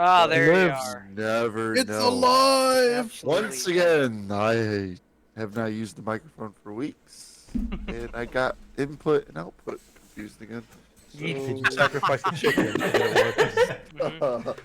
Ah, It there you lives. are. Never It's know. alive! Absolutely. Once again, I have not used the microphone for weeks, and I got input and output confused again. You- Did you sacrifice a chicken to get it working? Mhm.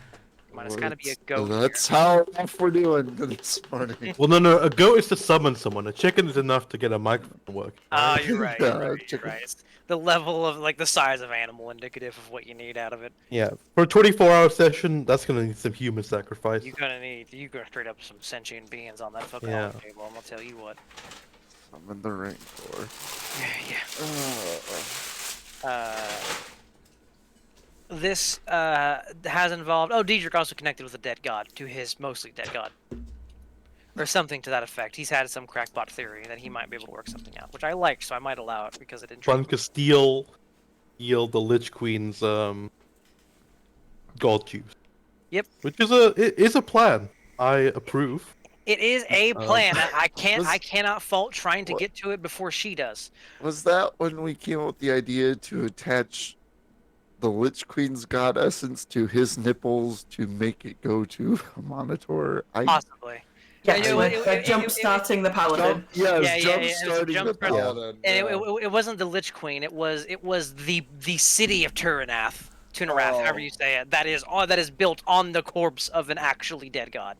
Might it's gotta be a goat. That's how off we're doing this morning. Well, no. A goat is to summon someone. A chicken is enough to get a microphone working. Ah, Right? you're right. Yeah, You're right. You're chicken. right. It's the level of like the size of animal indicative of what you need out of it. Yeah. For a 24-hour session, that's gonna need some human sacrifice. You gonna straight up some sentient beings on that fucking Yeah. table. I'm gonna tell you what. I'm in the rancor. Yeah. This has involved. Oh, Diedrich also connected with a dead god to his mostly dead god, or something to that effect. He's had some crackpot theory that he might be able to work something out, which I liked, so I might allow it because it intrigued Fun me. Castile yield the Lich Queen's gold juice. Yep. Which is a plan. I approve. It is a plan. I Was- cannot fault trying to What? get to it before she does. Was that when we came up with the idea to attach the Lich Queen's god essence to his nipples to make it go to a monitor? Possibly. Yes, Yeah, we're jump starting the paladin. Yes, Yeah, jump it's a starting jump the start. paladin. And yeah. it wasn't the Lich Queen. It was the city of Turinath, however you say it. That is built on the corpse of an actually dead god,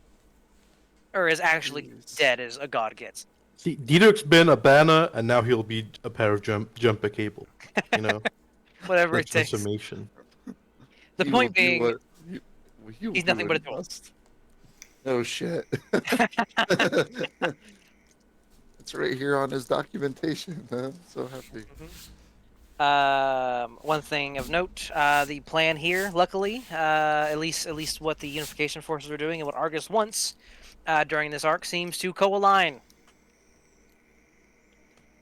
or as actually Jeez. dead as a god gets. See, Diedrich's been a banner, and now he'll be a pair of jumper cable. You know, Whatever the it takes. transformation. The He point will do being, what- he will he's do nothing what but a he tool. must. No shit. It's right here on his documentation. I'm so happy. one thing of note, the plan here, luckily, at least what the unification forces are doing and what Argus wants during this arc seems to co-align.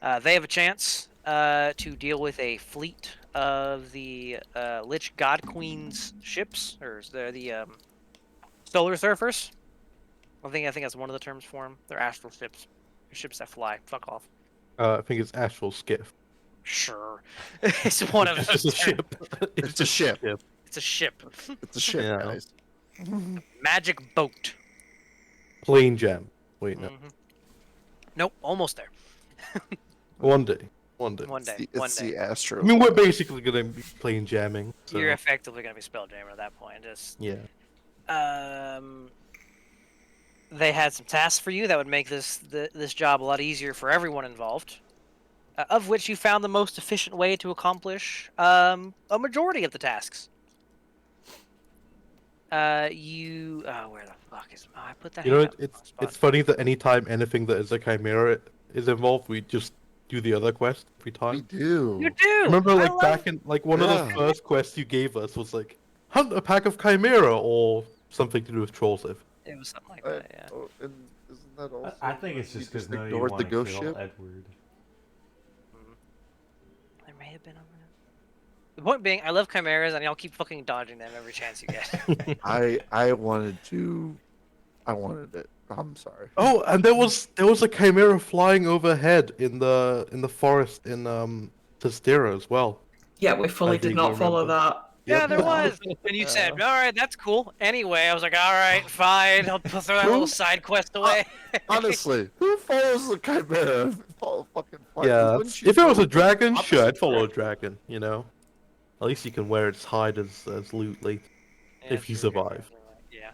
They have a chance to deal with a fleet of the Lich God Queen's ships, or the Solar Surfers. I think that's one of the terms for them. They're astral ships, ships that fly. Fuck off. I think it's Astral Skiff. Sure, it's one of It's those. just a terms. ship. It's a ship. It's a ship. It's a ship, Yeah. guys. Magic boat. Plane jam. Wait, no. Mhm. Nope, almost there. One day. One day. One day. It's One the day. Astro. I mean, we're basically gonna be plane jamming. So, You're effectively gonna be spelljammer at that point. Just yeah. they had some tasks for you that would make this job a lot easier for everyone involved. Of which you found the most efficient way to accomplish a majority of the tasks. Where the fuck is? Oh, I put that. You know, hand up in the wrong it's spot. funny that anytime anything that is a chimera is involved, we just do the other quest every We time. do. You do. Remember, I like love- back in one of the Yeah. first quests you gave us was like hunt a pack of chimera or something to do with trolls. It was something like that. Yeah. Oh, and isn't that also? I think it's you just because none of you ignored want the to ghost kill ship. Edward. There may have been over there. The point being, I love chimeras, and y'all keep fucking dodging them every chance you get. I wanted it. I'm sorry. Oh, and there was a chimera flying overhead in the forest in Testera as well. Yeah, we fully I did vaguely not follow remember. that. Yeah, Yep. there was. And you said, all right, that's cool. Anyway, I was like, all right, fine. I'll throw that little side quest away. Honestly, who follows the chimera? Follow fucking fire. Yeah, Wouldn't you if it was follow a dragon, the sure, I'd opposite follow a direction? dragon. You know, at least you can wear its hide as loot later. Yeah, If you true, survive. Yeah.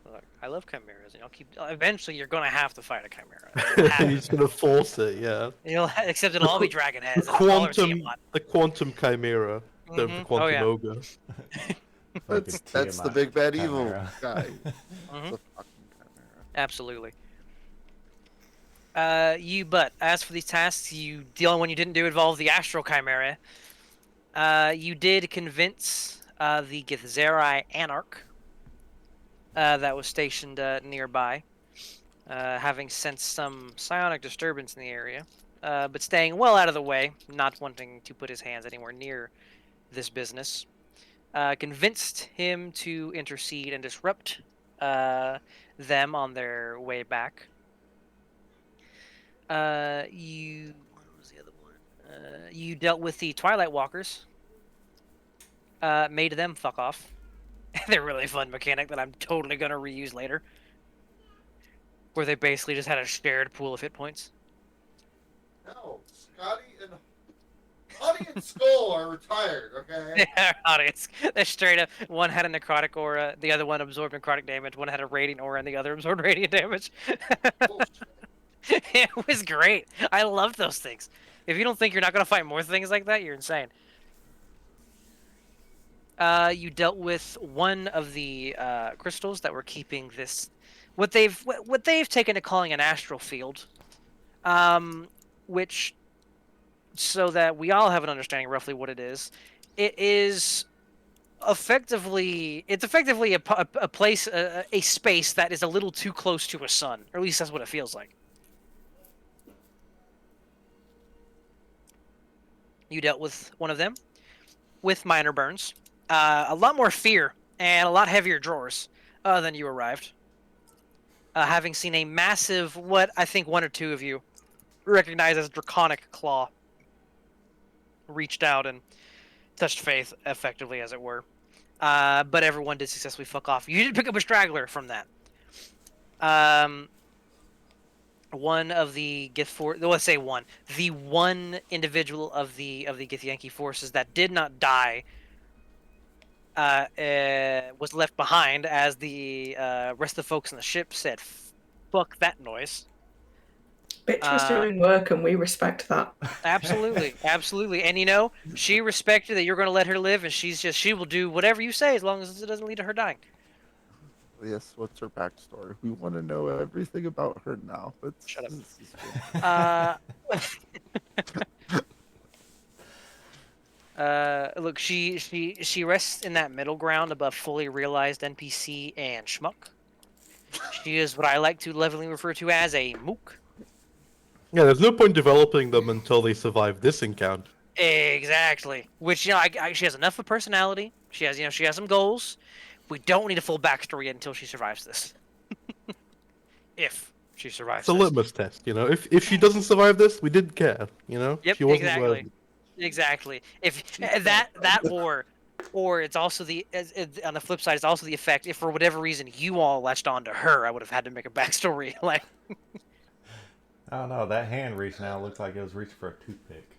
Look, I love chimeras, and y'all keep. Eventually, you're gonna have to fight a chimera. It'll happen. You're just gonna force it, yeah. Except it'll all be dragon The heads. and all our quantum, Tiamat. the quantum chimera, the Mhm. quantum Oh, yeah. ogre. That's the big bad evil Chimera. guy. Mhm. The fucking chimera. Absolutely. But as for these tasks, the only one you didn't do involved the Astral Chimera. You did convince the Githzerai Anarch that was stationed nearby, having sensed some psionic disturbance in the area, but staying well out of the way, not wanting to put his hands anywhere near this business. Convinced him to intercede and disrupt them on their way back. What was the other one? You dealt with the Twilight Walkers. Made them fuck off. They're a really fun mechanic that I'm totally gonna reuse later. Where they basically just had a shared pool of hit points. No, Scotty and Skull are retired, okay? Audience. They're straight up. One had a necrotic aura, the other one absorbed necrotic damage. One had a radiant aura, and the other absorbed radiant damage. It was great. I loved those things. If you don't think you're not gonna fight more things like that, you're insane. You dealt with one of the crystals that were keeping this, what they've taken to calling an astral field, which, so that we all have an understanding roughly what it is. It is effectively, a place, a space that is a little too close to a sun, or at least that's what it feels like. You dealt with one of them with minor burns. A lot more fear and a lot heavier drawers than you arrived. Having seen a massive, what I think one or two of you recognize as draconic claw reached out and touched Faith effectively, as it were. But everyone did successfully fuck off. You did pick up a straggler from that. One of the let's say one. The one individual of the Githyanki forces that did not die was left behind, as the rest of the folks on the ship said, "Fuck that noise." Bitch was doing work, and we respect that. Absolutely, absolutely. And you know, she respected that you're going to let her live, and she will do whatever you say as long as it doesn't lead to her dying. Yes, what's her backstory? We want to know everything about her now. Shut up. Look, she rests in that middle ground above fully realized NPC and schmuck. She is what I like to lovingly refer to as a mook. Yeah, there's no point developing them until they survive this encounter. Exactly. Which, you know, she has enough of personality. She has, she has some goals. We don't need a full backstory yet until she survives this. If she survives It's a this. litmus test, you know. If she doesn't survive this, we didn't care, you know. Yep, She wasn't exactly. worthy. Exactly. If that or it's also on the flip side, it's also the effect. If for whatever reason you all latched onto her, I would have had to make a backstory. Like, I don't know. That hand reach now looks like it was reaching for a toothpick.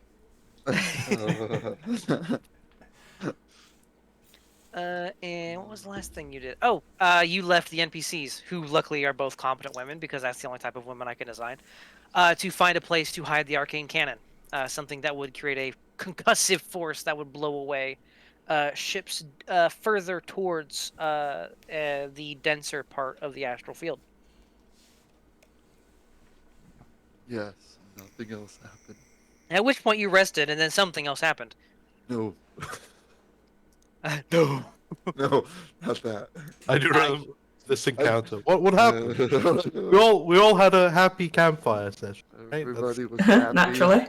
and what was the last thing you did? Oh, you left the NPCs, who luckily are both competent women, because that's the only type of women I can design, to find a place to hide the arcane cannon. Something that would create a concussive force that would blow away ships further towards the denser part of the astral field. Yes, nothing else happened. At which point you rested, and then something else happened. No, No. no, not that. I do remember this encounter. What happened? we all had a happy campfire session. Right? Everybody was happy. Naturally.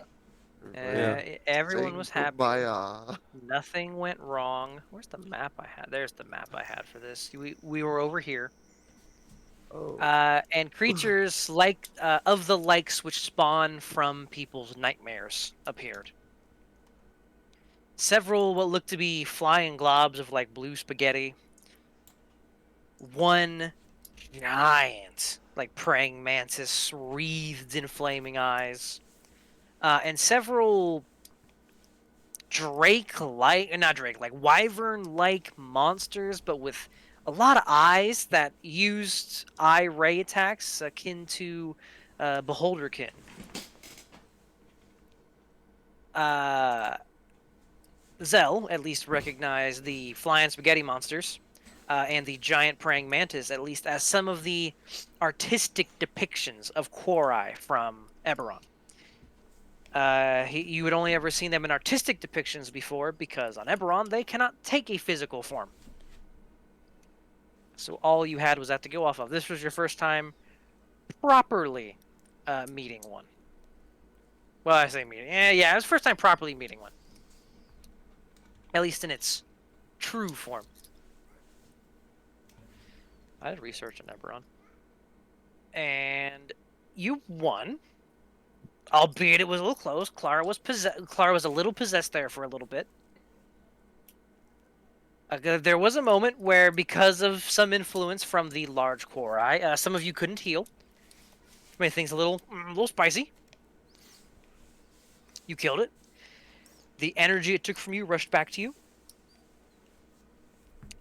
Everyone was happy. Kumbaya. Nothing went wrong. Where's the map I had? There's the map I had for this. We were over here. Oh. And creatures like of the likes which spawn from people's nightmares appeared. Several what looked to be flying globs of like blue spaghetti. One giant like praying mantis wreathed in flaming eyes. And several wyvern-like monsters, but with a lot of eyes that used eye ray attacks akin to Beholderkin. Zell at least recognized the flying spaghetti monsters and the giant praying mantis at least as some of the artistic depictions of Quori from Eberron. You had only ever seen them in artistic depictions before, because on Eberron they cannot take a physical form. So all you had was that to go off of. This was your first time properly meeting one. Well, I say meeting. Yeah, it was first time properly meeting one. At least in its true form. I did research on Eberron. And you won. Albeit it was a little close. Clara was a little possessed there for a little bit. There was a moment where, because of some influence from the large core eye, some of you couldn't heal. Made things a little spicy. You killed it. The energy it took from you rushed back to you.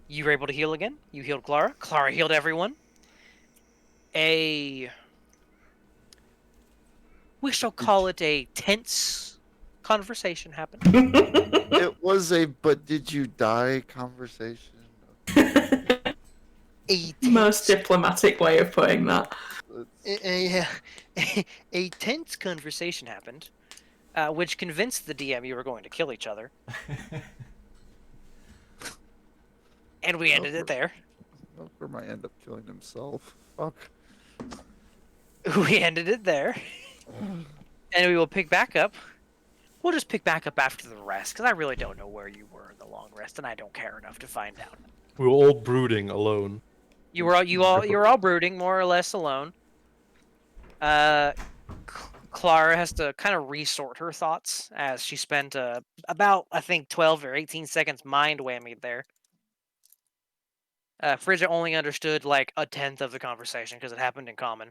You were able to heal again. You healed Clara. Clara healed everyone. We shall call it a tense conversation happened. It was a "but did you die" conversation. A Most diplomatic way of putting that. a tense conversation happened, which convinced the DM you were going to kill each other, and we ended it there. Melkor might end up killing himself. Fuck. We ended it there, and we will pick back up. We'll just pick back up after the rest, because I really don't know where you were in the long rest, and I don't care enough to find out. We were all brooding alone. You were all brooding, more or less alone. Clara has to kind of resort her thoughts as she spent about, I think, 12 or 18 seconds mind whammied there. Frigga only understood like a tenth of the conversation because it happened in common.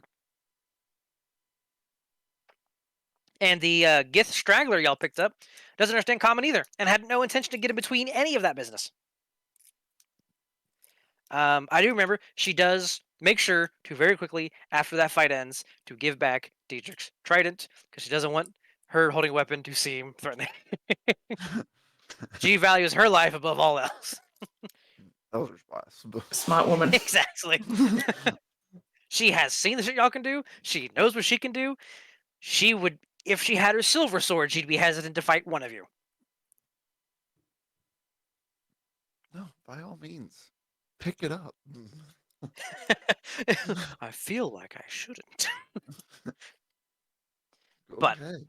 And the Gith straggler y'all picked up doesn't understand common either, and had no intention to get in between any of that business. I do remember she does make sure to very quickly, after that fight ends, to give back Dietrich's trident, because she doesn't want her holding a weapon to seem threatening. She values her life above all else. Elder's Blast. Smart woman. Exactly. She has seen the shit y'all can do. She knows what she can do. She would, if she had her silver sword, she'd be hesitant to fight one of you. No, by all means, pick it up. I feel like I shouldn't. Go But- ahead.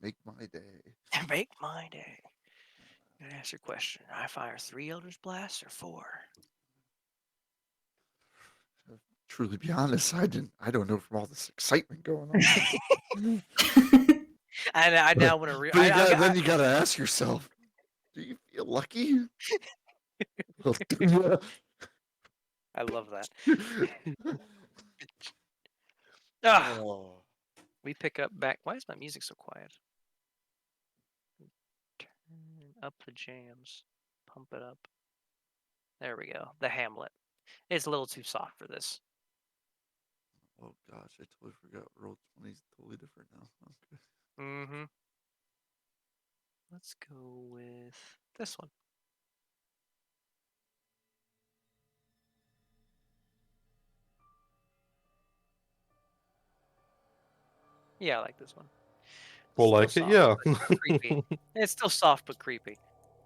Make my day. Make my day. I'm gonna ask your question. I fire 3 Elder's Blasts or 4? Truly be honest, I don't know from all this excitement going on. And I now want to. Then you gotta ask yourself, do you feel lucky? Well, do I love that. ya? Ah, Oh. we pick up back. Why is my music so quiet? Turn up the jams. Pump it up. There we go. The Hamlet. It's a little too soft for this. Oh gosh, I totally forgot. Roll 20 is totally different now. Okay. Mm-hmm. Let's go with this one. Yeah, I like this one. Well, Still like it, soft, yeah. but creepy. It's still soft but creepy.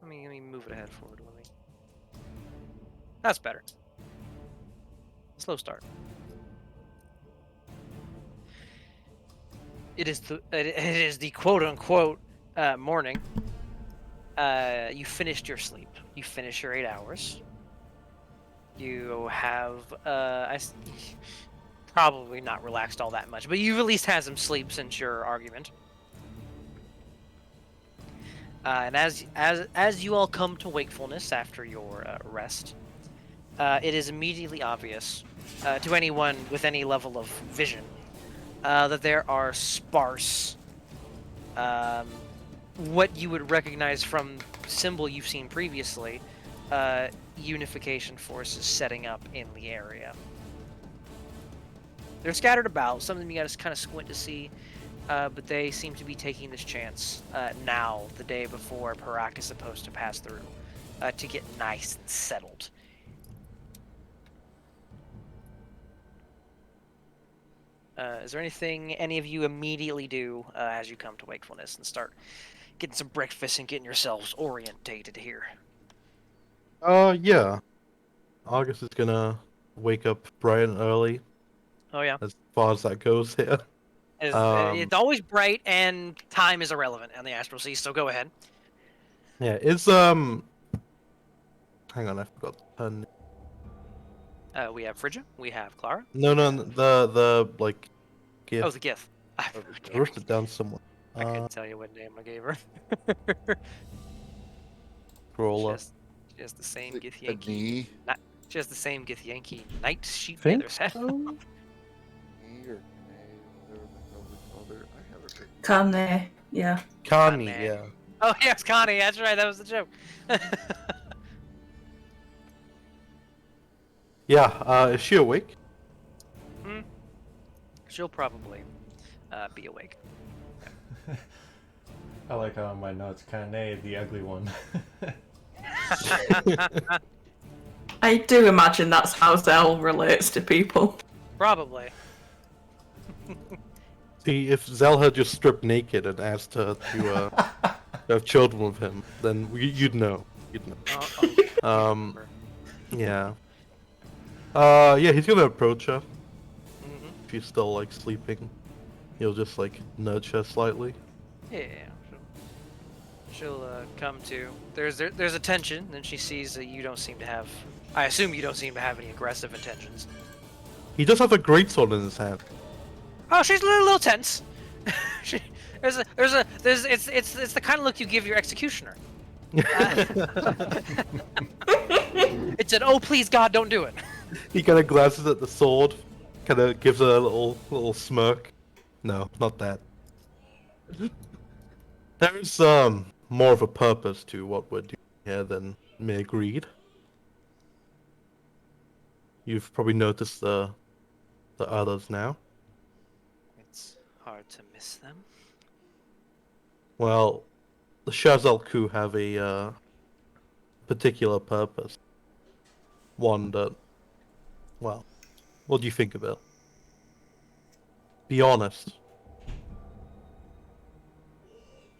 Let me move it ahead forward, Willie. That's better. Slow start. It is the quote unquote morning. You finished your sleep. You finish your 8 hours. You have probably not relaxed all that much, but you've at least had some sleep since your argument. And as you all come to wakefulness after your rest, it is immediately obvious to anyone with any level of vision that there are sparse, what you would recognize from symbol you've seen previously, unification forces setting up in the area. They're scattered about. Some of them you gotta kind of squint to see, but they seem to be taking this chance now, the day before Parak is supposed to pass through, to get nice and settled. Is there anything any of you immediately do as you come to wakefulness and start getting some breakfast and getting yourselves orientated here? Yeah. August is gonna wake up bright and early, Oh yeah, as far as that goes here. it's always bright and time is irrelevant on the Astral Sea. So go ahead. Yeah, it's hang on, I forgot her name. We have Frigga. We have Clara. No, the like gift. Oh, the Gith. I I wrote it down somewhere. couldn't tell you what name I gave her. Scroll up. Just She has the same A Githyanki. knee? She has the same Githyanki Knight sheet Think feathers head. so? Knee or knee, whatever the hell we called her. I have it written. Can they? Yeah. Kani, man. yeah. Oh yes, Connie. That's right. That was the joke. Yeah, is she awake? She'll probably be awake. I like how on my notes, Kane, the ugly one. I do imagine that's how Zell relates to people. Probably. See, if Zell had just stripped naked and asked her to have children with him, then you'd know. You'd know. Oh, Yeah. Yeah, he's gonna approach her. hmm She's still like sleeping. He'll just like nudge her slightly. Yeah. She'll come to. There's a tension, and she sees that you don't seem to have. I assume you don't seem to have any aggressive intentions. He does have a greatsword in his hand. Oh, she's a little tense. she, it's the kind of look you give your executioner. It's an oh please God don't do it. He kind of glances at the sword, kind of gives her a little smirk. No, not that. There's more of a purpose to what we're doing here than mere greed. You've probably noticed the others now. It's hard to miss them. Well, the Shazal-Ku have a particular purpose. One that, well, what do you think of it? Be honest.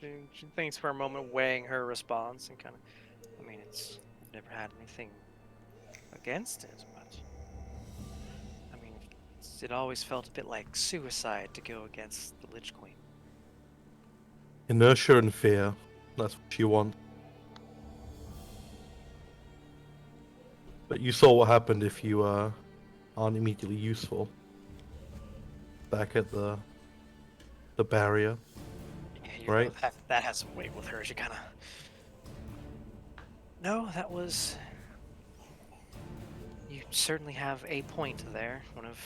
She thinks for a moment, weighing her response, and kind of. I mean, I've never had anything against it, but I mean, it always felt a bit like suicide to go against the Lich Queen. Inertia and fear. That's what you want. But you saw what happened if you aren't immediately useful. Back at the barrier. Yeah, Right. That has some weight with her. She kind of. No, that was. You certainly have a point there. One of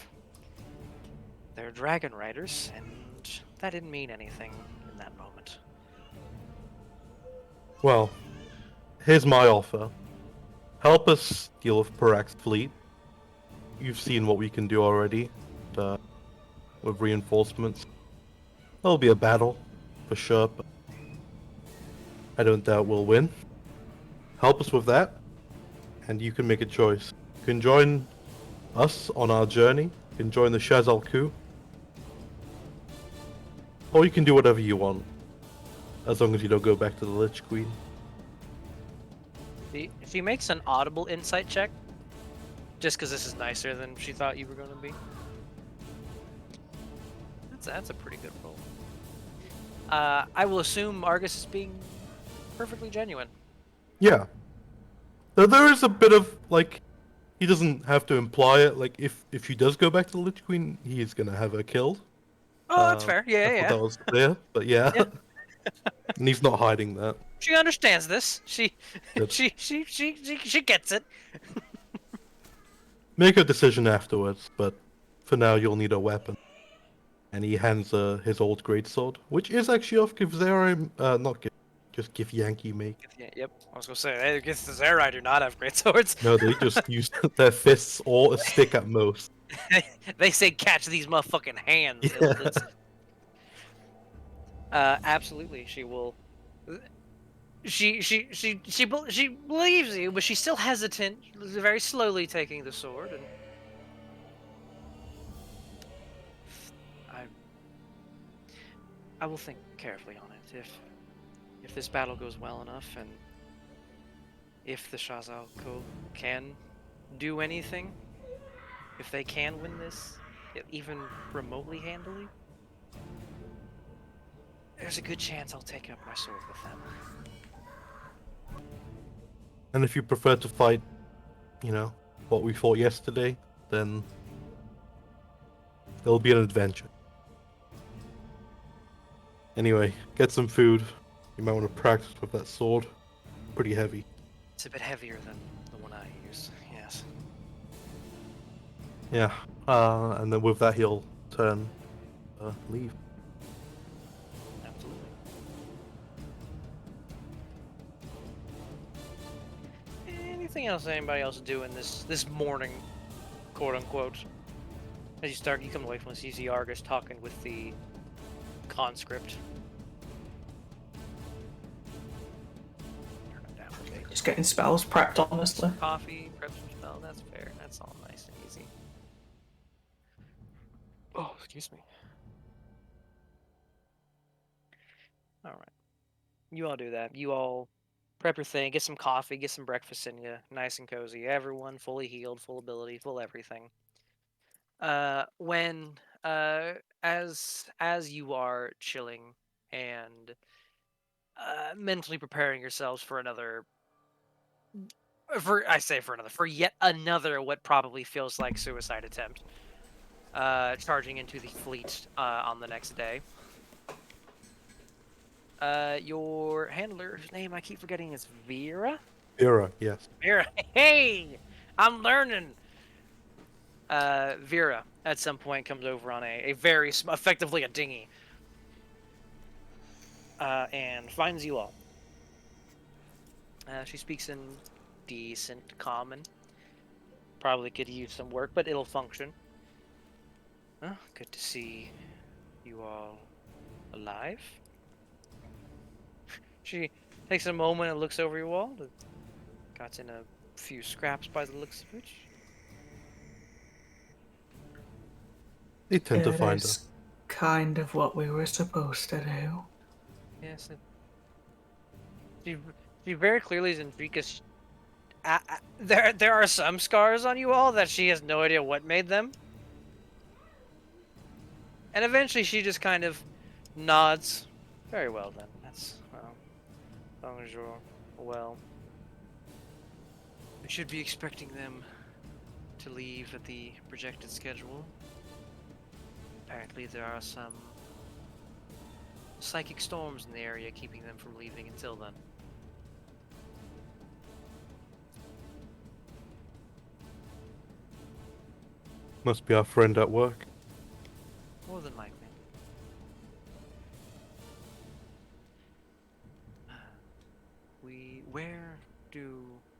their dragon riders, and that didn't mean anything in that moment. Well, here's my offer. Help us deal with Parak's fleet. You've seen what we can do already with reinforcements. There'll be a battle, for sure, but I don't doubt we'll win. Help us with that, and you can make a choice. You can join us on our journey. You can join the Shazal-Ku. Or you can do whatever you want, as long as you don't go back to the Lich Queen. She makes an audible insight check, just because this is nicer than she thought you were going to be. That's a pretty good roll. I will assume Argus is being perfectly genuine. Yeah. Though there is a bit of, like, he doesn't have to imply it. Like, if she does go back to the Lich Queen, he is going to have her killed. Oh, that's fair. I Yeah, thought yeah. that was clear, but yeah. Yeah. And he's not hiding that. She understands this. She Good. she gets it. Make a decision afterwards, but for now you'll need a weapon. And he hands his old greatsword, which is actually off Githzerai, not Gith, just Githyanki make. Yeah, yep. I was gonna say, hey, against the Zerai do not have great swords. No, they just use their fists or a stick at most. They say catch these motherfucking hands. Yeah. Illithids. Absolutely, she will. She believes you, but she's still hesitant. Very slowly taking the sword, and I will think carefully on it. If this battle goes well enough, and if the Shazal-Ku can do anything, if they can win this, even remotely handily, there's a good chance I'll take up my sword with them. And if you prefer to fight, what we fought yesterday, then it'll be an adventure. Anyway, get some food. You might want to practice with that sword. Pretty heavy. It's a bit heavier than the one I use. Yes. Yeah. And then with that, he'll turn, leave. Absolutely. Anything else anybody else doing this morning, quote unquote? As you come away from this, you see Argus talking with the conscript. Turn it down a bit. Just getting spells prepped, honestly. Coffee, prep some spell. That's fair. That's all nice and easy. Oh, excuse me. All right. You all do that. You all prep your thing, get some coffee, get some breakfast in you, nice and cozy. Everyone fully healed, full ability, full everything. When as you are chilling and mentally preparing yourselves for another for yet another what probably feels like suicide attempt, charging into the fleet on the next day. Your handler, whose name I keep forgetting, is Vera. Vera, yes. Vera, hey, I'm learning. Vera at some point comes over on a very effectively a dinghy, and finds you all. She speaks in decent common. Probably could use some work, but it'll function. Good to see you all alive. She takes a moment and looks over you all. Got in a few scraps by the looks of which. They tend to It find her. is kind of what we were supposed to do. Yes. She very clearly is intrigued because there are some scars on you all that she has no idea what made them. And eventually she just kind of nods. Very well then. That's, well, as long as you're well. We should be expecting them to leave at the projected schedule. Apparently there are some psychic storms in the area keeping them from leaving until then. Must be our friend at work. More than likely.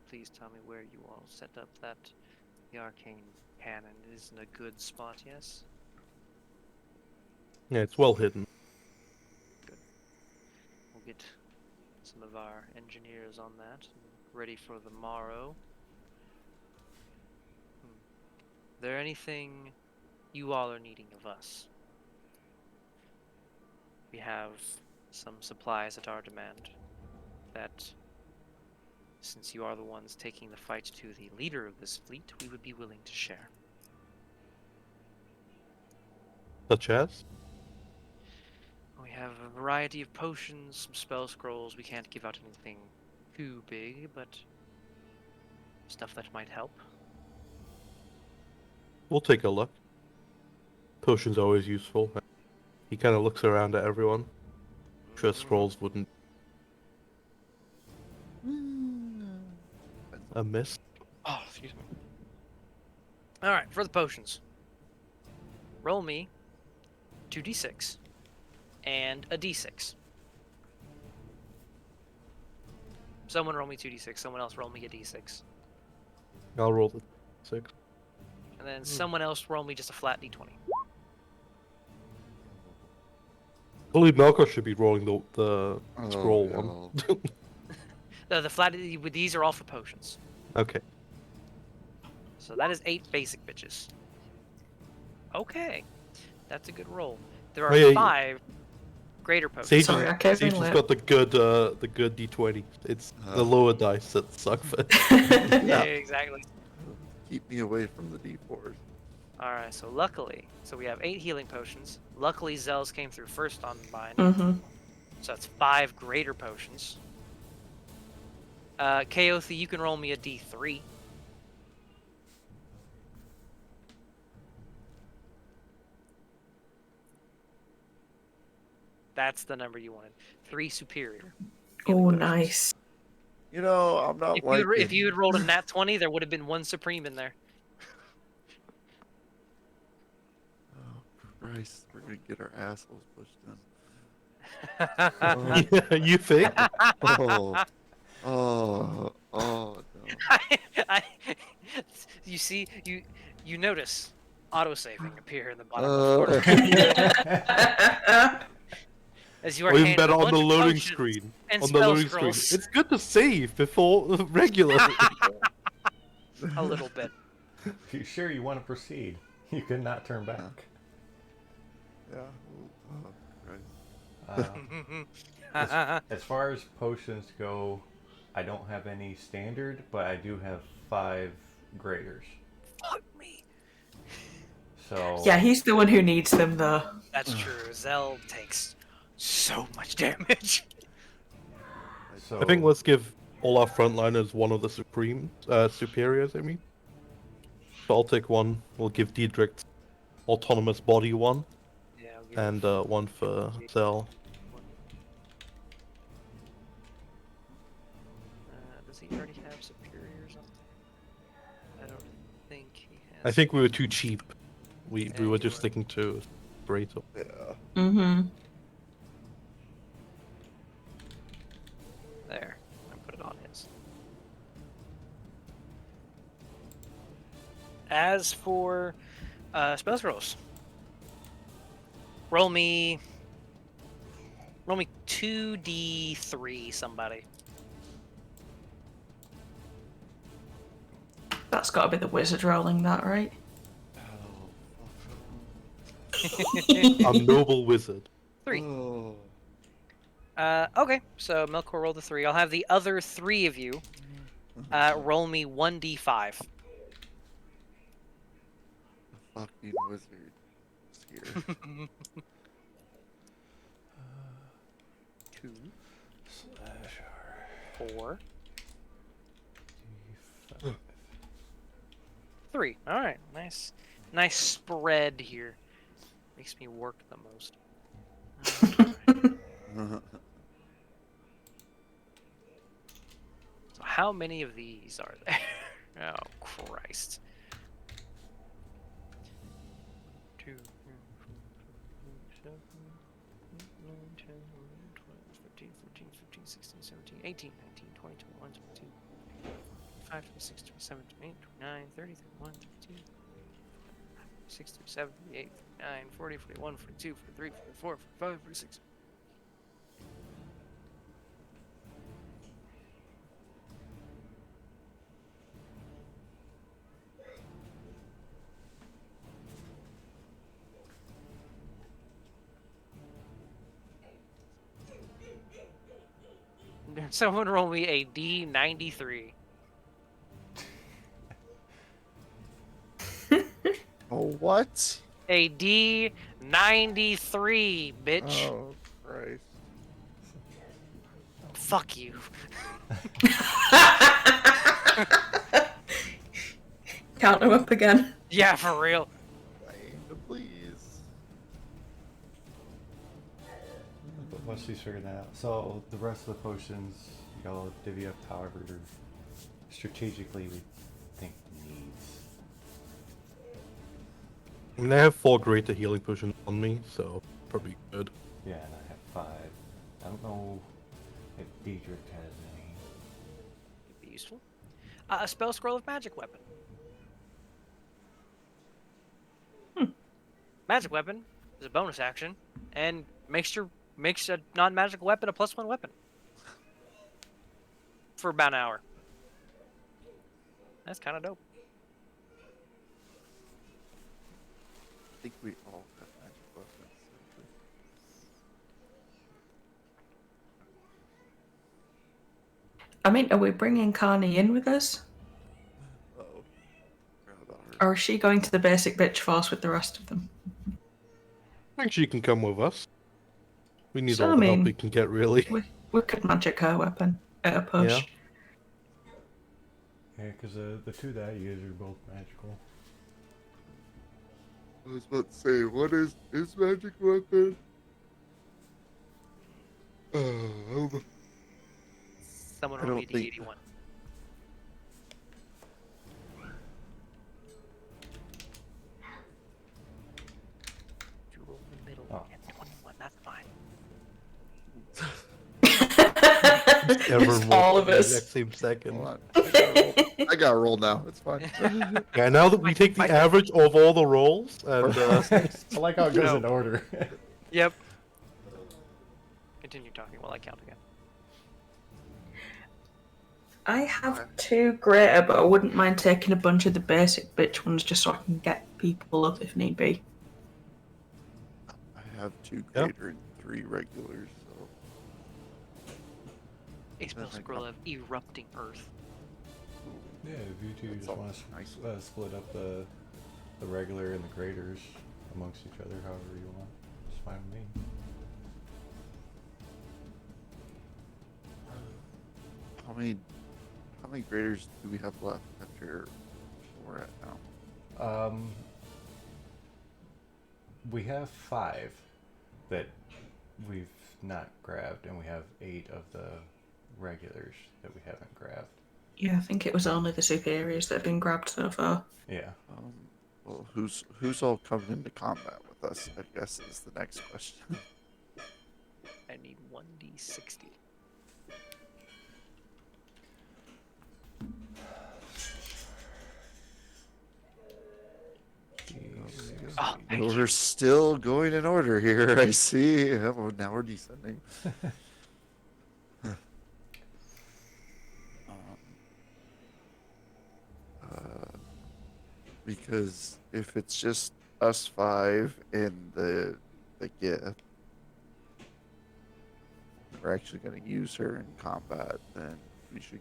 Please tell me where you all set up the arcane cannon is in a good spot, yes? Yeah, it's well hidden. We'll get some of our engineers on that, ready for the morrow. There anything you all are needing of us? We have some supplies at our demand that, since you are the ones taking the fight to the leader of this fleet, we would be willing to share. Such as? We have a variety of potions, some spell scrolls. We can't give out anything too big, but stuff that might help. We'll take a look. Potion's always useful. He kind of looks around at everyone. Sure, scrolls wouldn't miss. Oh, excuse me. Alright, for the potions. Roll me 2d6 and a d6. Someone roll me 2d6, someone else roll me a d6. I'll roll the 6. And then someone else roll me just a flat d20. I believe Melkor should be rolling the scroll one. The flat, these are all for potions. Okay. So that is 8 basic bitches. Okay. That's a good roll. There are Oh, yeah, 5 greater potions. Sage, Sorry, I came in Sage has late. got the good D20. It's the lower dice that suck for. Yeah, exactly. Keep me away from the D4s. Alright, so luckily, we have 8 healing potions. Luckily, Zels came through first on mine. Mm-hmm. So that's 5 greater potions. Kaothi, you can roll me a d3. That's the number you wanted. 3 superior. healing Oh, potions. nice. You know, I'm not If you had rolled a nat 20, there would have been one supreme in there. Oh, Christ, we're gonna get our assholes pushed in. You think? Oh, oh, oh no. I, you see, you notice autosaving appear in the bottom of the corner as you are Or even handed better a on bunch the of loading potions screen. and On the spell loading screen. scrolls. It's good to save before regular. A little bit. If you're sure you want to proceed, you could not turn back. Yeah. Oh, Christ. As far as potions go, I don't have any standard, but I do have 5 graders. Fuck me. So Yeah, he's the one who needs them, though. That's true. Zell takes so much damage. so I think let's give all our frontliners one of the supreme superiors, I mean. So I'll take one. We'll give Diedrich autonomous body one, Yeah, I'll give and one for Zell. Does he already have superiors on there? I don't think he has. I think we were too cheap. We Yeah, were you just were. sticking to Brato. Yeah. Mm-hmm. There. I put it on his. As for spell scrolls, roll me 2d3, somebody. That's got to be the wizard rolling that, right? I'm noble wizard. 3. Oh. Okay, so Melkor rolled the 3. I'll have the other 3 of you roll me 1d5. The fucking wizard is here. 2. 4. 3. All right, nice spread here. Makes me work the most. So how many of these are there? Oh Christ. 2, 3, 4, 5, 6, 7, 8, 9, 10, 11, 12, 13, 14, 15, 16, 17, 18, 19, 20, 21, 22, 25, 26, 27, 28, 29, 30, 31, 32, 6, 37, 38, 39, 40, 41, 42, 43, 44, 45, 46. Someone roll me a D93. Oh, what? A D93, bitch. Oh, Christ. Fuck you. Count them up again. Yeah, for real. Please. But once she's figured that out, so the rest of the potions, y'all divvy up however strategically we think needs. I mean, I have 4 greater healing potions on me, so probably good. Yeah, and I have 5. I don't know if Diedrich has any. Could be useful. A spell scroll of magic weapon. Magic weapon is a bonus action, and makes a non-magical weapon a +1 weapon for about an hour. That's kind of dope. I think we all have magic weapons. I mean, are we bringing Carney in with us? Uh-oh. Forgot about her. Or is she going to the basic bitch force with the rest of them? I think she can come with us. We need So, all I the help mean, we can get, really. We could magic her weapon at a push. Yeah. Yeah, because the 2 that I use are both magical. I was about to say, what is his magic weapon? I Someone roll me don't think- D81. You roll in the middle Oh. and 21. That's fine. Everyone Just all rolled of at the us. exact same second. Hold on. I got rolled now. It's fine. Yeah, now that we take the average of all the rolls, and I like how it goes No. in order. Yep. Continue talking while I count again. I have 2 greater, but I wouldn't mind taking a bunch of the basic bitch ones just so I can get people up if need be. I have 2 Yeah. greater and 3 regulars, so A spell scroll of erupting earth. Yeah, if you two That's just all want to nice. split up the regular and the graders amongst each other, however you want, it's fine with me. how many graders do we have left after we're at now? We have 5 that we've not grabbed, and we have 8 of the regulars that we haven't grabbed. Yeah, I think it was only the superiors that have been grabbed so far. Yeah. Well, who's all coming into combat with us? I guess is the next question. I need 1d60. Oh, thank We're you. still going in order here. I see. Oh, now we're descending. Because if it's just us 5 and the gift, we're actually going to use her in combat, then we should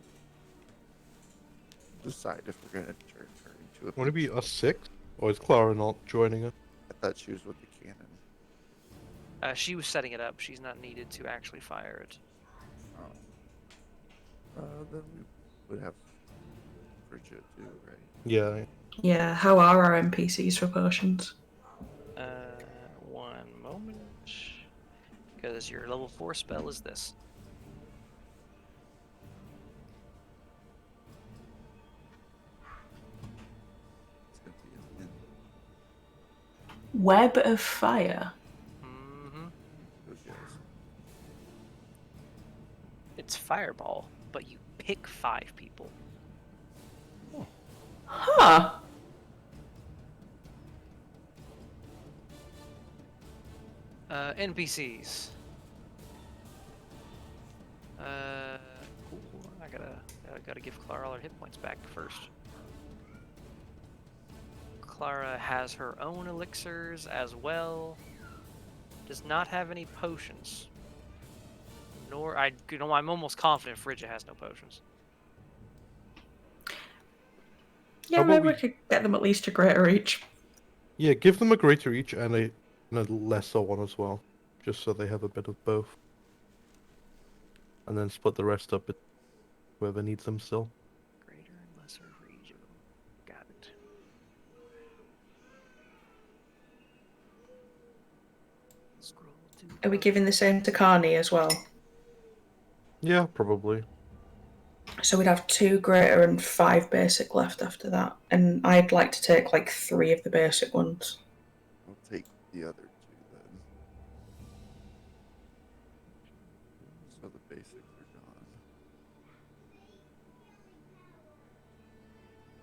decide if we're going to turn her into a. want to be us 6, or is Clara not joining us? I thought she was with the cannon. She was setting it up. She's not needed to actually fire it. Then we would have Bridget too, right? Yeah. Yeah, how are our NPCs for potions? One moment. Because your level 4 spell is this. It's going to be Web of Fire. Mm-hmm. who goes? It's fireball, but you pick 5 people. Huh. NPCs. Ooh, I gotta give Clara all her hit points back first. Clara has her own elixirs as well. Does not have any potions. Nor I'm almost confident Frigga has no potions. Yeah, How about maybe we we- could get them at least a greater each. Yeah, give them a greater each and a lesser one as well, just so they have a bit of both. And then split the rest up with whoever needs them still. Greater and lesser region. Got it. Scroll to. Are we giving the same to Carney as well? Yeah, probably. So we'd have 2 greater and 5 basic left after that. And I'd like to take like 3 of the basic ones. I'll take the other 2 then. So the basics are gone.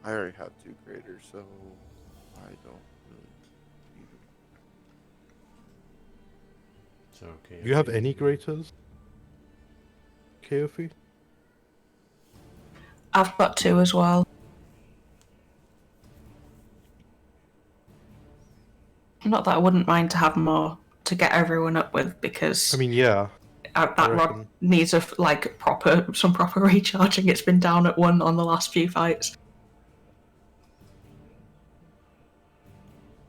I already have 2 graders, so I don't really need them. So okay. Do you have any graters? Keofi? I've got 2 as well. Not that I wouldn't mind to have more to get everyone up with, because I mean, yeah. that I rod reckon. needs some proper recharging. It's been down at 1 on the last few fights.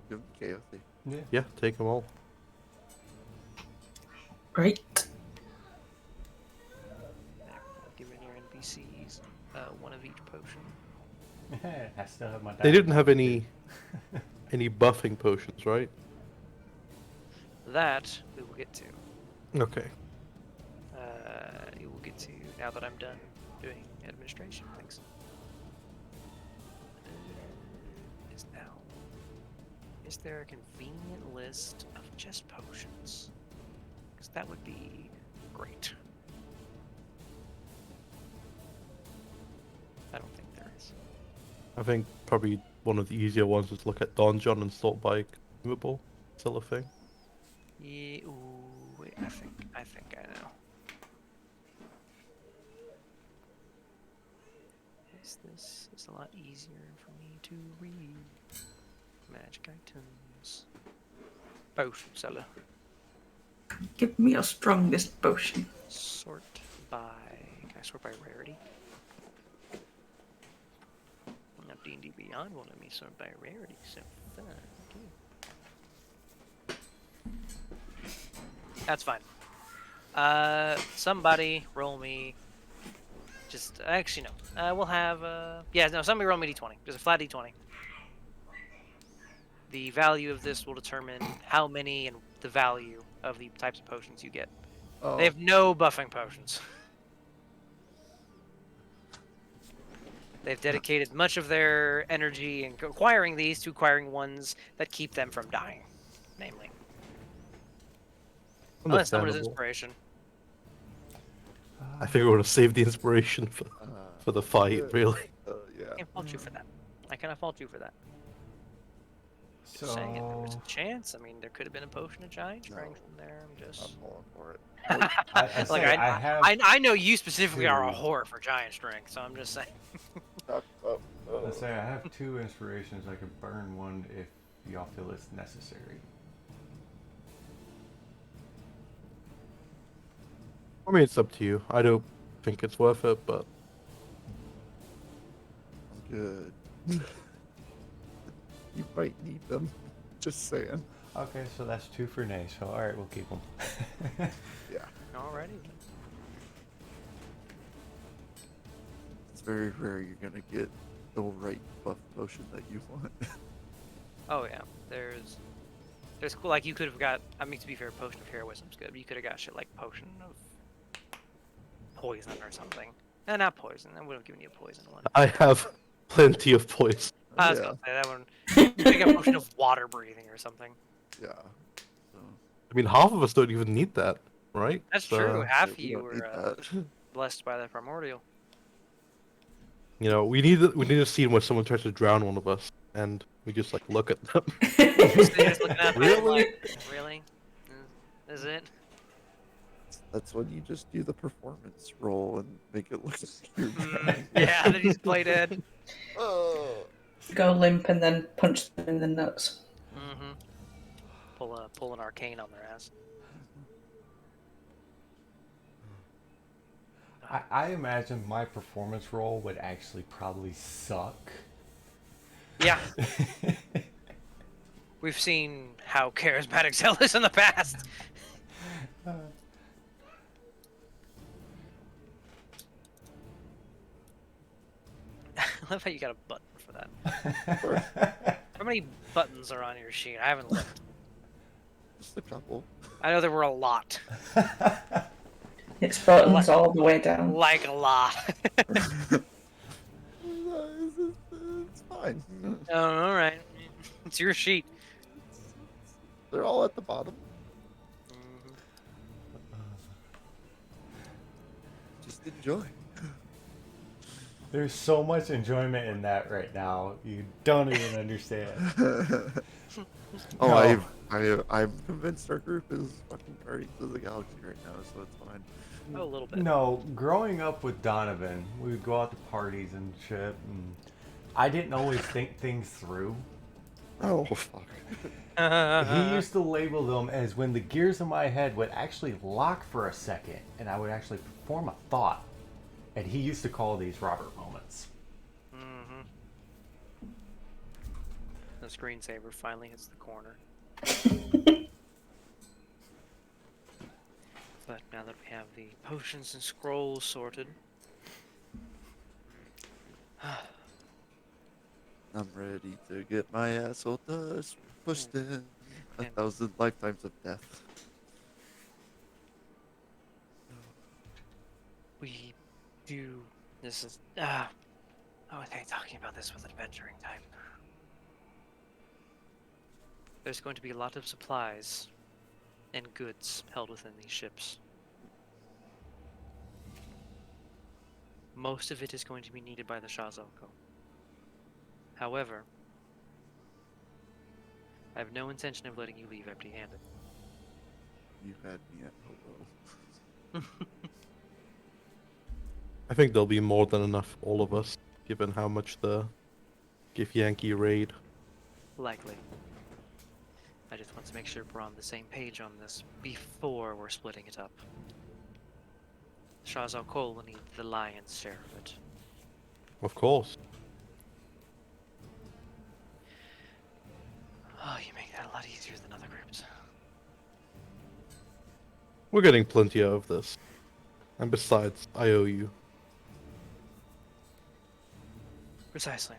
Give them chaos. Yeah. Yeah, take them all. Great. Giving your NPCs 1 of each potion. I still have my. They didn't have diamond any buffing potions, right? That we will get to. Okay. You will get to now that I'm done doing administration. Thanks. Is now. Is there a convenient list of just potions? Because that would be great. I don't think there is. I think probably one of the easier ones is look at Donjon and sort by consumable. Still a thing. Yeah. Ooh, wait. I think I know. This is a lot easier for me to read. Magic items. Potion seller. Give me your strongest potion. Sort by. Can I sort by rarity? Now D&D Beyond won't let me sort by rarity, so fuck you. That's fine. Somebody roll me. Just actually no. We'll have yeah no. Somebody roll me d20. Just a flat d20. The value of this will determine how many and the value of the types of potions you get. Oh, They have no buffing potions. They've dedicated much of their energy in acquiring these to acquiring ones that keep them from dying, namely. Unless someone is Understandable. inspiration. I think we want to save the inspiration for the fight, yeah. really. I Yeah. can't fault you for that. I cannot fault you for that. So, Just saying, if there was a chance, I mean, there could have been a potion of giant strength in there. I'm I'm just. pulling for it. I Like, say I have I know you specifically are a two. whore for giant strength, so I'm just saying. I say I have 2 inspirations. I could burn one if y'all feel it's necessary. I mean, it's up to you. I don't think it's worth it, but Good. You might need them. Just saying. Okay, so that's 2 for Nay. So all right, we'll keep them. Yeah. Alrighty. It's very rare you're gonna get the right buff potion that you want. Oh yeah, there's cool. Like you could have got. I mean, to be fair, potion of heroism's good. But you could have got shit like potion of poison or something. No, not poison. I would have given you a poison one. I have plenty of points. I was Yeah. gonna say that one. You could have got a potion of water breathing or something. Yeah. So, I mean, half of us don't even need that, right? That's So, true. Half yeah, of we you don't need were that. blessed by the primordial. You know, we need a scene where someone tries to drown one of us, and we just like look at them. So you're just looking at them Really? like, really? Is it? That's when you just do the performance roll and make it look like you're Yeah, then he's play dead. Oh. Go limp and then punch them in the nuts. Mm-hmm. Pull an arcane on their ass. I imagine my performance role would actually probably suck. Yeah, we've seen how charismatic Zell is in the past. I love how you got a button for that. How many buttons are on your sheet? I haven't looked. Just a couple. I know there were a lot. It's buttons all the way down. Like a lot. It's fine. Oh, alright. It's your sheet. They're all at the bottom. Mhm. Just enjoy. There's so much enjoyment in that right now. You don't even understand. Oh, No. I'm convinced our group is fucking Guardians of the Galaxy right now, so it's fine. Oh, a little bit. No, growing up with Donovan, we would go out to parties and shit, and I didn't always think things through. Oh fuck. He used to label them as when the gears in my head would actually lock for a second, and I would actually perform a thought. And he used to call these Robert moments. Mm-hmm. The screensaver finally hits the corner. But now that we have the potions and scrolls sorted, I'm ready to get my asshole dust pushed in 1,000 lifetimes of death. we do This is oh, okay, talking about this with adventuring type. There's going to be a lot of supplies and goods held within these ships. Most of it is going to be needed by the Shazoko. However, I have no intention of letting you leave empty-handed. You had me at hello. I think there'll be more than enough for all of us, given how much the Githyanki raid. Likely. I just want to make sure we're on the same page on this before we're splitting it up. Shazoko will need the lion's share of it. Of course. Oh, you make that a lot easier than other groups. We're getting plenty of this. And besides, I owe you. Precisely.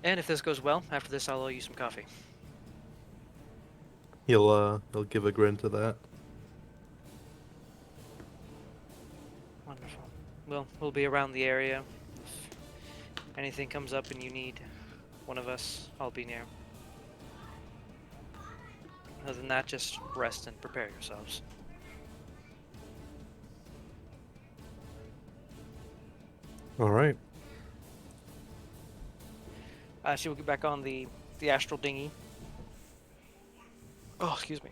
And if this goes well, after this I'll owe you some coffee. He'll give a grin to that. Wonderful. Well, we'll be around the area. If anything comes up and you need one of us, I'll be near. Other than that, just rest and prepare yourselves. Alright. She will get back on the astral dinghy. Oh, excuse me.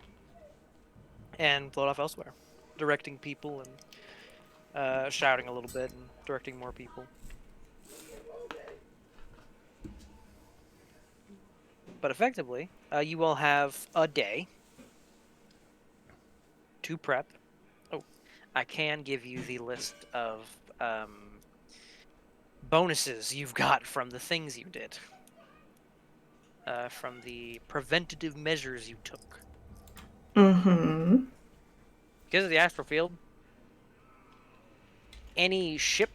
And float off elsewhere, directing people and shouting a little bit and directing more people. But effectively, you all have a day to prep. Oh, I can give you the list of bonuses you've got from the things you did. From the preventative measures you took. Mm-hmm. Because of the astral field, any ship,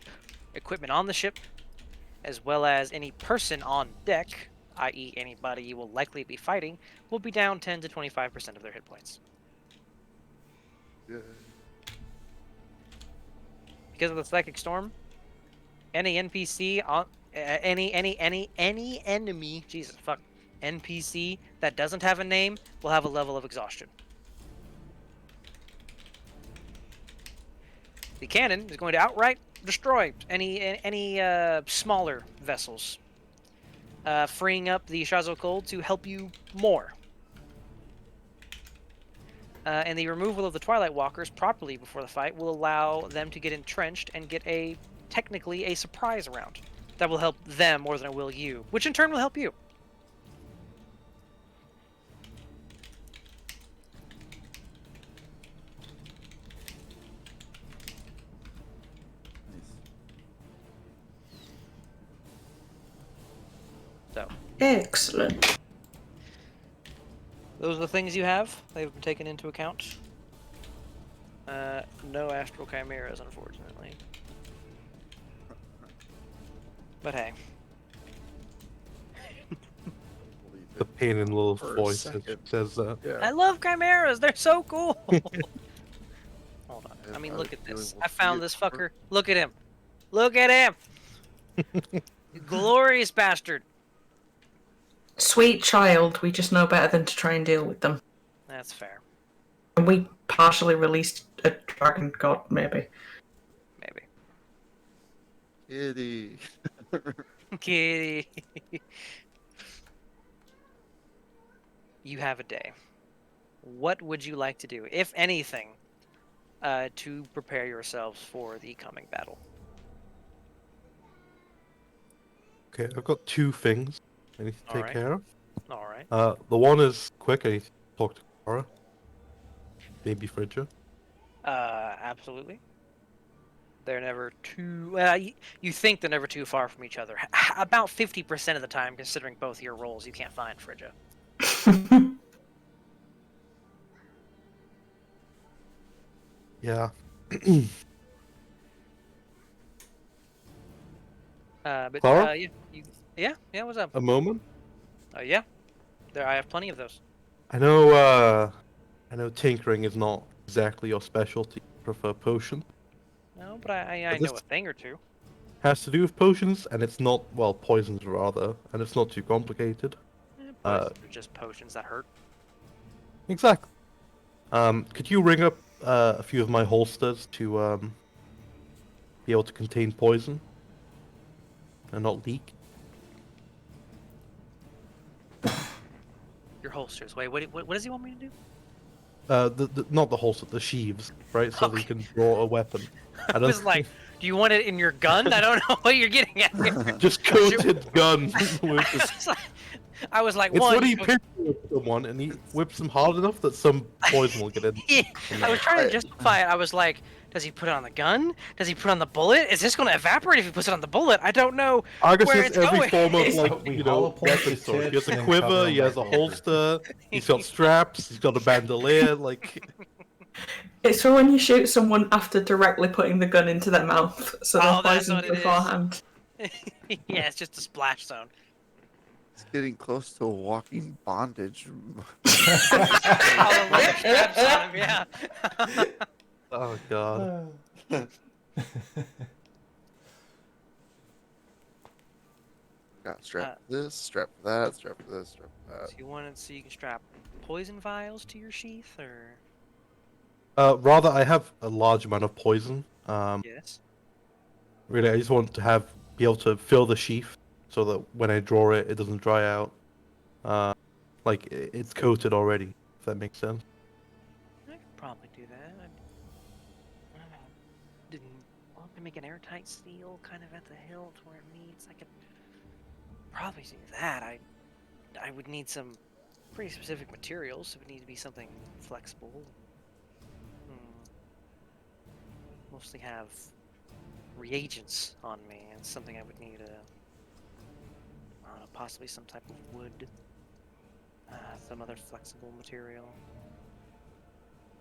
equipment on the ship, as well as any person on deck, i.e. anybody you will likely be fighting, will be down 10 to 25% of their hit points. Yeah. Because of the psychic storm, any NPC on any enemy, Jesus fuck, NPC that doesn't have a name will have a level of exhaustion. The cannon is going to outright destroy any smaller vessels, freeing up the Shazokol to help you more. And the removal of the Twilight Walkers properly before the fight will allow them to get entrenched and get technically a surprise round that will help them more than it will you, which in turn will help you. So, Excellent. those are the things you have. They've been taken into account. No astral chimeras, unfortunately. But hey. The pain in Lil's For a voice second. says that. Yeah. I love chimeras. They're so cool. Hold on. Yeah, I mean, I look was at feeling this. we'll I found see it this fucker. Look at him. Look at him. Glorious bastard. Sweet child, we just know better than to try and deal with them. That's fair. And we partially released a dragon god, maybe. Maybe. Kitty. Kitty. You have a day. What would you like to do, if anything, to prepare yourselves for the coming battle? Okay, I've got two things I need to take Alright. care of. All right. The one is quick. I need to talk to Kara. Maybe Fridger. Absolutely. They're never too. You think they're never too far from each other. About 50% of the time, considering both your roles, you can't find Frigga. Yeah. But Clara? yeah. What's up? A moment. Yeah. There, I have plenty of those. I know tinkering is not exactly your specialty. You prefer potion. No, but I But know a this- thing or two. Has to do with potions, and it's not, well, poisons rather, and it's not too complicated. Poisons are just potions that hurt. Exactly. Could you ring up a few of my holsters to be able to contain poison and not leak? Your holsters. Wait, what does he want me to do? Not the holster, the sheaths, right? So that you can draw a weapon. I was like, do you want it in your gun? I don't know what you're getting at here. just coated gun with this. I was like, It's one. when he picks someone and he whips them hard enough that some poison will get in. Yeah, I was trying to justify it. I was like, does he put it on the gun? Does he put it on the bullet? Is this going to evaporate if he puts it on the bullet? I don't know. Argus where has it's every going. form of, like, We you know, hollow point weapon his sword. He tips has a and quiver, cover he them has a with paper. holster, he's got straps, he's got a bandolier, like... It's for when you shoot someone after directly putting the gun into their mouth, so they're Oh, that's poisoned what it is. beforehand. Yeah, it's just a splash zone. It's getting close to a walking bondage. Oh, the leather straps on him, yeah. Oh, God. Got strap for this, strap for that, strap for this, strap for that. So you wanted so you can strap poison vials to your sheath, or Rather, I have a large amount of poison. yes? Really, I just want to be able to fill the sheath so that when I draw it, it doesn't dry out. Like, it's coated already, if that makes sense. I could probably do that. I didn't want to make an airtight seal kind of at the hilt where it meets. I could probably do that. I would need some pretty specific materials. It would need to be something flexible. Mostly have reagents on me, and something I would need possibly some type of wood, some other flexible material.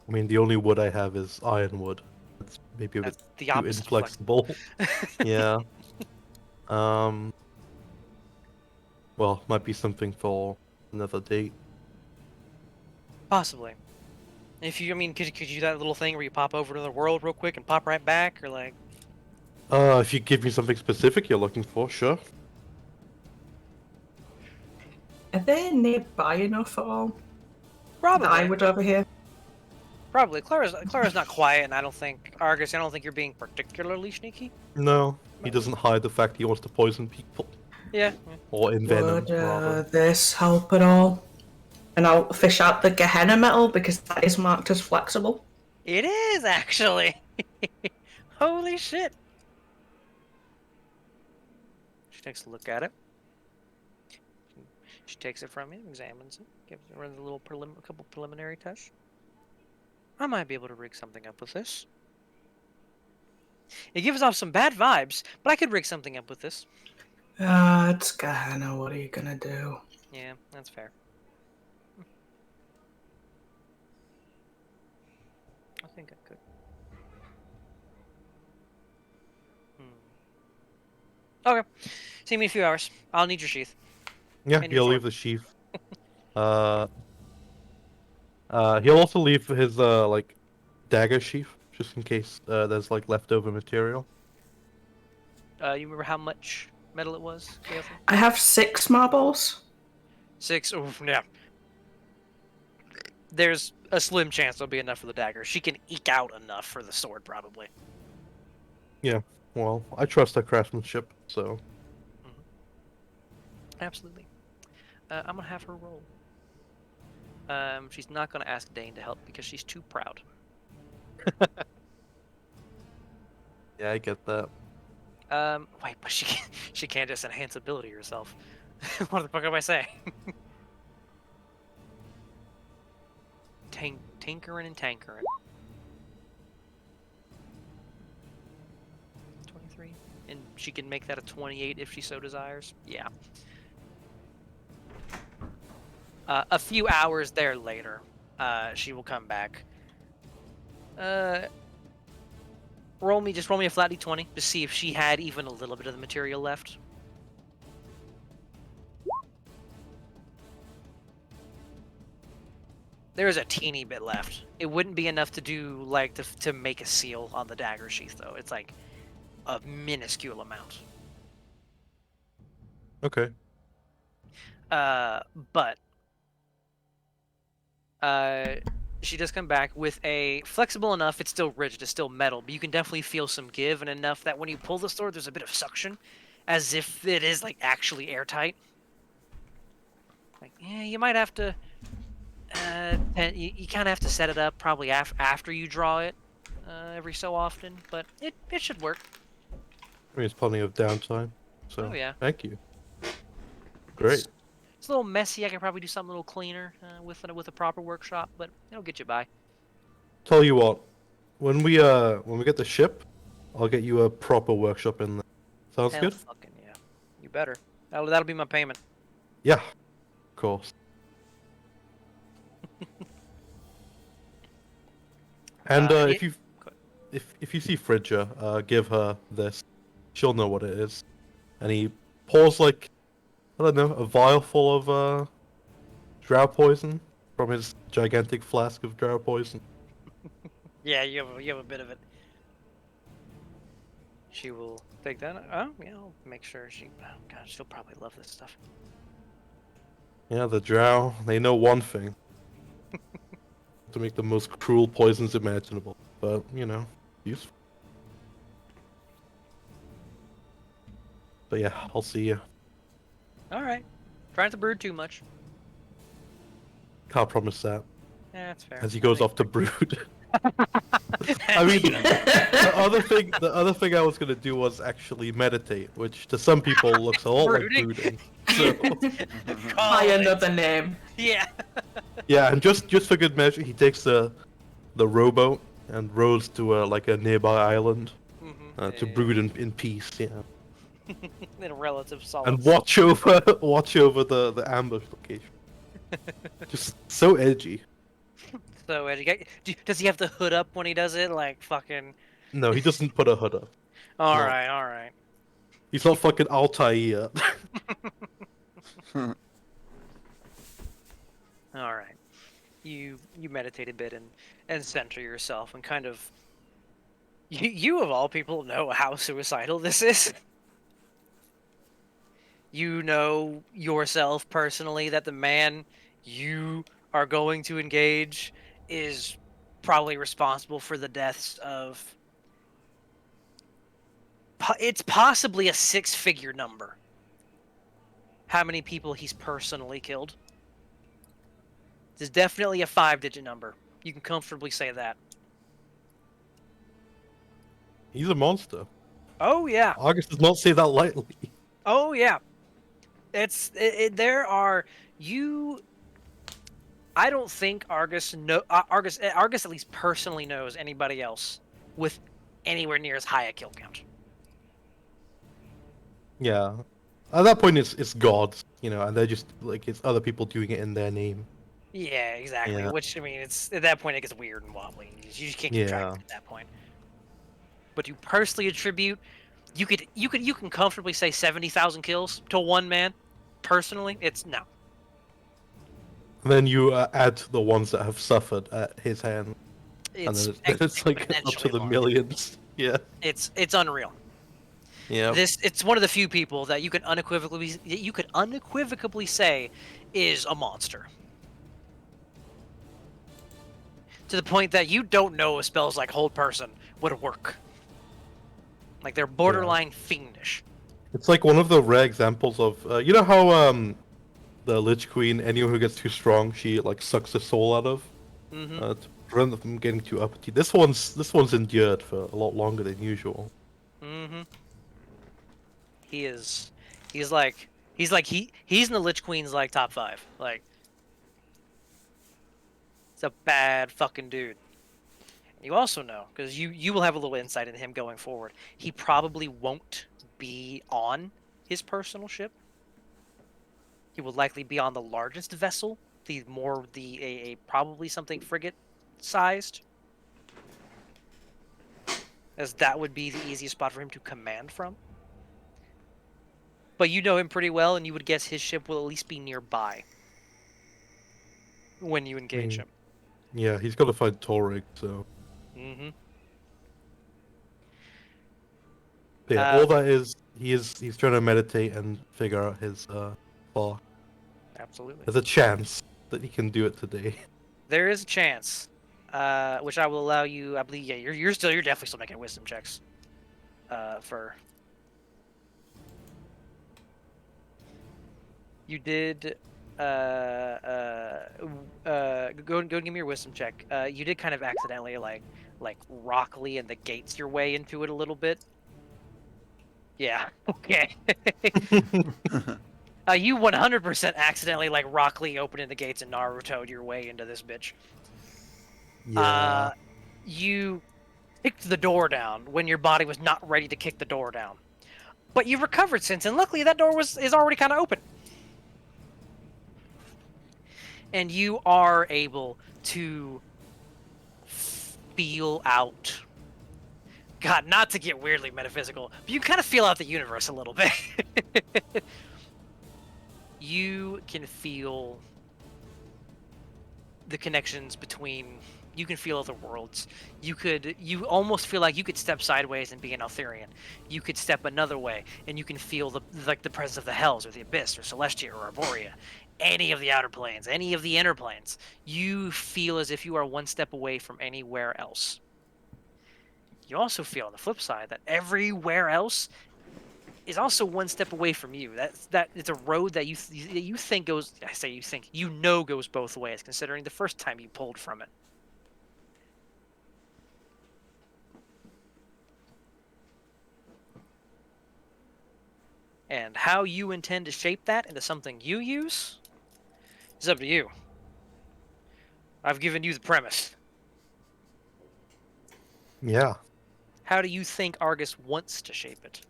I mean, the only wood I have is ironwood. It's maybe a bit That's the too opposite. of flex- inflexible. Yeah. Well, might be something for another date. Possibly. If you, I mean, could you do that little thing where you pop over to the world real quick and pop right back, or like? If you give me something specific you're looking for, sure. Are they nearby enough at all? Probably. That I would over here. Probably. Clara's not quiet, and I don't think Argus. I don't think you're being particularly sneaky. No, he doesn't hide the fact he wants to poison people. Yeah. Or envenom, Would rather. this help at all? And I'll fish out the Gehenna metal because that is marked as flexible. It is actually. Holy shit. She takes a look at it. She takes it from you, examines it, gives it a little couple preliminary touch. I might be able to rig something up with this. It gives off some bad vibes, but I could rig something up with this. It's Gehenna, what are you gonna do? Yeah, that's fair. I think I could. Okay. See me in a few hours. I'll need your sheath. Yeah, And your he'll leave the sheath. He'll also leave his like dagger sheath just in case there's like leftover material. You remember how much metal it was, Gaotha? I have 6 marbles. 6. Oof, yeah. There's a slim chance there'll be enough for the dagger. She can eke out enough for the sword, probably. Well, I trust her craftsmanship, so Absolutely. I'm gonna have her roll. She's not gonna ask Dane to help because she's too proud. yeah, I get that. Wait, but she can't just enhance ability herself. What the fuck am I saying? Tinkering and tankering. 23, and she can make that a 28 if she so desires. Yeah. A few hours there later, she will come back. Roll me a flat d20 to see if she had even a little bit of the material left. There's a teeny bit left. It wouldn't be enough to do like to make a seal on the dagger sheath though. It's like a minuscule amount. Okay. But she does come back with a flexible enough. It's still rigid. It's still metal, but you can definitely feel some give, and enough that when you pull the sword, there's a bit of suction, as if it is like actually airtight. Like, yeah, you might have to. You kind of have to set it up probably after you draw it, every so often, but it should work. I mean, it's plenty of downtime. So, Oh, yeah. thank you. Great. It's a little messy. I could probably do something a little cleaner with a proper workshop, but it'll get you by. Tell you what, when we get the ship, I'll get you a proper workshop in there. Sounds Hell good? fucking yeah. You better. That'll be my payment. Yeah, of course. And Yeah. if you see Fridger, give her this. She'll know what it is. And he pours like, I don't know, a vial full of drow poison from his gigantic flask of drow poison. Yeah, you have a bit of it. She will take that. Oh, yeah, I'll make sure she. Oh god, she'll probably love this stuff. Yeah, the drow, they know one thing. To make the most cruel poisons imaginable. But, you know, useful. But yeah, I'll see you. All right. Try not to brood too much. Can't promise that. Yeah, that's fair. As he goes off to brood. I mean, the other thing I was gonna do was actually meditate, which to some people looks a lot Brooding. like brooding. So, By another name. Yeah. yeah, and just for good measure, he takes the rowboat and rows to like a nearby island to brood in peace. Yeah, In relative solace. and watch over the ambush location. Just so edgy. So Eddie, does he have the hood up when he does it? Like fucking. No, he doesn't put a hood up. All No. right, all right. He's not fucking Altair. All right. You meditate a bit and center yourself and kind of. You of all people know how suicidal this is. You know yourself personally that the man you are going to engage is probably responsible for the deaths of. It's possibly a six-figure number. How many people he's personally killed? It's definitely a 5-digit number. You can comfortably say that. He's a monster. Oh yeah. August does not say that lightly. Oh yeah. There are you. I don't think Argus at least personally knows anybody else with anywhere near as high a kill count. Yeah. At that point, it's gods, you know, and they're just like it's other people doing it in their name. Yeah, exactly. Yeah. Which I mean, it's at that point it gets weird and wobbly. You just can't keep track of Yeah. it at that point. But to personally attribute, you can comfortably say 70,000 kills to one man. Personally, it's no. And then you add the ones that have suffered at his hand, and It's then it's like up to exponentially the larger. millions. Yeah. It's unreal. Yeah. It's one of the few people that you could unequivocally say is a monster. To the point that you don't know if spells like Hold Person would work. Like they're borderline fiendish. It's like one of the rare examples of you know how the Lich Queen, anyone who gets too strong, she like sucks the soul out of Mm-hmm. to prevent them from getting too uppity. This one's endured for a lot longer than usual. Mm-hmm. He's in the Lich Queen's like top 5. Like it's a bad fucking dude. You also know, because you will have a little insight into him going forward. He probably won't be on his personal ship. He will likely be on the largest vessel, probably something frigate sized, as that would be the easiest spot for him to command from. But you know him pretty well, and you would guess his ship will at least be nearby when you engage him. Yeah, he's got to find Torig, so... Mm-hmm. Yeah, all that is, he's trying to meditate and figure out his, flaw. Absolutely. There's a chance that he can do it today. There is a chance, which I will allow you. I believe. Yeah, you're definitely still making wisdom checks. For you did. Go and give me your wisdom check. You did kind of accidentally like rock Lee and the gates your way into it a little bit. Yeah. Okay. You 100% accidentally like Rock Lee opening the gates and Naruto'd your way into this bitch. Yeah. You kicked the door down when your body was not ready to kick the door down. But you've recovered since, and luckily that door is already kind of open. And you are able to feel out. God, not to get weirdly metaphysical, but you kind of feel out the universe a little bit. You can feel the connections between. You can feel other worlds. You almost feel like you could step sideways and be an Altherian. You could step another way, and you can feel the presence of the Hells, or the Abyss, or Celestia, or Arborea, any of the outer planes, any of the inner planes. You feel as if you are one step away from anywhere else. You also feel on the flip side that everywhere else is also one step away from you. That it's a road that you think goes. I say you think goes both ways, considering the first time you pulled from it. And how you intend to shape that into something you use is up to you. I've given you the premise. Yeah. How do you think Argus wants to shape it?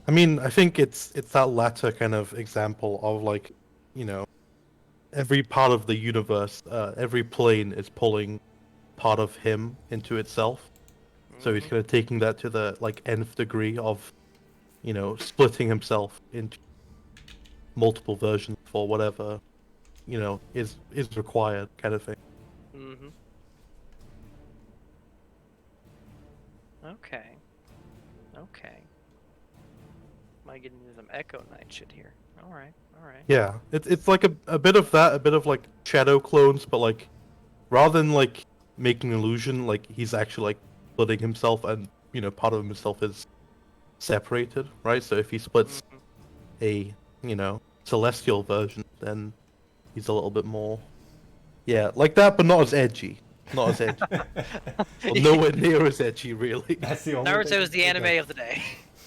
I mean, I think it's that latter kind of example of like, you know, every part of the universe, every plane is pulling part of him into itself. So he's kind of taking that to the like nth degree of, you know, splitting himself into multiple versions for whatever, you know, is required, kind of thing. Mm-hmm. Okay. Okay. Might get into some Echo Knight shit here. All right. Yeah, it's like a bit of that, a bit of like shadow clones, but like rather than like making an illusion, like he's actually like splitting himself, and you know, part of himself is separated, right? So if he splits a, you know, celestial version, then he's a little bit more, yeah, like that, but not as edgy. Not as edgy. Well, nowhere near as edgy, really. That's the only. Naruto is the anime of the day.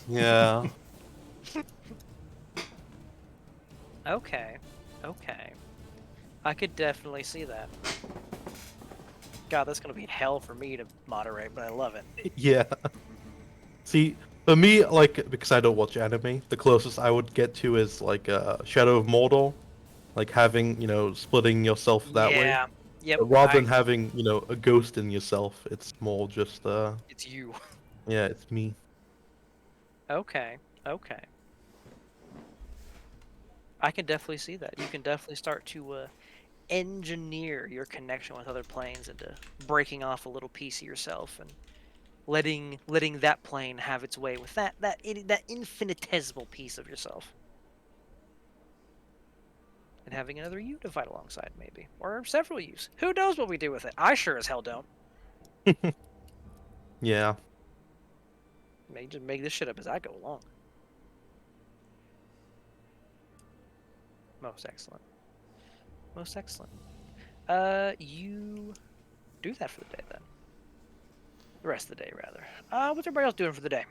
Yeah. Okay. I could definitely see that. God, that's gonna be hell for me to moderate, but I love it. Yeah. See, for me, like, because I don't watch anime, the closest I would get to is like Shadow of Mordor, like having, you know, splitting yourself that way. Yeah. Yep. But rather than having, you know, a ghost in yourself, it's more just It's you. yeah, it's me. Okay. I can definitely see that. You can definitely start to engineer your connection with other planes into breaking off a little piece of yourself and letting that plane have its way with that infinitesimal piece of yourself. And having another you to fight alongside, maybe. Or several yous. Who knows what we do with it? I sure as hell don't. Yeah. May just make this shit up as I go along. Most excellent. You do that for the day then. The rest of the day, rather. What's everybody else doing for the day?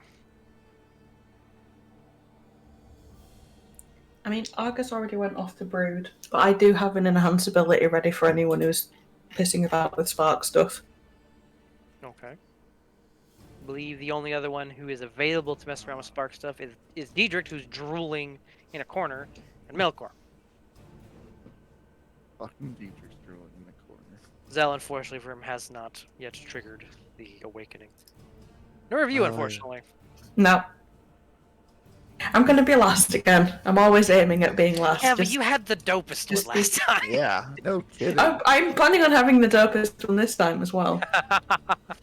I mean, Argus already went off the brood, but I do have an enhance ability ready for anyone who's pissing about with spark stuff. Okay. I believe the only other one who is available to mess around with spark stuff is Diedrich, who's drooling in a corner, and Melkor. Fucking Dietrich's drooling in the corner. Zell, unfortunately for him, has not yet triggered the awakening. Nor have you, unfortunately. No. I'm going to be last again. I'm always aiming at being last. Yeah, but just- you had the dopest one just last time. Yeah, no kidding. I'm planning on having the dopest one this time as well.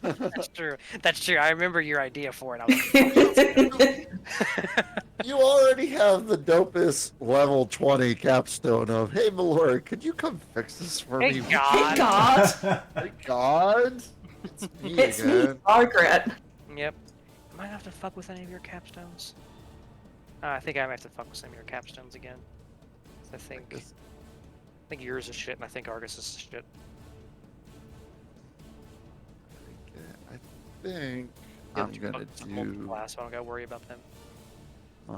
That's true. That's true. I remember your idea for it. I was like, You already have the dopest level 20 capstone of, hey, Malora, could you come fix this for Hey, me? God. Hey, God! Hey, God! It's me It's me, again. Margaret. Yep. Am I gonna have to fuck with any of your capstones? I think I might have to fuck with some of your capstones again. I think Guess- yours is shit, and I think Argus is shit. I think Yeah, I'm gonna do class, so I don't gotta worry about them. my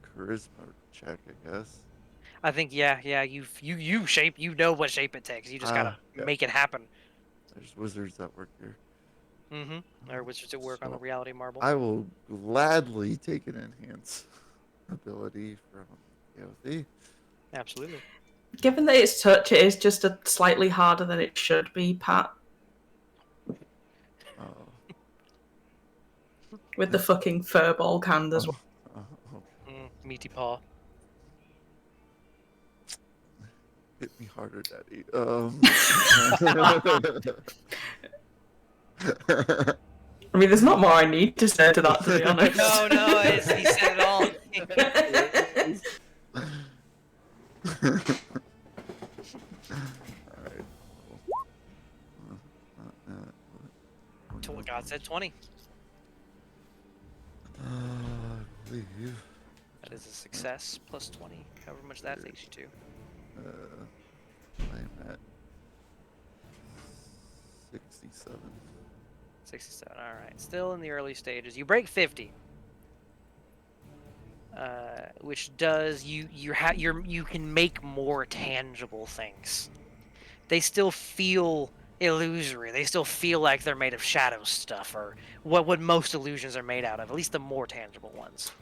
charisma check, I guess. I think you shape. You know what shape it takes. You just gotta Yeah. make it happen. There's wizards that work here. Mm-hmm. Or wizards at work on the So, reality marble. I will gladly take an enhance ability from Yothi. Absolutely. Given that it's touch, it is just a slightly harder than it should be, Pat. Oh, With the fucking furball hand as well. okay. Meaty paw. Hit me harder, Daddy. I mean, there's not more I need to say to that, to be honest. No, he said it all. Alright. God said 20. I believe. That is a success. Plus 20. However much that takes you to. I'm at 67. 67. All right. Still in the early stages. You break 50. Which does you can make more tangible things. They still feel illusory. They still feel like they're made of shadow stuff, or what most illusions are made out of. At least the more tangible ones.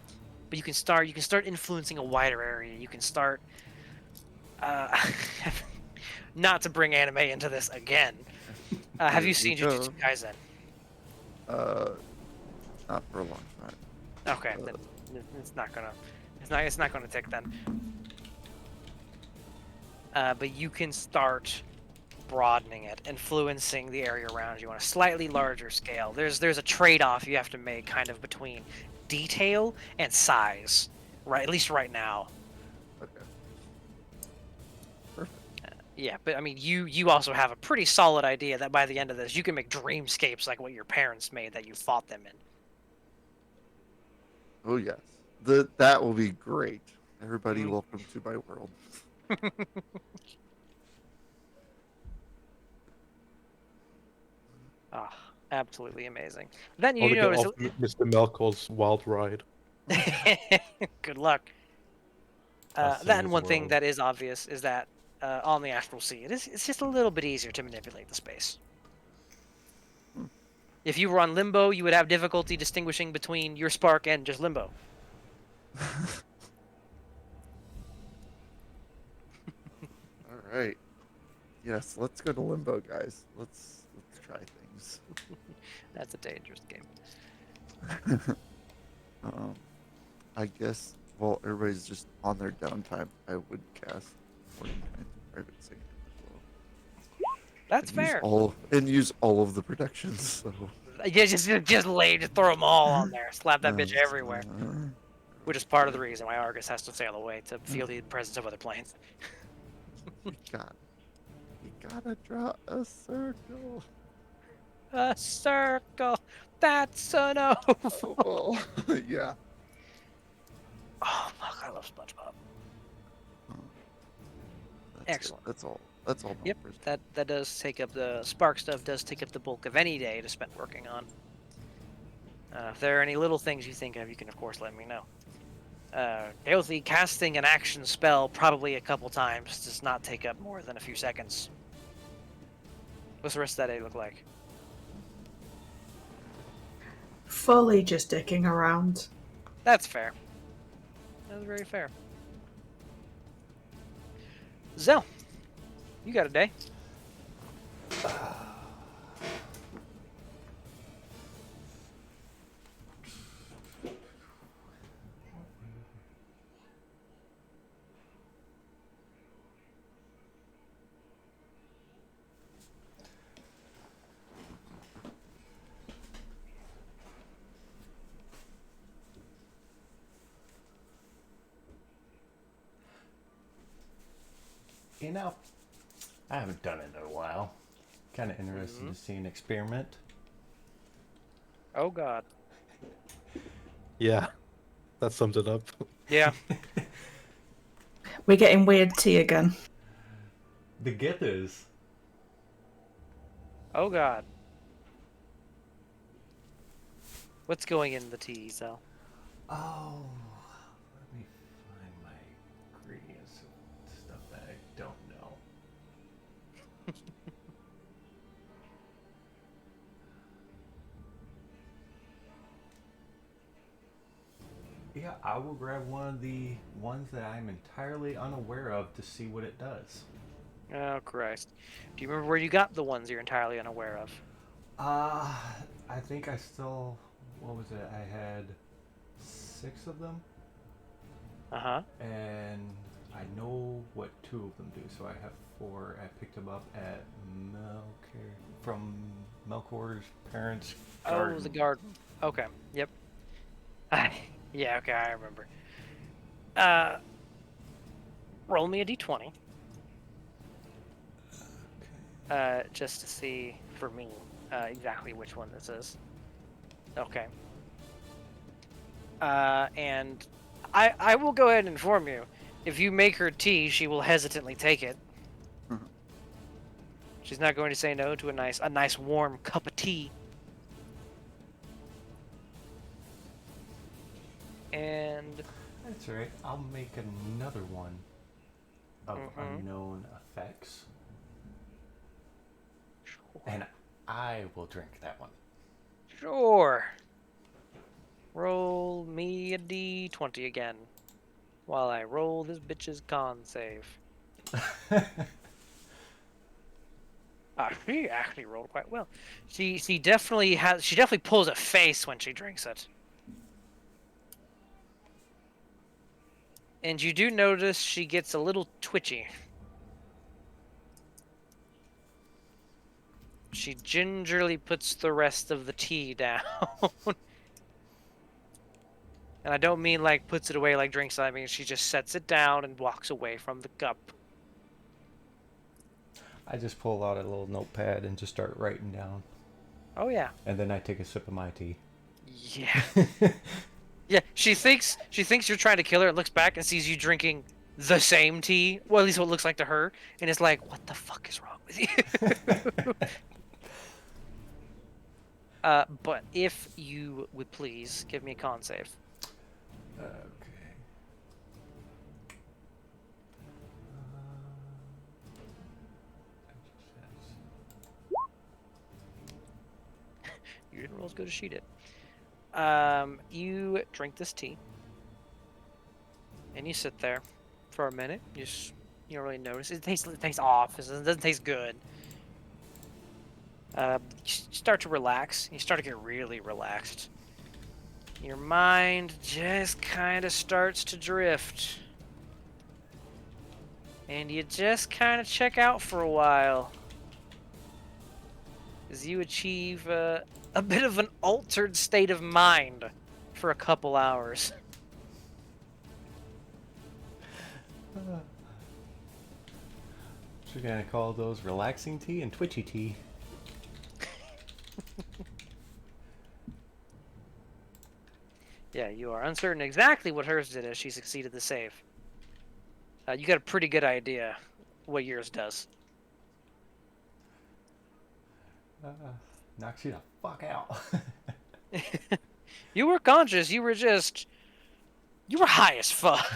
But you can start influencing a wider area. You can start. Not to bring anime into this again. Have you seen Jujutsu Kaisen? Not for a long time. Okay, then it's not gonna tick then. But you can start broadening it, influencing the area around you on a slightly larger scale. There's a trade-off you have to make, kind of between detail and size, right? At least right now. Okay. Perfect. Yeah, but I mean, you also have a pretty solid idea that by the end of this, you can make dreamscapes like what your parents made that you fought them in. Oh yes. That will be great. Everybody, Mhm. welcome to my world. Ah, absolutely amazing. Then Or to you get notice. off Mr. Melkor's wild ride. Good luck. Us in Then his one thing world. that is obvious is that on the Astral Sea, it's just a little bit easier to manipulate the space. If you were on Limbo, you would have difficulty distinguishing between your spark and just Limbo. All right. Yes, let's go to Limbo, guys. Let's try things. That's a dangerous game. I guess while everybody's just on their downtime, I would cast Fortnite Private Satan as well. That's And use fair. use all of the protections. So Yeah, just throw them all on there. Slap that bitch everywhere. Which is part of the reason why Argus has to sail away to feel the presence of other planes. You gotta draw a circle. A circle. That's an oval. Oh, yeah. Oh fuck! I love SpongeBob. That's Excellent. It. That's all. Yep, numbers. that does take up the spark stuff. Does take up the bulk of any day to spend working on. If there are any little things you think of, you can of course let me know. Yothi, casting an action spell probably a couple times does not take up more than a few seconds. What's the rest of that day look like? Fully just dicking around. That's fair. That's very fair. Zell, you got a day. You know, I haven't done it in a while. Kind of interested to see an experiment. Oh God. Yeah, that sums it up. Yeah. We're getting weird tea again. The Githers. Oh God. What's going in the tea, Sal? Oh, let me find my ingredients of stuff that I don't know. Yeah, I will grab one of the ones that I'm entirely unaware of to see what it does. Oh Christ. Do you remember where you got the ones you're entirely unaware of? I think I still, what was it? I had 6 of them, Uh-huh. and I know what 2 of them do, so I have 4. I picked them up at from Melkor's parents' garden. Oh, the garden. Okay. Yep. Yeah, okay, I remember. Roll me a d20. Just to see, for me, exactly which one this is. Okay. And I will go ahead and inform you. If you make her tea, she will hesitantly take it. Mhm. She's not going to say no to a nice warm cup of tea. And That's right. I'll make another one of Mhm. unknown effects, and I will drink that one. sure. Roll me a d20 again, while I roll this bitch's con save. She actually rolled quite well. She definitely pulls a face when she drinks it. And you do notice she gets a little twitchy. She gingerly puts the rest of the tea down. And I don't mean like puts it away like drinks. I mean she just sets it down and walks away from the cup. I just pull out a little notepad and just start writing down, Oh yeah. and then I take a sip of my tea. Yeah. Yeah, she thinks you're trying to kill her and looks back and sees you drinking the same tea. Well, at least what it looks like to her, and is like, "What the fuck is wrong with you?" But if you would please give me a con save. Okay. You didn't roll as good as she did. You drink this tea, and you sit there for a minute. You don't really notice. It tastes off. It doesn't taste good. You start to relax. You start to get really relaxed. Your mind just kind of starts to drift. And you just kind of check out for a while. As you achieve a bit of an altered state of mind for a couple hours. We're gonna call those relaxing tea and twitchy tea. Yeah, you are uncertain exactly what hers did as she succeeded the save. You got a pretty good idea what yours does. Knocks you the fuck out. You were conscious. You were high as fuck.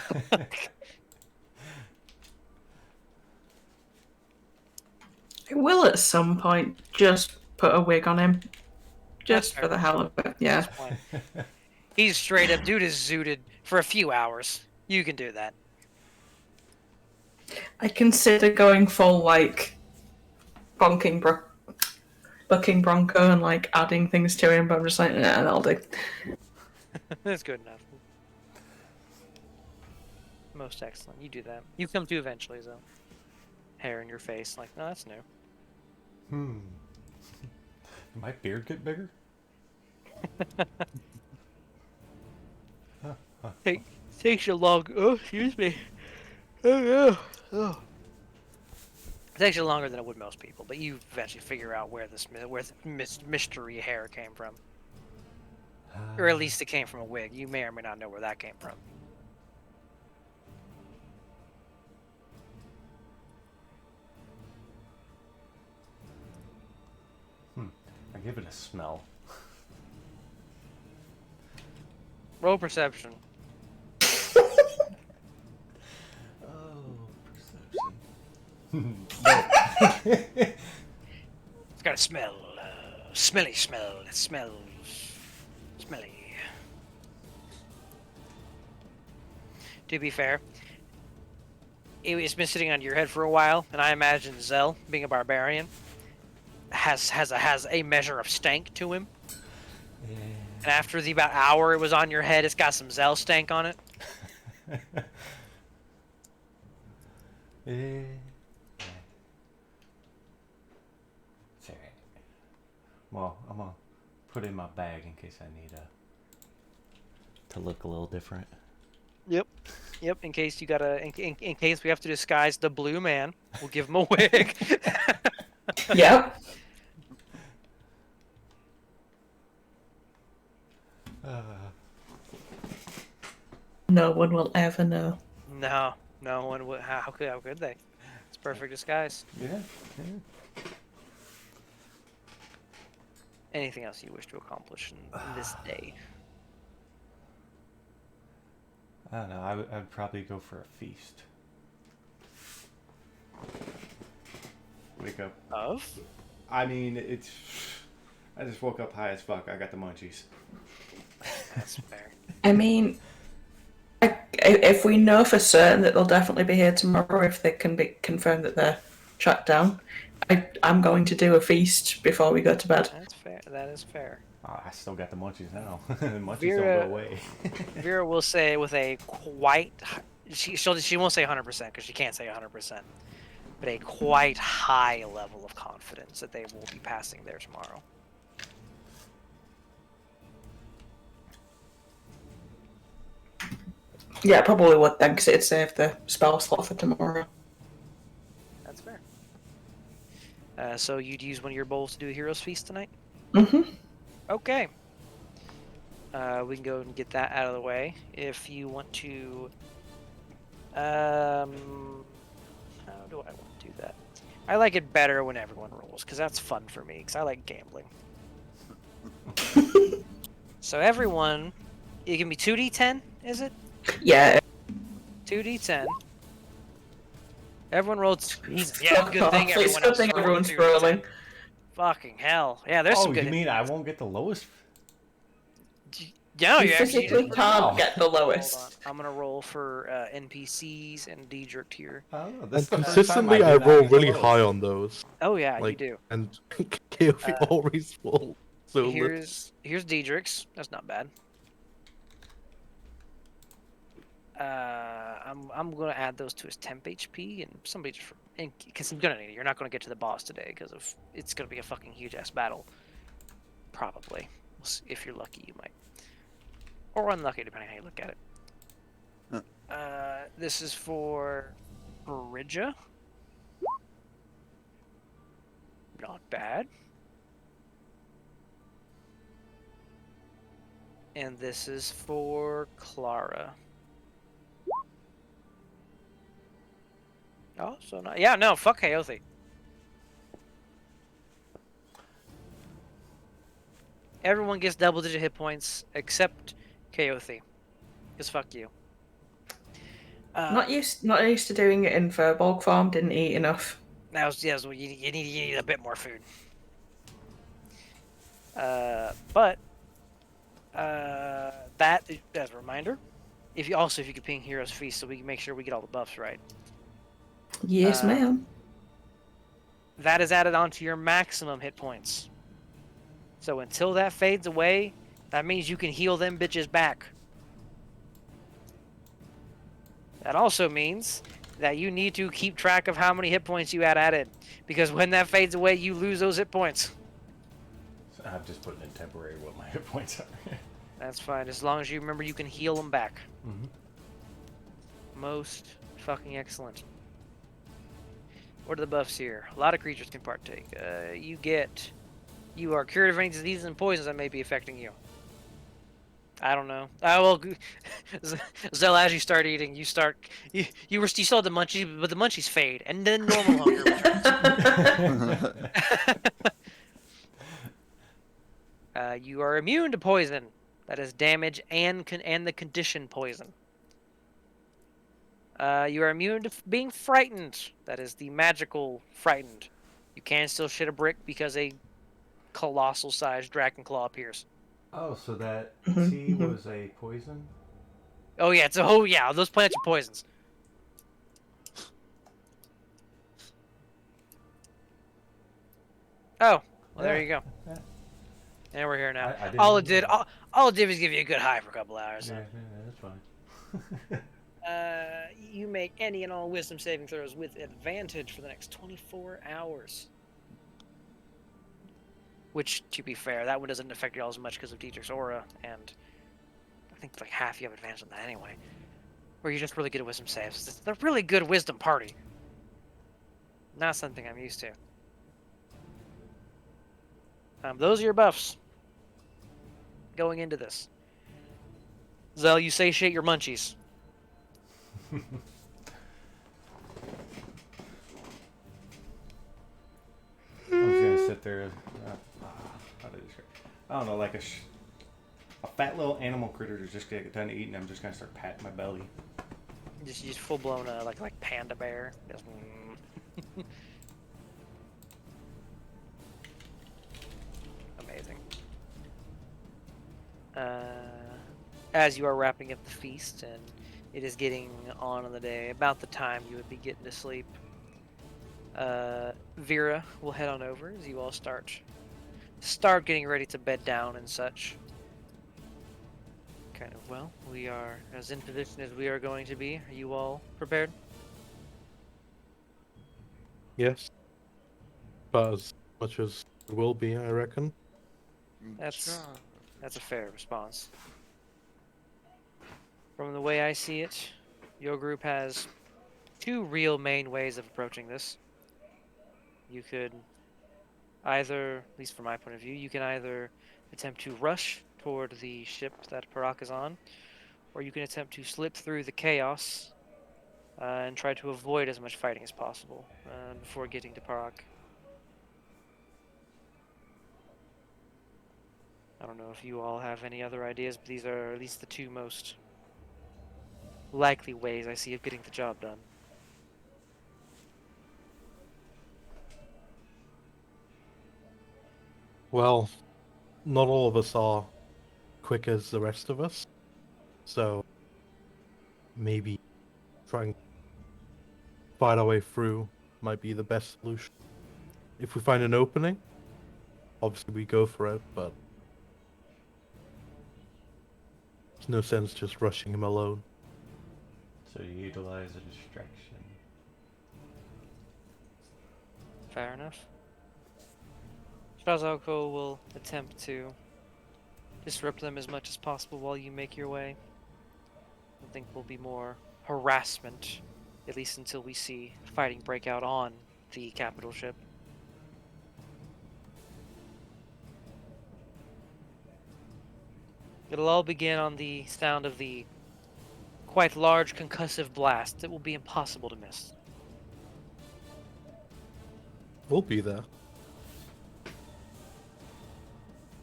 I will at some point just put a wig on him. Just That's for the hell of it, yeah. He's straight up, dude is zooted for a few hours. You can do that. I consider going full, like, bucking Bronco and, like, adding things to him, but I'm just like, nah, that'll do. That's good enough. Most excellent. You do that. You come to eventually, though. Hair in your face, like, no, that's new. Did my beard get bigger? Takes you long. Oh, excuse me. Oh yeah. Oh. It takes you longer than it would most people, but you eventually figure out where the mystery hair came from. Or at least it came from a wig. You may or may not know where that came from. I give it a smell. Roll perception. Oh, It's got a smell. Smelly smell. It smells smelly. To be fair, it's been sitting on your head for a while, and I imagine Zell, being a barbarian, has a measure of stank to him. Yeah. And after the about hour it was on your head, it's got some Zell stank on it. Yeah. It's alright. Well, I'm gonna put it in my bag in case I need to look a little different. Yep. In case you gotta, in case we have to disguise the blue man, we'll give him a wig. Yep. No one will ever know. No one would. How could they? It's perfect disguise. Yeah. Anything else you wish to accomplish in this day? I don't know. I'd probably go for a feast. Wake up. Of? I mean, it's. I just woke up high as fuck. I got the munchies. That's fair. I mean, if we know for certain that they'll definitely be here tomorrow, if they can be confirmed that they're tracked down, I'm going to do a feast before we go to bed. That's fair. That is fair. Oh, I still got the munchies now. The munchies Vera- don't go away. Vera will say with a quite. She won't say 100% because she can't say 100%, but a quite high level of confidence that they will be passing there tomorrow. Yeah, probably would then, because it'd save the spell slot for tomorrow. That's fair. So you'd use one of your bowls to do a hero's feast tonight? Mm-hmm. Okay. We can go and get that out of the way. If you want to, how do I want to do that? I like it better when everyone rolls, because that's fun for me, because I like gambling. So everyone, it can be 2d10, is it? Yeah. 2d10. Everyone rolled. Yeah, Fuck good off. thing It's everyone good else thing rolled everyone's 2d10. rolling. Fucking hell. Yeah, there's some Oh, good. you mean I won't get the lowest? No, You you actually physically can't get the Hold on. lowest. I'm gonna roll for NPCs and Diedrich here. Oh, And this is the first time consistently, I did not roll get the really lowest. high on those. Oh yeah, you Like, do. and KOV always roll so low. Here's Diedrich's. That's not bad. I'm gonna add those to his temp HP and somebody just because I'm gonna need it. You're not gonna get to the boss today because of it's gonna be a fucking huge ass battle. Probably, we'll see. If you're lucky, you might, or unlucky depending on how you look at it. This is for Brija. Not bad. And this is for Clara. Oh, so not. Yeah, no, fuck Haothi. Everyone gets double-digit hit points except Kaothi. Because fuck you. Not used to doing it in Verbolg farm. Didn't eat enough. That was, yeah, so you need a bit more food. But that as a reminder, if you could ping Heroes Feast so we can make sure we get all the buffs right. Yes, ma'am. That is added onto your maximum hit points. So until that fades away, that means you can heal them bitches back. That also means that you need to keep track of how many hit points you had added. Because when that fades away, you lose those hit points. So I'm just putting in temporary what my hit points are. That's fine, as long as you remember you can heal them back. Mm-hmm. Most fucking excellent. What are the buffs here? A lot of creatures can partake. You are cured of any diseases and poisons that may be affecting you. I don't know. Zell, as you start eating, you still had the munchies, but the munchies fade, and then normal hunger returns. You are immune to poison. That is damage and the condition poison. You are immune to being frightened. That is the magical frightened. You can still shit a brick because a colossal-sized dragon claw appears. Oh, so that Mhm, tea mhm. was a poison? Oh yeah, those plants are poisons. Oh, well there Yeah, you go. yeah. And we're here now. I didn't All it even did, know. all it did was give you a good high for a couple hours. Yeah, that's fine. You make any and all wisdom saving throws with advantage for the next 24 hours. Which, to be fair, that one doesn't affect you all as much because of Dietrich's aura, and I think like half you have advantage on that anyway. Or you're just really good at wisdom saves. It's a really good wisdom party. Not something I'm used to. Those are your buffs. Going into this. Zell, you satiate your munchies. I was gonna sit there. How to describe? I don't know, like a fat little animal critter to just get done eating. I'm just gonna start patting my belly. Just full blown like panda bear. Just, Amazing. As you are wrapping up the feast and it is getting on in the day, about the time you would be getting to sleep, Vera will head on over as you all start getting ready to bed down and such. Kind of, well, we are as in position as we are going to be. Are you all prepared? Yes. But as much as it will be, I reckon. That's a fair response. From the way I see it, your group has two real main ways of approaching this. You could either, at least from my point of view, you can either attempt to rush toward the ship that Parak is on, or you can attempt to slip through the chaos and try to avoid as much fighting as possible before getting to Parak. I don't know if you all have any other ideas, but these are at least the two most likely ways I see of getting the job done. Well, not all of us are quick as the rest of us, so maybe trying to fight our way through might be the best solution. If we find an opening, obviously we go for it, but there's no sense just rushing him alone. So you utilize a distraction. Fair enough. Shazako will attempt to disrupt them as much as possible while you make your way. I think will be more harassment, at least until we see fighting break out on the capital ship. It'll all begin on the sound of the quite large concussive blast that will be impossible to miss. We'll be there.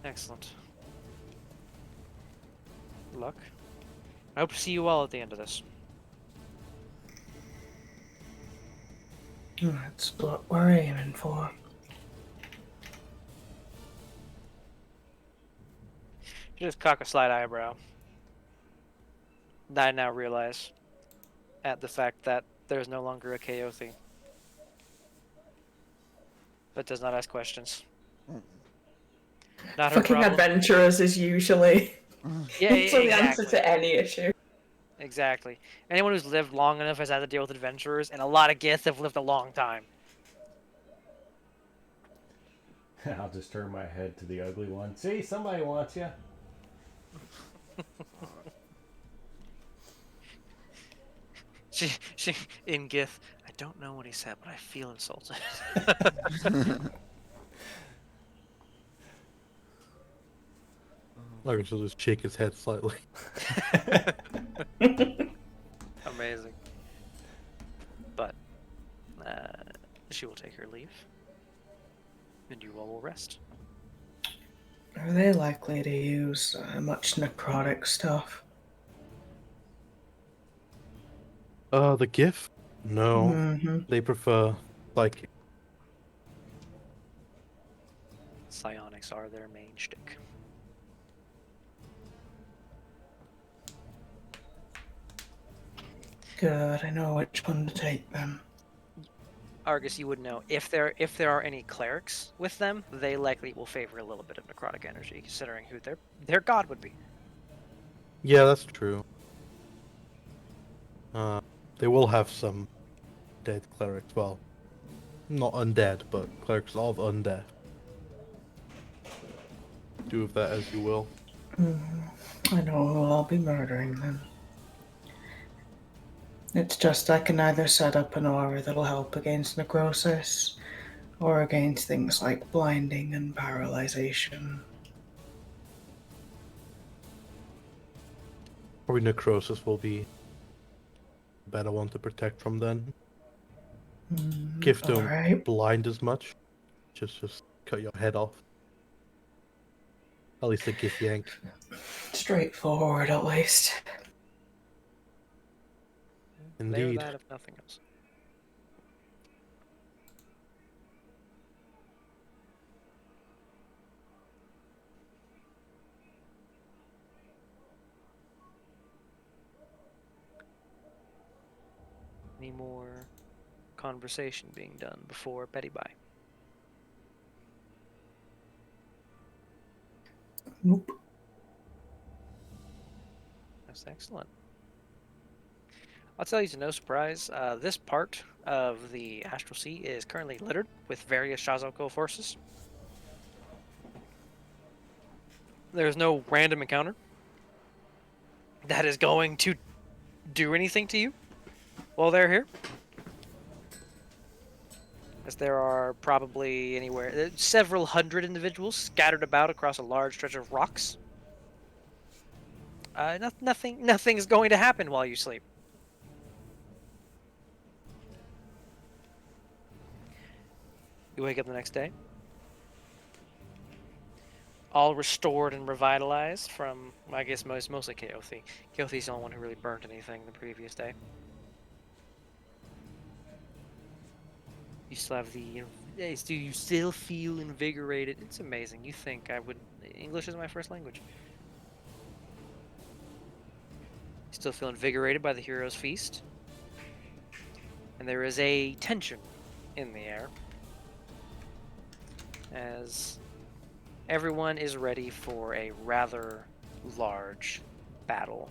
Excellent. Good luck. I hope to see you all at the end of this. That's what we're aiming for. Just cock a slight eyebrow. I now realize at the fact that there's no longer a Kaothi. But does not ask questions. Not her Fucking problem. adventurers is usually Yeah, so the answer exactly. to any issue. Exactly. Anyone who's lived long enough has had to deal with adventurers, and a lot of Gith have lived a long time. I'll just turn my head to the ugly one. See, somebody wants you. She, in Gith, I don't know what he said, but I feel insulted. Argus will just shake his head slightly. Amazing. But she will take her leave, and you all will rest. Are they likely to use much necrotic stuff? The gift? No. Mm-hmm. They prefer psychic. Psionics are their main shtick. Good, I know which one to take then. Argus, you would know if there are any clerics with them, they likely will favor a little bit of necrotic energy, considering who their god would be. Yeah, that's true. They will have some dead clerics. Well, not undead, but clerics of undead. Do with that as you will. I know who I'll be murdering then. It's just I can either set up an aura that'll help against necrosis, or against things like blinding and paralyzation. Probably necrosis will be a better one to protect from then. Gift don't Alright. blind as much. Just cut your head off. At least a gift yank. Straightforward, at least. They or Indeed. that, if nothing else. Any more conversation being done before Betty bye? Nope. That's excellent. I'll tell you to no surprise, this part of the Astral Sea is currently littered with various Shazoko forces. There's no random encounter that is going to do anything to you while they're here. As there are probably several hundred individuals scattered about across a large stretch of rocks. Nothing is going to happen while you sleep. You wake up the next day, all restored and revitalized from, I guess, mostly Keothi. Keothi's the only one who really burnt anything the previous day. You still have you still feel invigorated. It's amazing. You think I would... English is my first language. You still feel invigorated by the hero's feast. And there is a tension in the air, as everyone is ready for a rather large battle.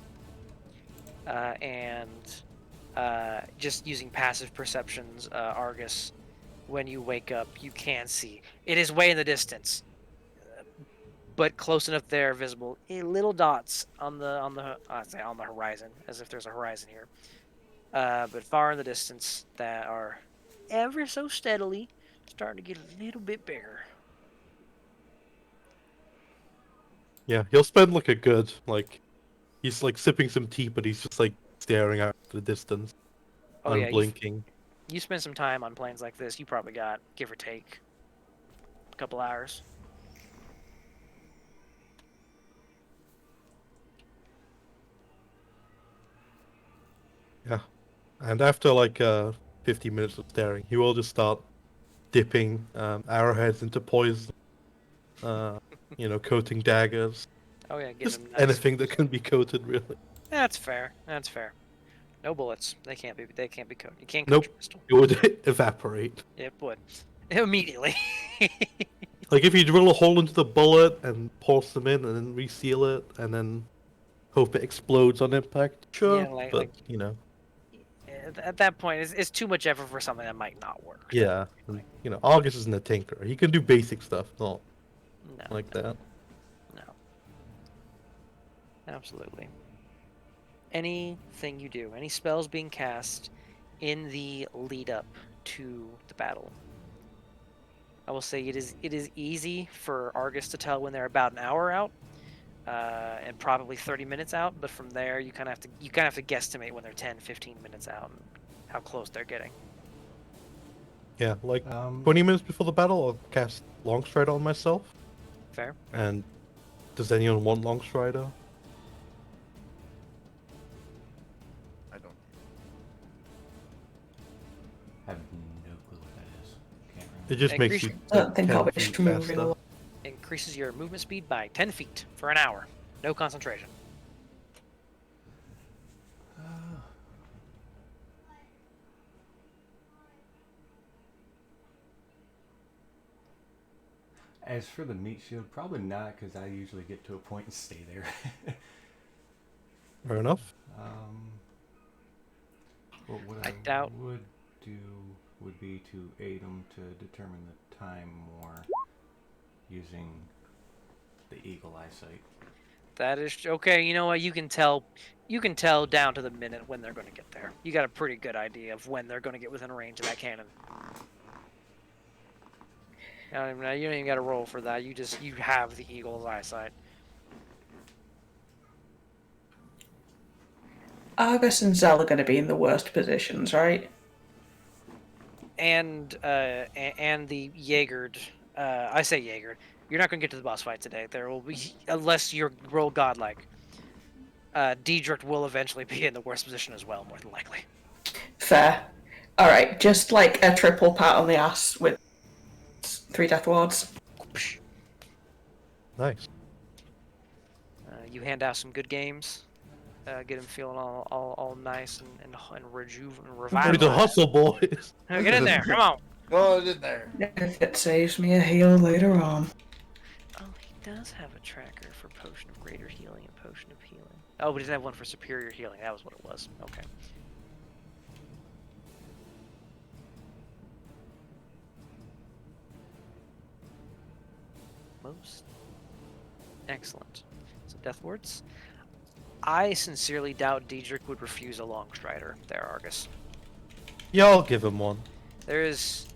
Just using passive perceptions, Argus, when you wake up, you can see. It is way in the distance, but close enough there, visible. Little dots on the horizon, as if there's a horizon here. But far in the distance, that are ever so steadily starting to get a little bit bigger. Yeah, he'll spend like a good, he's like sipping some tea, but he's just like staring out at the distance, Oh yeah, unblinking. you spend some time on planes like this, you probably got, give or take, a couple hours. Yeah, and after 50 minutes of staring, he will just start dipping arrowheads into poison, coating daggers, Oh yeah, get just them nice. anything that can be coated, really. That's fair. That's fair. No bullets. They can't be coated. You can't coat Nope. your pistol. It would evaporate. It would. Immediately. Like if you drill a hole into the bullet and pulse them in and then reseal it and then hope it explodes on impact, sure. Yeah, but At that point, it's too much effort for something that might not work. yeah, and, August isn't a tinkerer. He can do basic stuff, not No. like that. No. Absolutely. Anything you do, any spells being cast in the lead up to the battle. I will say it is easy for Argus to tell when they're about an hour out, and probably 30 minutes out. But from there, you kind of have to guesstimate when they're 10, 15 minutes out and how close they're getting. Yeah, like Um, 20 minutes before the battle, I'll cast Longstrider on myself. Fair. And does anyone want Longstrider? I don't. have no clue what that is. Can't remember. It just I makes you. appreciate- I don't think 10 I'll be feet moving faster. along. Increases your movement speed by 10 feet for an hour. No concentration. As for the meat shield, probably not, because I usually get to a point and stay there. Fair enough. But what I I doubt- would do would be to aid them to determine the time more using the eagle eyesight. That is okay. You know what? You can tell down to the minute when they're going to get there. You got a pretty good idea of when they're going to get within range of that cannon. You don't even got to roll for that. You have the eagle's eyesight. Argus and Zell are going to be in the worst positions, right? And the Jaegered, I say Jaegered. You're not going to get to the boss fight today. There will be, unless you roll godlike. Diedrich will eventually be in the worst position as well, more than likely. Fair. All right, just like a triple pat on the ass with 3 death wards. Nice. You hand out some good games. Get him feeling all nice and Ready to revitalized. hustle, boys. Get in there, come on. Oh, it in there. If it saves me a heal later on. Oh, he does have a tracker for Potion of Greater Healing and Potion of Healing. Oh, but he doesn't have one for Superior Healing. That was what it was. Okay. Most excellent. So Death Wards. I sincerely doubt Diedrich would refuse a Longstrider there, Argus. Yeah, I'll give him one. There is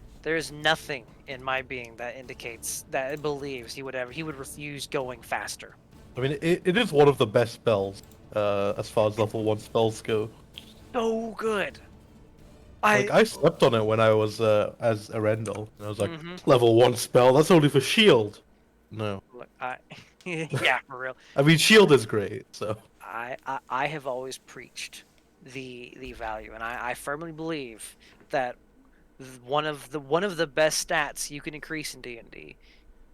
nothing in my being that indicates that it believes he would refuse going faster. I mean, it is one of the best spells as far as level 1 spells go. So good. I slept on it when I was as Arendelle. And I was like, Mhm. level 1 spell, that's only for shield. No. Look, yeah, for real. I mean, shield is great, so. I have always preached the value, and I firmly believe that one of the best stats you can increase in D&D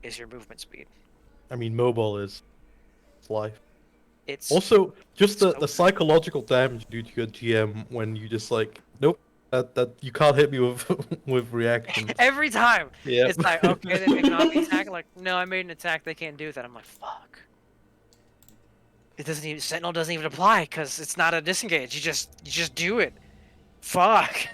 is your movement speed. I mean, mobile is life. It's Also, just the So- psychological damage due to your GM when you just like, nope, that you can't hit me with with reactions. every time. Yeah. It's like, okay, they make an obby attack. Like, no, I made an attack. They can't do that. I'm like, fuck. It doesn't even Sentinel doesn't even apply because it's not a disengage. You just do it. Fuck.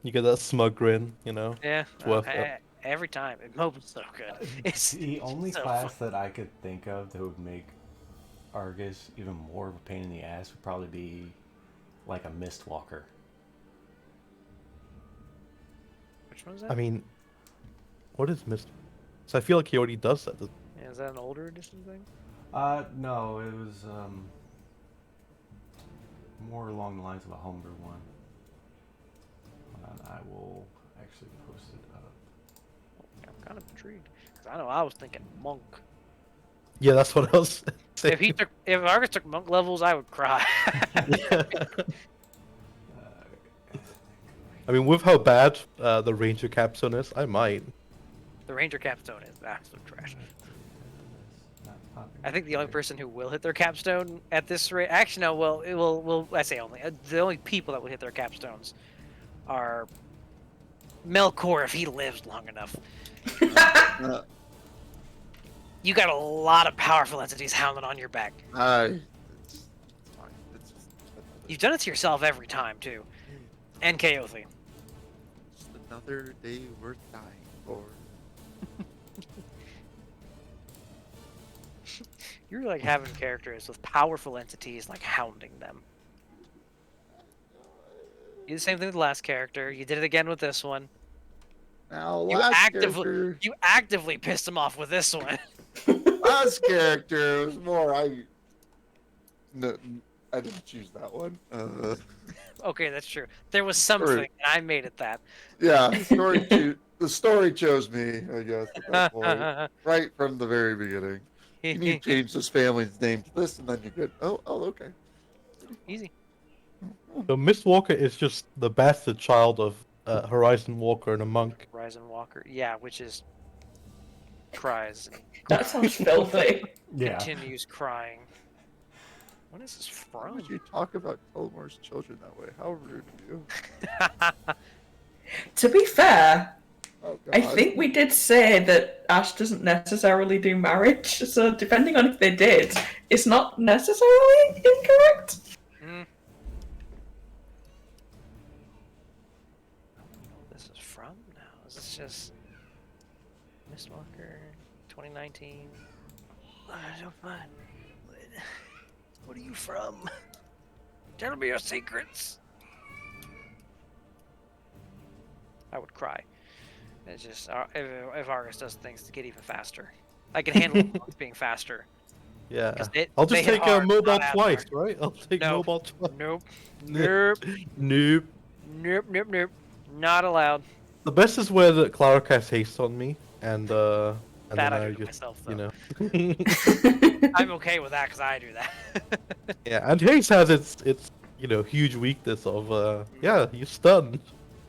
You get that smug grin, you know. Yeah. worth it. Every time. Mobil's so good. It's The only so class that I could think of that would make Argus even more of a pain in the ass would probably be like a Mistwalker. Which one's that? I mean, what is Mist? So I feel like he already does that. Yeah, is that an older edition thing? No, it was more along the lines of a homebrew one. Hold on, I will actually post it up. I'm kind of intrigued because I know I was thinking monk. Yeah, that's what I was saying. If Argus took monk levels, I would cry. I mean, with how bad the Ranger capstone is, I might. The Ranger capstone is absolute trash. Not popping I think the up only there. person who will hit their capstone at this rate, actually no, well, it will. I say only. The only people that will hit their capstones are Melkor if he lives long enough. Uh, You got a lot of powerful entities hounding on your back. it's fine. It's just You've done it to yourself every time too, and Kaothi. another day worth dying for. You're like having characters with powerful entities like hounding them. You did the same thing with the last character. You did it again with this one. Now, You last actively, character, you actively pissed him off with this one. last character was more. No, I didn't choose that one. Okay, that's true. There was something, and I made it that. Yeah, the story chose me, I guess, at that point. Right from the very beginning. You need to change this family's name to this, and then you're good. Oh, okay. Easy. So Miss Walker is just the bastard child of Horizon Walker and a monk. Horizon Walker. Yeah, which is cries and That sounds filthy. Yeah. continues crying. What is this Why from? would you talk about Telemore's children that way? How rude of you. To be fair, Oh, God. I think we did say that Ash doesn't necessarily do marriage, so depending on if they did, it's not necessarily incorrect. Mm. This is from now. Is this just Miss Walker 2019? I don't mind. What are you from? Tell me your secrets. I would cry. It's just if Argus does things to get even faster. I can handle it being faster. Yeah. 'Cause I'll they just hit take a hard, mobile not twice, hard. right? I'll take No. mobile twice. Nope. Nope. Nope. Nope. Nope. Nope. Not allowed. The best is where the Clara casts haste on me, and That then I I do to just, myself, though. you know. I'm okay with that because I do that. Yeah, and haste has its huge weakness of yeah, you stunned.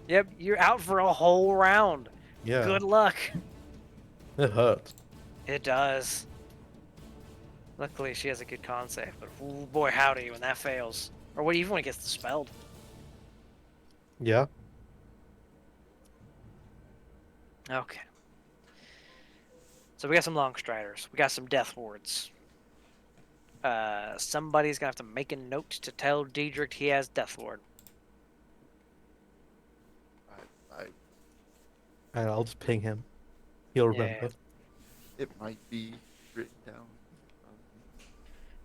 Yep, you're out for a whole round. Yeah. Good luck. It hurts. It does. Luckily, she has a good con save, but ooh, boy, howdy when that fails, or what even when it gets dispelled. Yeah. Okay. So we got some long striders. We got some death wards. Somebody's gonna have to make a note to tell Diedrich he has death ward. And I'll just ping him. He'll Yeah. remember. It might be written down.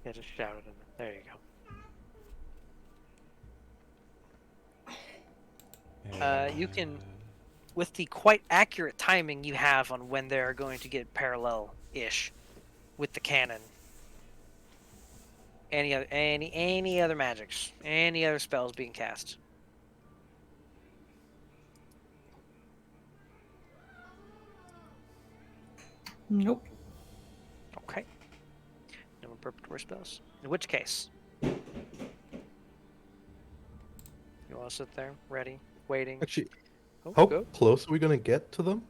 Yeah, just shout it in there. There you go. You can, with the quite accurate timing you have on when they're going to get parallel-ish with the cannon. Any other magics, any other spells being cast. Nope. Okay. No more preparatory spells. In which case, you want to sit there, ready, waiting. Actually, Oh, how go. close are we gonna get to them?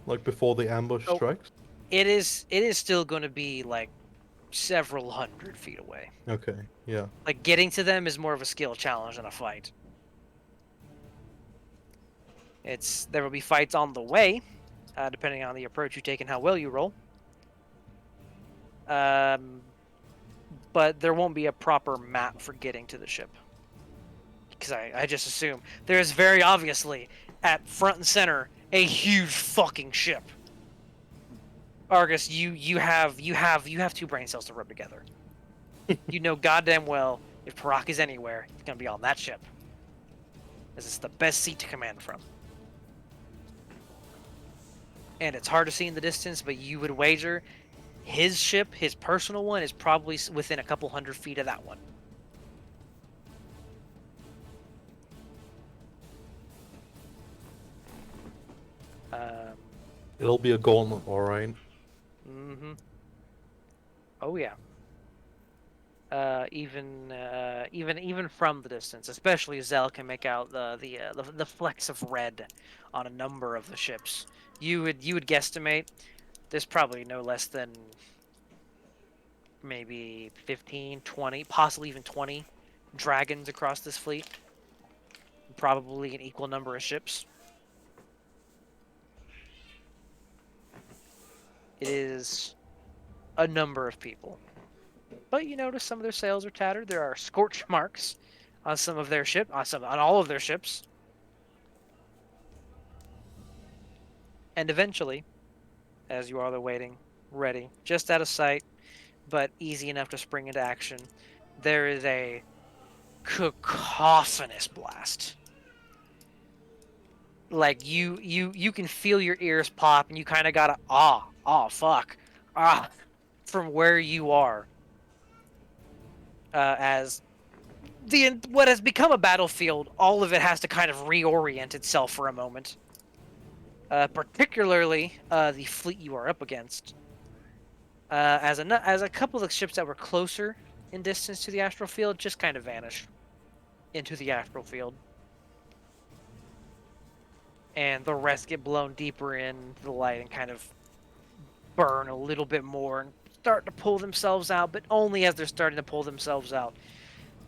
Like before the ambush Oh. strikes? It is still going to be like several hundred feet away. Okay. Yeah. Like getting to them is more of a skill challenge than a fight. There will be fights on the way, depending on the approach you take and how well you roll. But there won't be a proper map for getting to the ship. Because I just assume there is very obviously at front and center a huge fucking ship. Argus, you have two brain cells to rub together. You know goddamn well if Parak is anywhere, he's gonna be on that ship. As it's the best seat to command from. And it's hard to see in the distance, but you would wager his ship, his personal one, is probably within a couple hundred feet of that one. It'll be a gauntlet, alright. Mm-hmm. Oh yeah. Even from the distance, especially Zell can make out the flecks of red on a number of the ships. You would guesstimate there's probably no less than maybe 15, 20, possibly even 20 dragons across this fleet. Probably an equal number of ships. It is a number of people. But you notice some of their sails are tattered. There are scorch marks on some of their ship, on all of their ships. And eventually, as you are there waiting, ready, just out of sight, but easy enough to spring into action, there is a cacophonous blast like you can feel your ears pop, and you kind of gotta fuck from where you are, as what has become a battlefield, all of it has to kind of reorient itself for a moment. Particularly the fleet you are up against, as a couple of the ships that were closer in distance to the astral field just kind of vanish into the astral field, and the rest get blown deeper into the light and kind of burn a little bit more and start to pull themselves out, but only as they're starting to pull themselves out,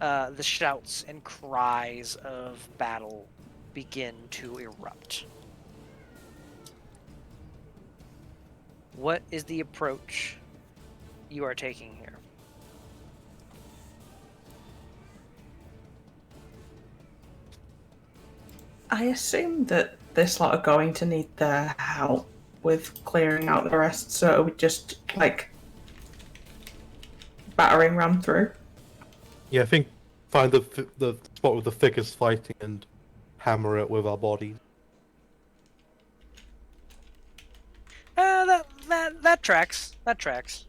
the shouts and cries of battle begin to erupt. What is the approach you are taking here? I assume that this lot are going to need their help with clearing out the rest, so we just like battering ram through. Yeah, I think find the spot with the thickest fighting and hammer it with our bodies. That tracks. That tracks.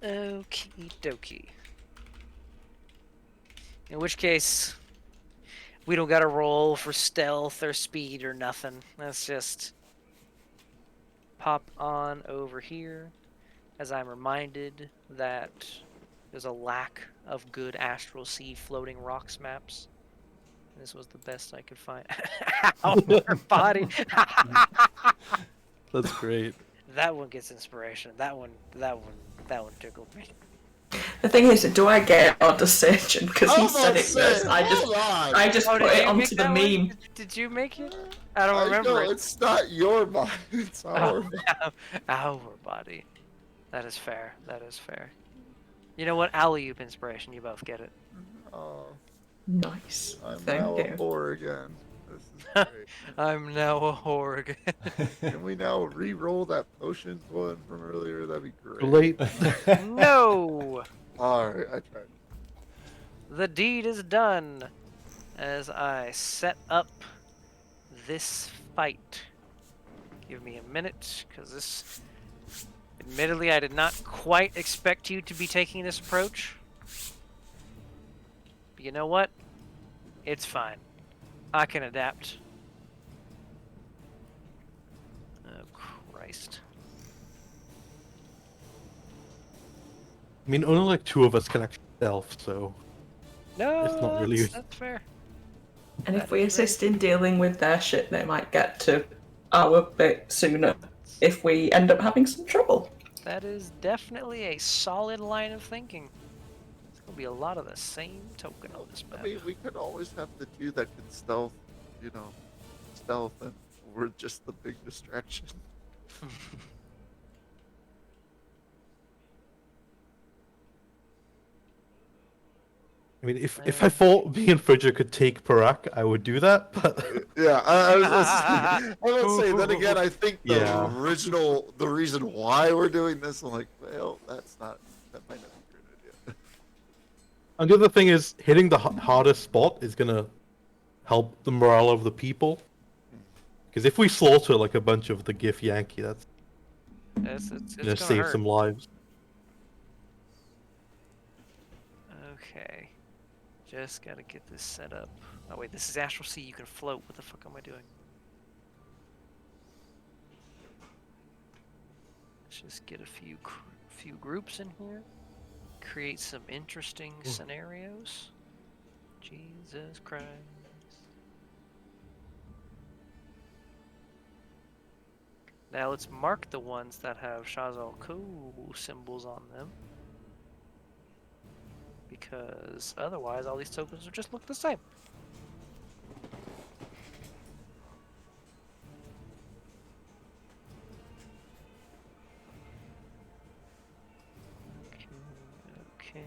Okie dokie. In which case, we don't gotta roll for stealth or speed or nothing. Let's just pop on over here, as I'm reminded that there's a lack of good Astral Sea floating rocks maps. This was the best I could find. Our body. That's great. That one gets inspiration. That one tickled me. The thing is, do I get it or does Surgeon? Because he I was said it about to say, first. hold on. I just Oh, put did it you onto make the that one? meme. Did you make it? I don't remember No, it. it's not your body. It's our body. Our body. That is fair. That is fair. You know what? Alley-oop inspiration. You both get it. Oh, Nice. I'm Thank now you. a whore again. This is great. I'm now a whore again. Can we now re-roll that potions one from earlier? That'd be great. Too late. No! Alright, I tried. The deed is done. As I set up this fight. Give me a minute, because this... Admittedly, I did not quite expect you to be taking this approach. But you know what? It's fine. I can adapt. Oh, Christ. I mean, only like 2 of us can actually stealth, so No, It's not really- that's fair. And if we assist in dealing with their shit, they might get to our bit sooner if we end up having some trouble. That is definitely a solid line of thinking. It's gonna be a lot of the same token on this I map. mean, we could always have the two that can stealth, stealth, and we're just the big distraction. I mean, if I thought me and Fridger could take Parak, I would do that, but Yeah, I was say. Then again, I think the Yeah. the reason why we're doing this, I'm like, well, that might not be a good idea. and the other thing is, hitting the hardest spot is gonna help the morale of the people. Because if we slaughter like a bunch of the Gif Yankee, that's It's gonna gonna save hurt. some lives. Okay. Just gotta get this set up. Oh wait, this is Astral Sea, you can float. What the fuck am I doing? Let's just get a few groups in here. Create some interesting scenarios. Jesus Christ. Now let's mark the ones that have Shazal Ku symbols on them. Because otherwise all these tokens will just look the same. Okay,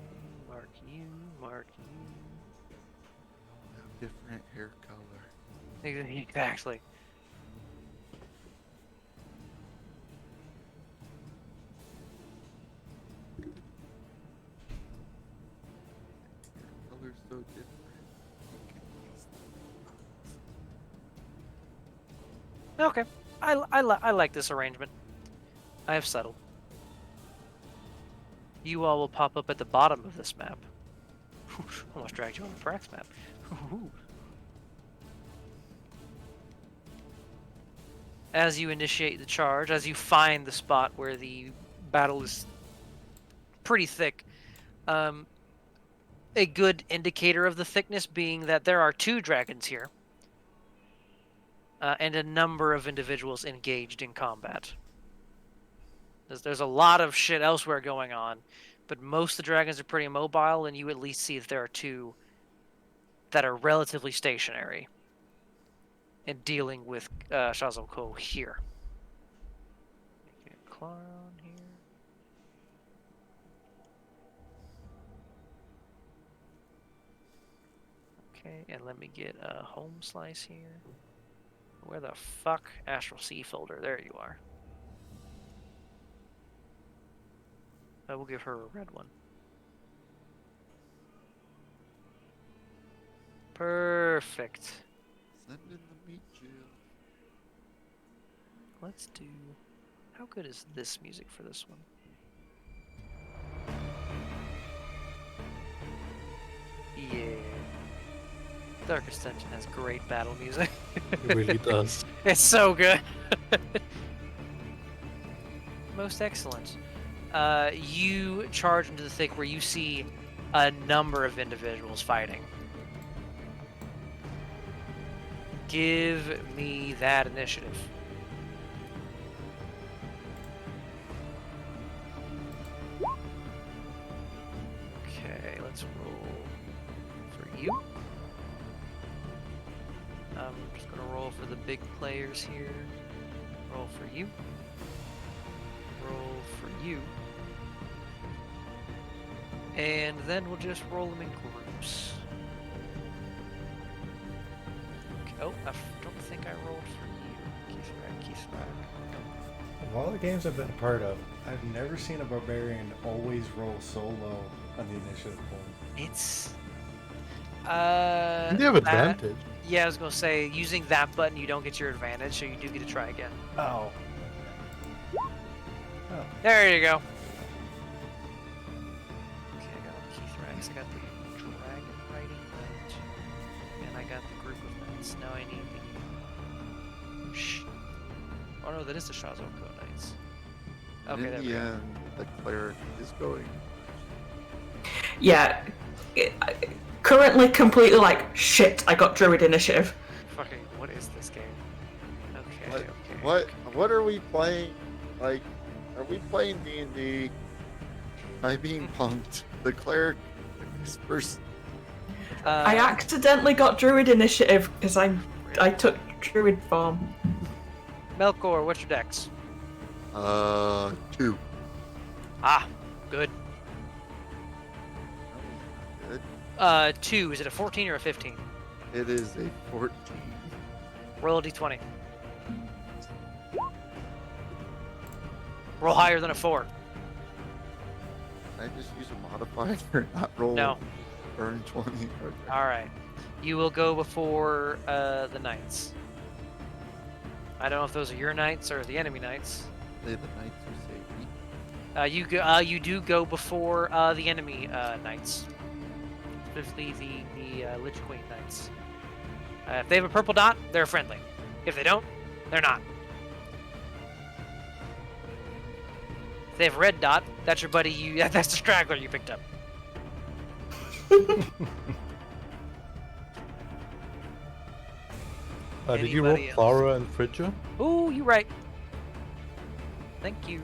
mark you, mark you. Different hair color. Exactly. Hair color's so different. Okay. I like this arrangement. I have settled. You all will pop up at the bottom of this map. Almost dragged you on the Prax map. As you initiate the charge, as you find the spot where the battle is pretty thick, a good indicator of the thickness being that there are 2 dragons here, and a number of individuals engaged in combat. There's a lot of shit elsewhere going on, but most of the dragons are pretty immobile, and you at least see that there are 2 that are relatively stationary and dealing with Shazoko here. Get Clara on here. Okay, and let me get a home slice here. Where the fuck? Astral Sea folder. There you are. I will give her a red one. Perfect. Send in the meat jail. Let's do... How good is this music for this one? Yeah. Dark Ascension has great battle music. It really does. It's so good. Most excellent. You charge into the thick where you see a number of individuals fighting. Give me that initiative. Okay, let's roll for you. I'm just gonna roll for the big players here. Roll for you. Roll for you. And then we'll just roll them in groups. Okay. Oh, I don't think I rolled for you. Keith Rack. Of all the games I've been a part of, I've never seen a barbarian always roll so low on the initiative point. It's... You have advantage. Yeah, I was gonna say, using that button you don't get your advantage, so you do get to try again. Oh. There you go. Okay, I got Keith Rax, I got the Dragon Riding Knight, and I got the group of knights. Now I need the... Shh. Oh no, that is the Shazoko Knights. Okay, there In we the go. end, the cleric is going. Yeah. Currently completely like, shit, I got druid initiative. Fucking, what is this game? Okay, What? okay. What are we playing? Like, are we playing D&D? I'm being punked. The cleric is first. I accidentally got druid initiative because I took druid form. Melkor, what's your dex? 2. Ah, good. Good. 2. Is it a 14 or a 15? It is a 14. Roll a d20. Roll higher than a 4. Can I just use a modifier or not roll? No. Burn 20. Okay. Alright. You will go before the knights. I don't know if those are your knights or the enemy knights. They the knights who save me. You do go before the enemy knights. Specifically the Lich Queen knights. If they have a purple dot, they're friendly. If they don't, they're not. If they have a red dot, that's your buddy. That's the straggler you picked up. Did you roll Anybody else? Clara and Fridja? Ooh, you right. Thank you.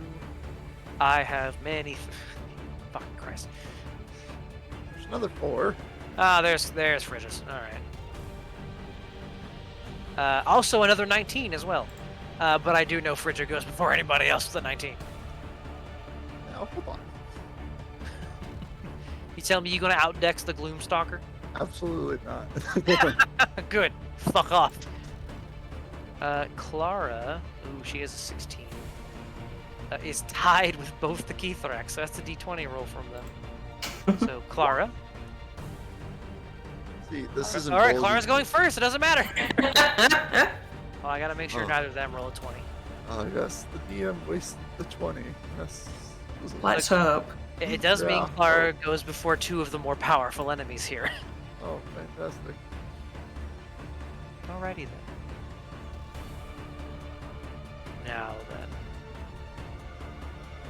I have many. Fucking Christ. There's another 4. Ah, there's Fridges. All right. Also another 19 as well. But I do know Fridger goes before anybody else with a 19. Now, hold on. You tell me you're gonna outdex the Gloomstalker? Absolutely not. Good. Fuck off. Clara, ooh, she is a 16. Is tied with both the Keithrax, so that's a d20 roll from them. So Clara. See, this isn't. All right, bold. Clara's going first. It doesn't matter. Oh, I gotta make sure Oh. neither of them roll a 20. Oh, yes, the DM wasted the 20. Yes. Let's hope. It does mean Yeah. Clara goes before 2 of the more powerful enemies here. Oh, fantastic. Alrighty then. Now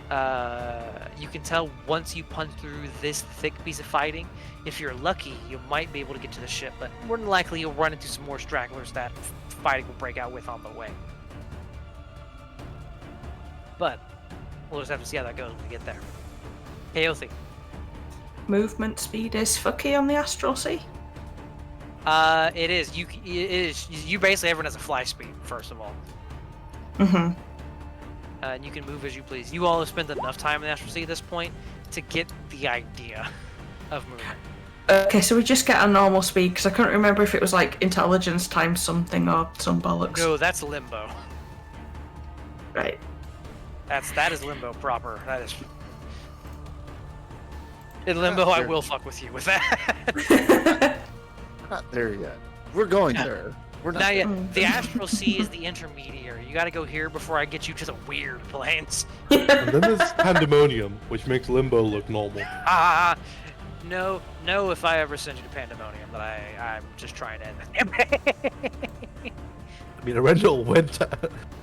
then. You can tell once you punch through this thick piece of fighting, if you're lucky, you might be able to get to the ship, but more than likely you'll run into some more stragglers that fighting will break out with on the way. But we'll just have to see how that goes when we get there. Kaothi. Movement speed is fucky on the Astral Sea. It is. You basically everyone has a fly speed, first of all. Mm-hmm. And you can move as you please. You all have spent enough time in the Astral Sea at this point to get the idea of movement. Okay, so we just get a normal speed, because I couldn't remember if it was like intelligence times something or some bollocks. No, that's limbo. Right. That is limbo proper. That is. In limbo, I will fuck with you with that. Not there yet. We're going there. We're not Now, there. yeah, the Astral Sea is the intermediary. You got to go here before I get you to the weird planes. And then there's Pandemonium, which makes Limbo look normal. No, if I ever send you to Pandemonium, but I'm just trying to end the I mean, Arendelle went to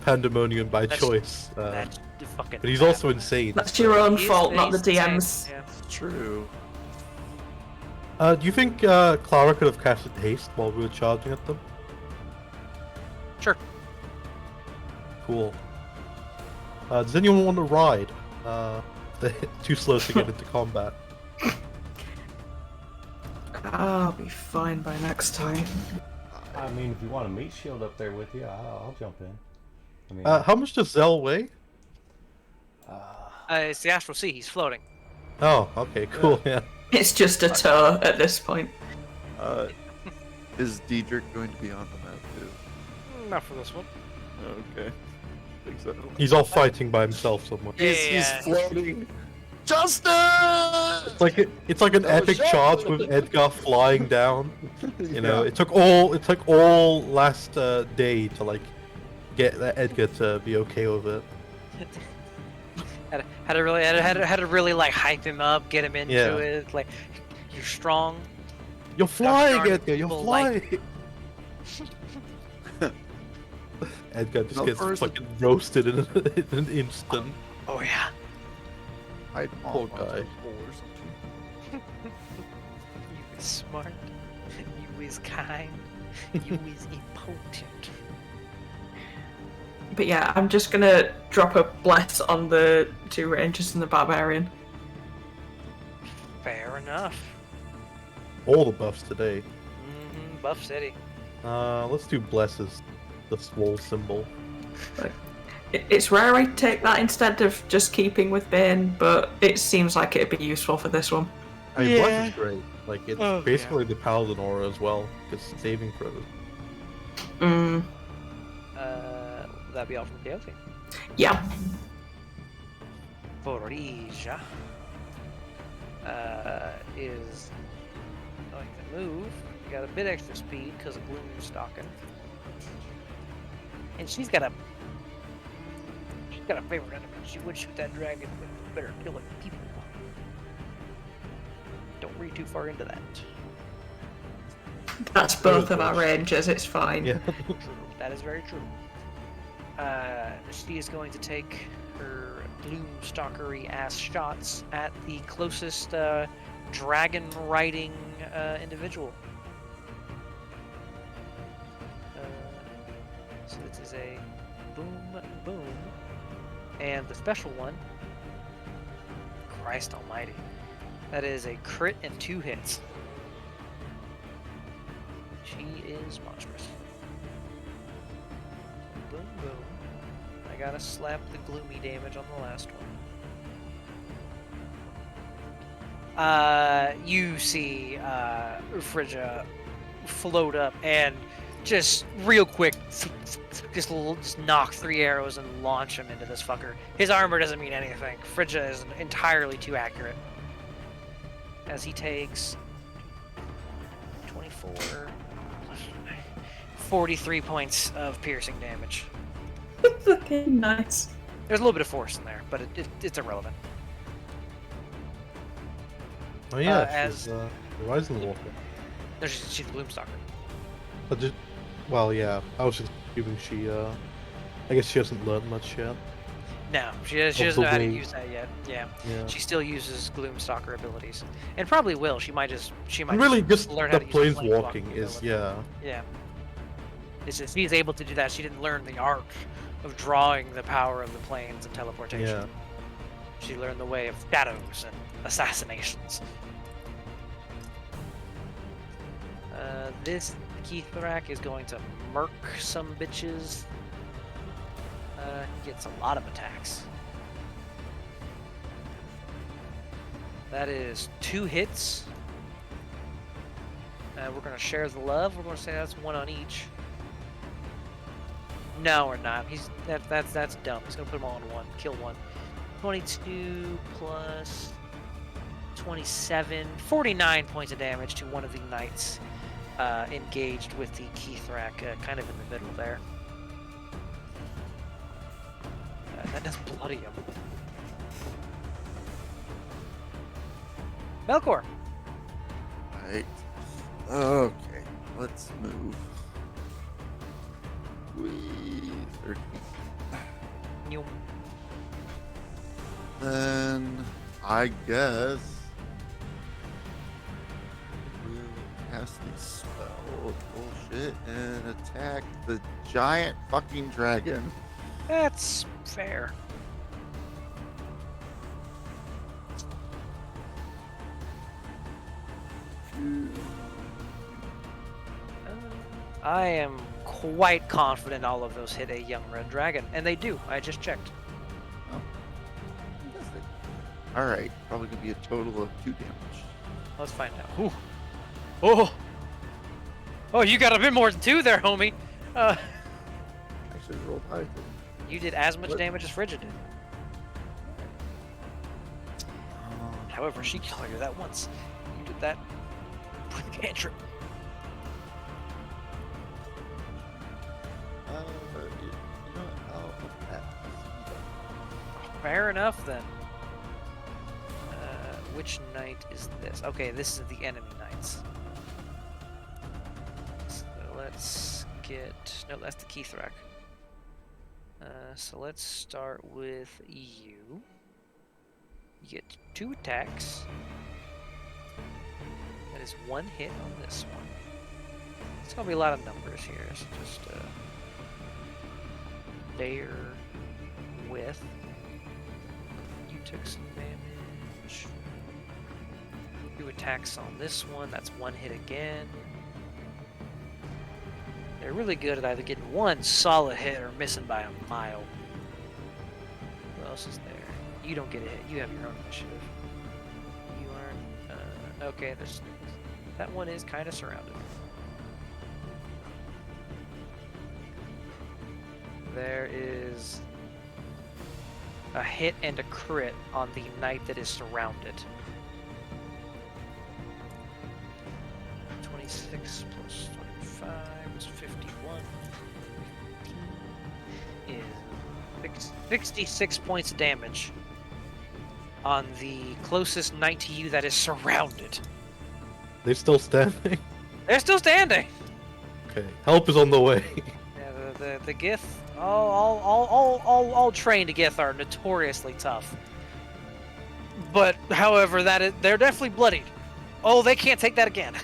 Pandemonium by That's- choice. That's the fucking. But he's also insane. That's your own He is- fault, not the he's insane, DM's. yeah. True. Do you think Clara could have casted haste while we were charging at them? Sure. Cool. Does anyone want to ride? They're too slow to get into combat. I'll be fine by next time. I mean, if you want a meat shield up there with you, I'll jump in. I mean, How much does Zell weigh? It's the Astral Sea. He's floating. Oh, okay, cool, yeah. It's just a toe at this point. Is Diedrich going to be on the map too? Not for this one. Okay. Think so. He's all fighting by himself somewhere. He's Yeah. floating. Justin! It's like an Oh, epic shit. charge with Edgar flying down. You know, Yeah. it took all last day to like get that Edgar to be okay with it. Had to really like hype him up, get him into Yeah. it. Like, you're strong. You're flying, darn Edgar. You're people like- flying. Edgar just No, gets first- fucking roasted in an instant. Oh yeah. Hide Poor off onto guy. a pole or something. You is smart. You is kind. You is impotent. But yeah, I'm just gonna drop a bless on the two rangers and the barbarian. Fair enough. All the buffs today. Buff City. Let's do blesses. The swole symbol. It's rare I take that instead of just keeping with Bane, but it seems like it'd be useful for this one. I mean, Yeah. bless is great. Like it's Oh, basically the paladin aura as well. It's saving throws. Mm, That'd be all from Chaotic. yeah. Borija is going to move. You got a bit extra speed because of Gloom Stalking. And she's got a favorite enemy. She would shoot that dragon, but better kill it people. Don't read too far into that. That's both of our rangers, it's fine. Yeah. True. That is very true. She is going to take her Gloomstalkery ass shots at the closest dragon riding individual. So this is a boom, boom, and the special one. Christ Almighty, that is a crit and 2 hits. She is monstrous. Boom, boom. I gotta slap the gloomy damage on the last one. You see Frigga float up and just real quick, just knock 3 arrows and launch him into this fucker. His armor doesn't mean anything. Frigga is entirely too accurate. As he takes 24, 43 points of piercing damage. Okay, nice. There's a little bit of force in there, but it's irrelevant. Oh yeah, as- she's Horizon Walker. No, she's the Gloomstalker. But just, well, yeah, I was just assuming she, I guess she hasn't learned much yet. No, she doesn't know how to way- use that yet. Yeah. Yeah. She still uses Gloomstalker abilities, and probably will. She might And really, just learn the how to use planeswalking planeswalking is, ability. yeah. Yeah. It's just she's able to do that. She didn't learn the art of drawing the power of the planes and teleportation. Yeah. She learned the way of shadows and assassinations. This Keithrak is going to murk some bitches. He gets a lot of attacks. That is 2 hits. We're gonna share the love. We're gonna say that's 1 on each. No, we're not. That's dumb. He's gonna put them all in 1. Kill 1. 22 plus 27, 49 points of damage to one of the knights engaged with the Keithrak, kind of in the middle there. That does bloody him. Melkor. Right. Okay, let's move. We 13. You Then I guess we'll cast the spell of bullshit and attack the giant fucking dragon. That's fair. I am quite confident all of those hit a young red dragon, and they do. I just checked. Fantastic. All right, probably gonna be a total of 2 damage. Let's find out. Ooh. Oh, oh, you got a bit more than 2 there, homie. Actually, rolled high. You did as much What? damage as Frigid did. However, she can only do that once. You did that with cantrip. You know what? I'll up that. Fair enough then. Which knight is this? Okay, this is the enemy knights. So let's get. No, that's the Keithrak. So let's start with you. You get 2 attacks. That is 1 hit on this one. It's gonna be a lot of numbers here, so just bear with. You took some damage. 2 attacks on this one. That's 1 hit again. They're really good at either getting 1 solid hit or missing by a mile. Who else is there? You don't get a hit. You have your own initiative. You aren't. Okay, there's. That one is kind of surrounded. There is a hit and a crit on the knight that is surrounded. 26 plus 25 is 51. 15 is 66 points of damage on the closest knight to you that is surrounded. They're still standing. They're still standing. Okay, help is on the way. Yeah, the Gith, all trained Gith are notoriously tough. But however, they're definitely bloodied. Oh, they can't take that again.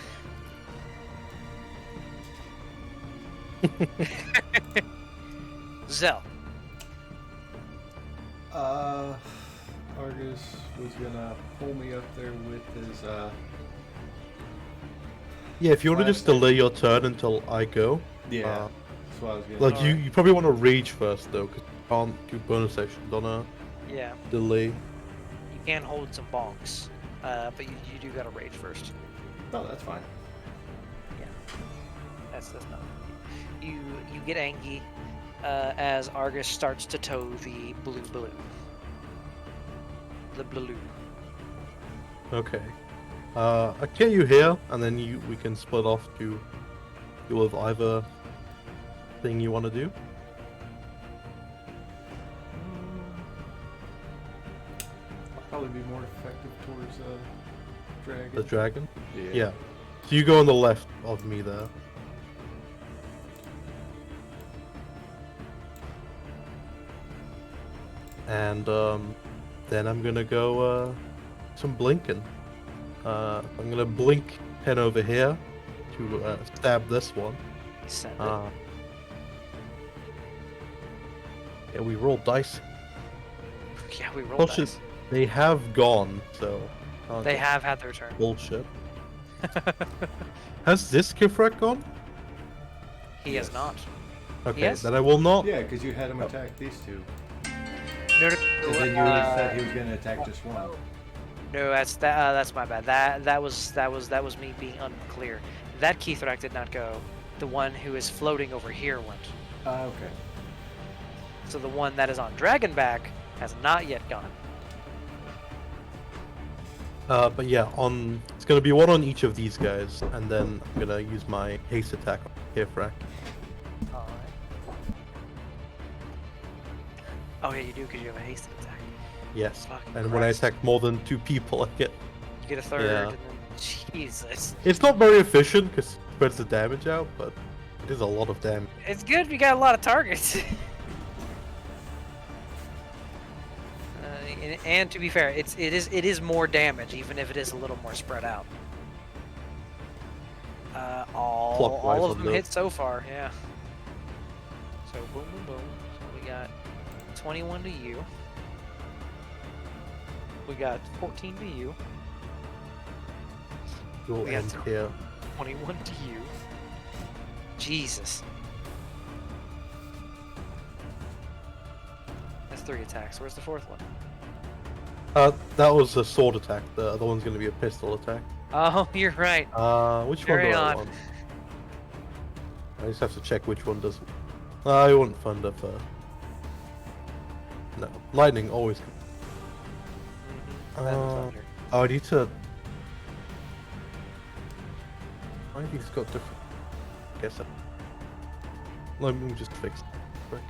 Zell. Argus was gonna pull me up there with his Yeah, if you want to just Last thing. delay your turn until I go. yeah. That's what I was gonna Like, do. you probably want to rage first, though, because you can't do bonus actions on a Yeah, delay. you can hold some bonks, but you do gotta rage first. Oh, that's fine. That's not. You get angry as Argus starts to tow the blue balloon. The balloon. Okay. I get you here, and then we can split off to deal with either thing you want to do? Probably be more effective towards dragon. The dragon? Yeah. Yeah. So you go on the left of me there. And then I'm gonna go some blinking. I'm gonna blink 10 over here to stab this one. Send it. Yeah, we rolled dice. Yeah, we rolled Bullshit. dice. They have gone, so They have had their turn. bullshit. Has this Kifrak gone? He has Yes. not. Okay, Yes. then I will not. Yeah, because you had him attack these two. No, And then you said he was going to attack just one. no, that's my bad. That was me being unclear. That Keithrak did not go. The one who is floating over here went. Okay. So the one that is on Dragonback has not yet gone. But yeah, it's gonna be one on each of these guys, and then I'm gonna use my haste attack on Kifrak. Alright. Oh yeah, you do because you have a hasted attack. Yes. Fucking And when I Christ. attack more than 2 people, I get. You get a third, Yeah. and then Jesus. It's not very efficient because it spreads the damage out, but it is a lot of damage. It's good we got a lot of targets. And to be fair, it is more damage, even if it is a little more spread out. All Clockwise of on them the- hit so far, yeah. So boom, boom, boom. So we got 21 to you. We got 14 to you. You'll We got end to- here. 21 to you. Jesus. That's 3 attacks. Where's the 4th one? That was a sword attack. The other one's gonna be a pistol attack. Oh, you're right. Which Carry one do I on. want? I just have to check which one does. I want thunder first. No, lightning always. Then thunder. Oh, I need to. Why have these got different? Guess. Let me just fix it quick.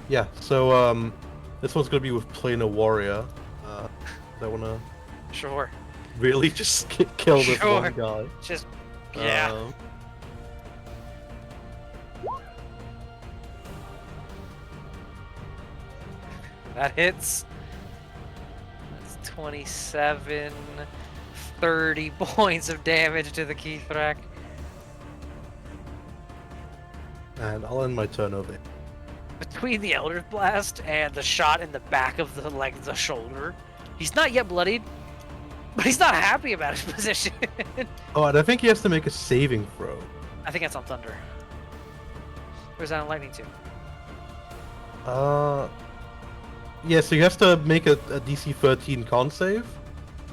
Yeah. So this one's gonna be with Planar Warrior. I wanna Sure. really just kill this Sure. one guy. Just yeah. That hits. That's 27, 30 points of damage to the Keithrak. And I'll end my turn over here. Between the Elder Blast and the shot in the back of the shoulder, he's not yet bloodied, but he's not happy about his position. Oh, and I think he has to make a saving throw. I think that's on Thunder. Where's that on Lightning too? Yeah, so he has to make a DC 13 con save,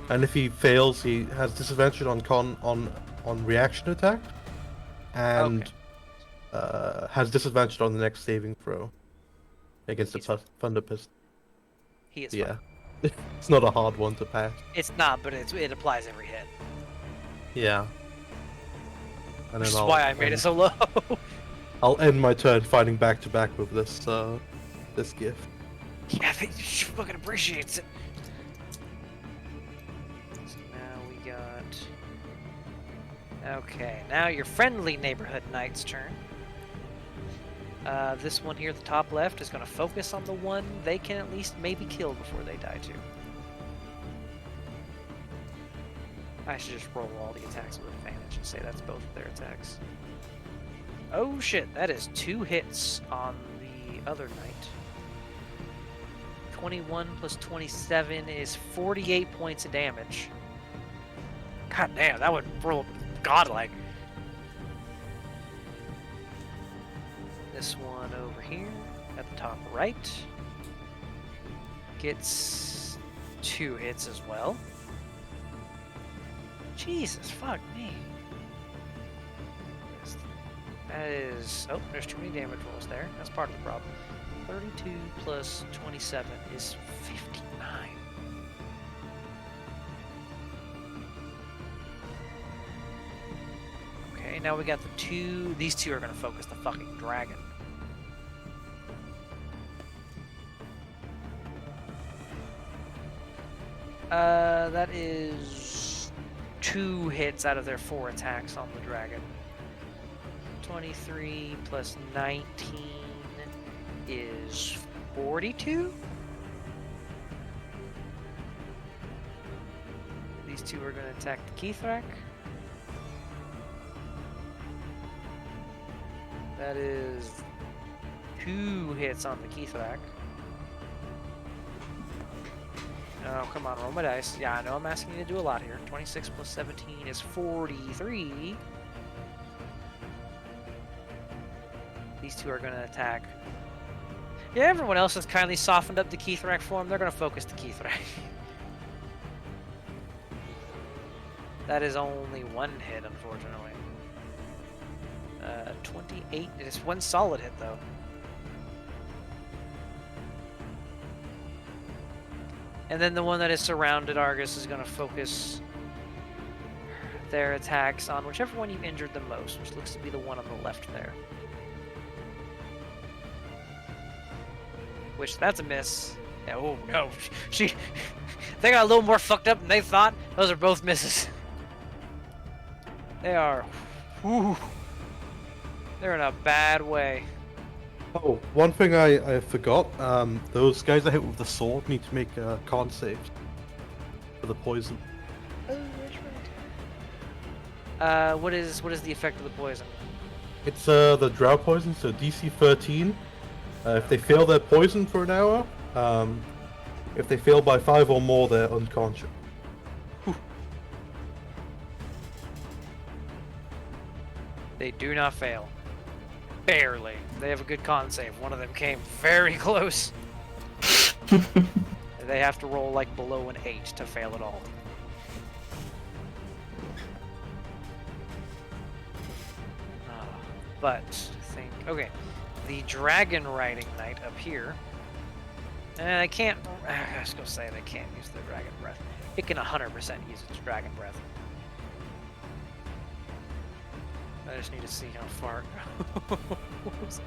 and if he fails, he has disadvantage on reaction attack, and has disadvantage on the next saving throw against the Thunder Pistol. He is Yeah, fine. it's not a hard one to pass. It's not, but it applies every hit. Yeah, and Which is I'll why I made it so low. I'll end my turn fighting back to back with this this gift. Yeah, I think she fucking appreciates it. So now we got. Okay, now your friendly neighborhood knight's turn. This one here at the top left is going to focus on the one they can at least maybe kill before they die too. I should just roll all the attacks with advantage and say that's both of their attacks. Oh shit, that is 2 hits on the other knight. 21 plus 27 is 48 points of damage. God damn, that would roll godlike. This one over here at the top right gets 2 hits as well. Jesus, fuck me. That is... Oh, there's too many damage rolls there. That's part of the problem. 32 plus 27 is 59. Okay, Okay, now we got the two. These two are gonna focus the fucking dragon. That is 2 hits out of their 4 attacks on the dragon. 23 plus 19 is 42. These two are going to attack the Keithrak. That is 2 hits on the Keithrak. Oh, come on, roll my dice. Yeah, I know I'm asking you to do a lot here. 26 plus 17 is 43. These two are going to attack. Yeah, everyone else has kindly softened up the Keithrak form. They're going to focus the Keithrak. That is only 1 hit, unfortunately. 28. It's 1 solid hit, though. And then the one that is surrounded, Argus, is going to focus their attacks on whichever one you injured the most, which looks to be the one on the left there. Which, that's a miss. Yeah, oh, no. They got a little more fucked up than they thought. Those are both misses. They are... Whew, they're in a bad way. Oh, one thing I forgot. Those guys that hit with the sword need to make con saves for the poison. What is the effect of the poison? It's the drought poison, so DC 13. If they fail their poison for an hour, if they fail by 5 or more, they're unconscious. They do not fail. Barely. They have a good con save. One of them came very close. They have to roll like below an 8 to fail at all. But think, okay, the dragon riding knight up here. And I can't. I was gonna say they can't use their dragon breath. It can 100% use its dragon breath. I just need to see how far it goes.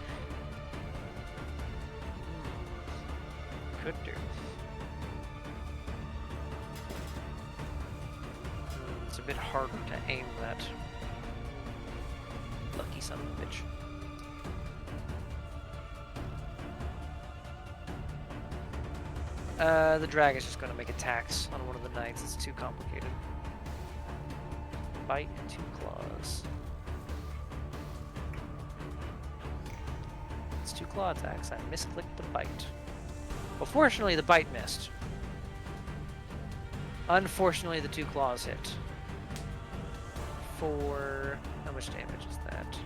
Could do. It's a bit harder to aim that. Lucky son of a bitch. The dragon's just gonna make attacks on one of the knights. It's too complicated. Bite and 2 claws. It's 2 claw attacks. I misclicked the bite. Well, fortunately, the bite missed. Unfortunately, the 2 claws hit. For how much damage is that?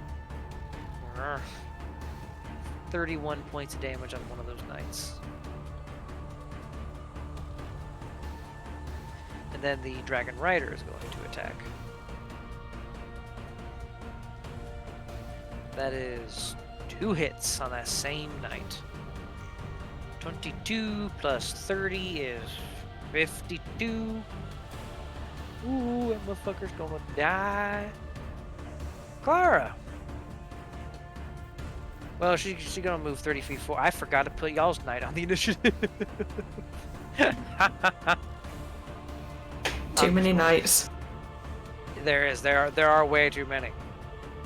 31 points of damage on one of those knights. And then the dragon rider is going to attack. That is 2 hits on that same knight. 22 plus 30 is 52. Ooh, that motherfucker's gonna die. Clara! Well, she's gonna move 30 feet forward. I forgot to put y'all's knight on the initiative. Too many knights. There are way too many.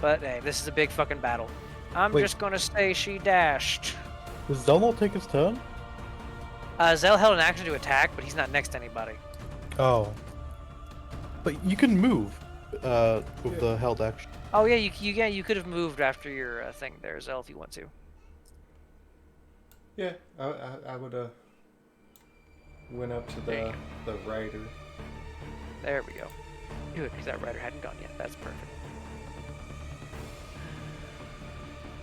But hey, this is a big fucking battle. I'm Wait. just gonna say she dashed. Does Zelnor take his turn? Zell held an action to attack, but he's not next to anybody. Oh. But you can move with the held action. Oh yeah, you could have moved after your thing there, Zell, if you want to. Yeah, I would have went up to There the rider. There we go. Good, because that rider hadn't gone yet. That's perfect.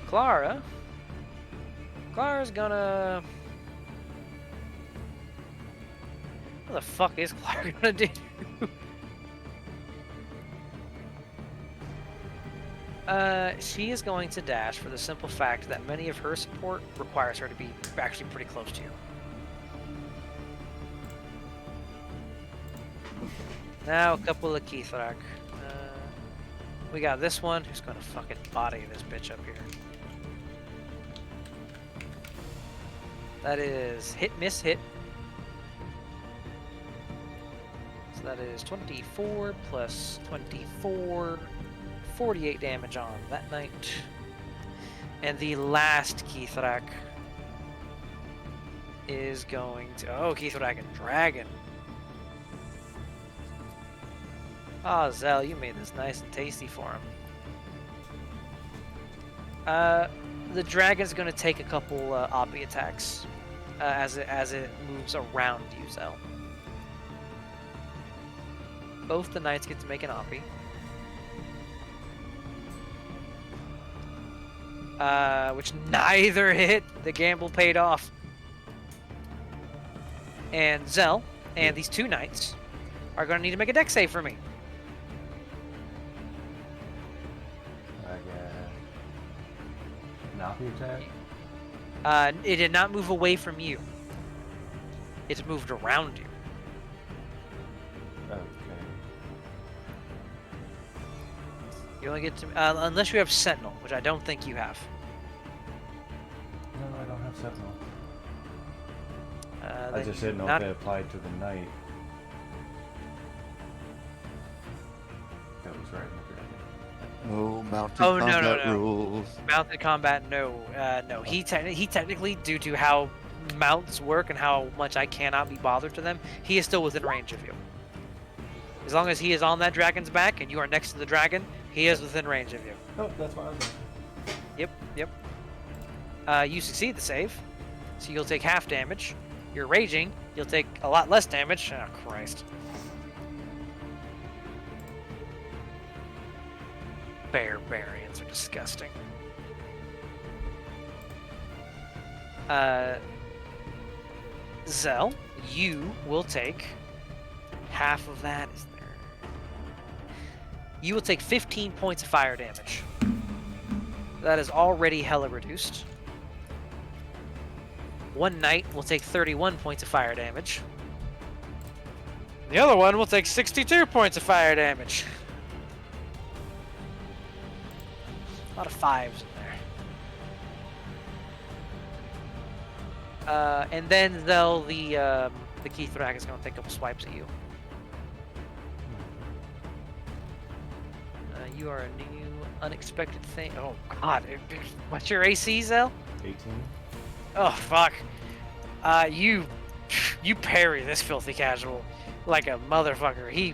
Clara's gonna... What the fuck is Clara gonna do? She is going to dash for the simple fact that many of her support requires her to be actually pretty close to you. Now a couple of Keithrak. We got this one who's gonna fucking body this bitch up here. That is hit, miss, hit. So that is 24 plus 24, 48 damage on that knight. And the last Kithrak is going to... Oh, Kithrak and Dragon. Ah, Zell, you made this nice and tasty for him. The dragon's going to take a couple Obby attacks as it moves around you, Zell. Both the knights get to make an Obby. Which neither hit. The gamble paid off. And Zell and these two knights are going to need to make a dex save for me. Napi attack? It did not move away from you. It's moved around you. Okay. You only get to... unless you have Sentinel, which I don't think you have. No, I don't have Sentinel. I Then just you didn't know not- if it applied to the knight. That was right. No mounted Oh, no, combat no, no. rules. Mounted combat, no. No. He technically, due to how mounts work and how much I cannot be bothered to them, he is still within range of you. As long as he is on that dragon's back and you are next to the dragon, he is within range of you. Oh, that's what I was doing. Yep. You succeed the save, so you'll take half damage. You're raging, you'll take a lot less damage. Oh, Christ. Barbarians are disgusting. Zell, you will take half of that. Is there? You will take 15 points of fire damage. That is already hella reduced. One knight will take 31 points of fire damage. The other one will take 62 points of fire damage. A lot of fives in there. And then they'll the Kithrak is going to take a couple swipes at you. You are a new unexpected thing. Oh God! What's your AC, Zell? 18. Oh fuck! You parry this filthy casual like a motherfucker. He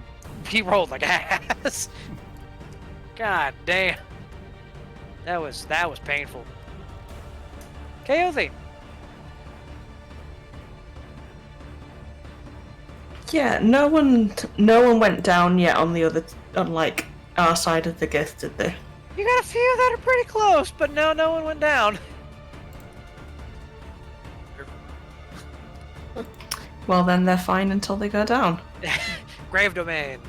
rolled like ass. God damn. That was painful. Kaothi. Yeah, no one went down yet on like our side of the gift, did they? You got a few that are pretty close, but no one went down. Well, then they're fine until they go down. Grave domain.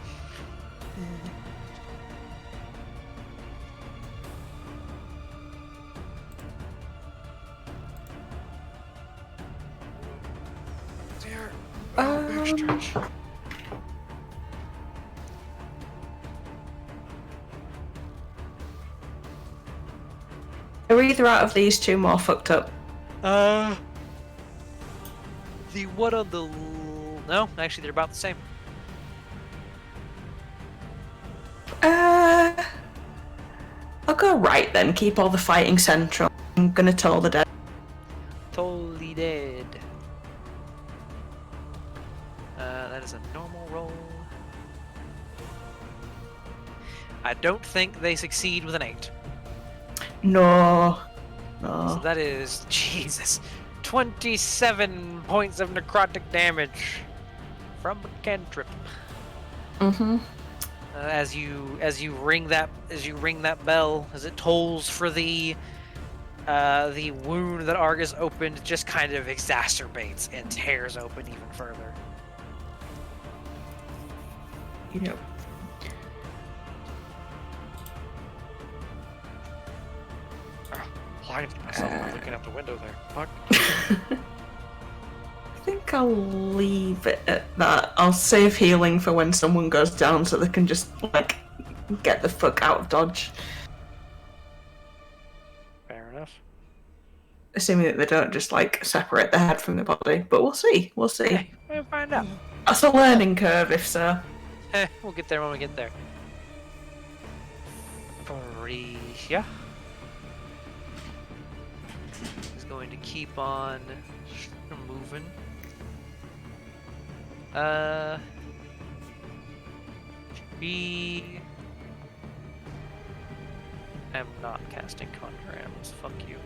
Are either out of these two more fucked up? The one on the... No, actually they're about the same. I'll go right then. Keep all the fighting central. I'm gonna toll the dead. Totally dead. That is a normal roll. I don't think they succeed with an 8. No. So that is, Jesus, 27 points of necrotic damage from a cantrip. Mm-hmm. As you ring that bell, as it tolls for the wound that Argus opened, just kind of exacerbates and tears open even further. Yep. Blinded myself by looking out the window there. Fuck. I think I'll leave it at that. I'll save healing for when someone goes down so they can just, like, get the fuck out of Dodge. Fair enough. Assuming that they don't just like separate the head from the body. But we'll see. We'll see. Hey, we'll find out. That's a learning curve, if so. We'll get there when we get there. Felicia is going to keep on moving. She... I'm not casting Conjure Animals, fuck you.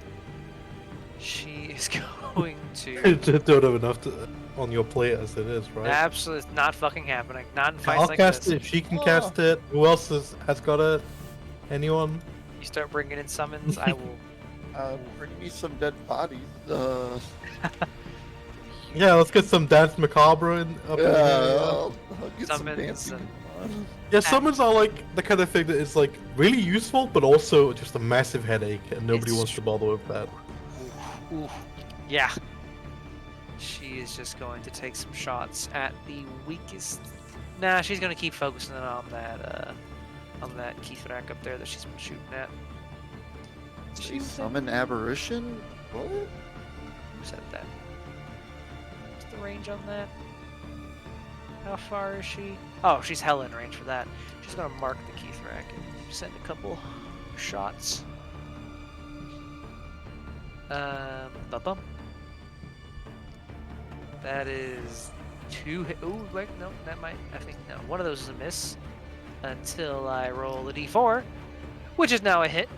She is going to... Just don't have enough on your plate as it is, right? Absolutely, it's not fucking happening. Not in fights I'll like cast this. it if she can cast it. Who else has got it? Anyone? You start bringing in summons, I will... Bring me some dead bodies. Yeah, let's get some Dance Macabre up in here. I'll get some Summons dancing. and- Yeah, summons are like the kind of thing that is like really useful, but also just a massive headache, and nobody It's wants to bother with that. Ooh. Yeah. She is just going to take some shots at the weakest. Nah, she's going to keep focusing on that Keithrak up there that she's been shooting at. She summon aberration? What? Who said that? What's the range on that? How far is she? Oh, she's hella in range for that. She's gonna mark the Keithrak and send a couple shots. Bum. That is 2 hit. Ooh, wait, no, that might. I think no. One of those is a miss until I roll a d4, which is now a hit.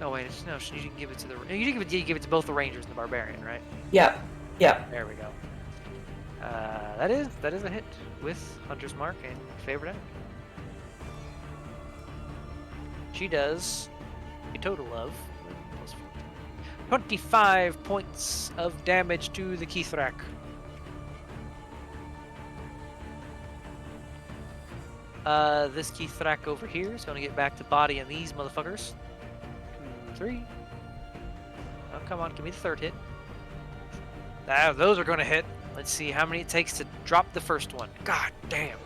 No wait, no, you didn't give it to the. You didn't give it to both the Rangers and the Barbarian, right? Yeah. Yeah. There we go. That is a hit with Hunter's Mark and favorite enemy. She does a total of 25 points of damage to the Keithrak. This Keithrak over here is going to get back to body on these motherfuckers. 2, 3. Oh, come on, give me the third hit. Those are going to hit. Let's see how many it takes to drop the first one. God damn.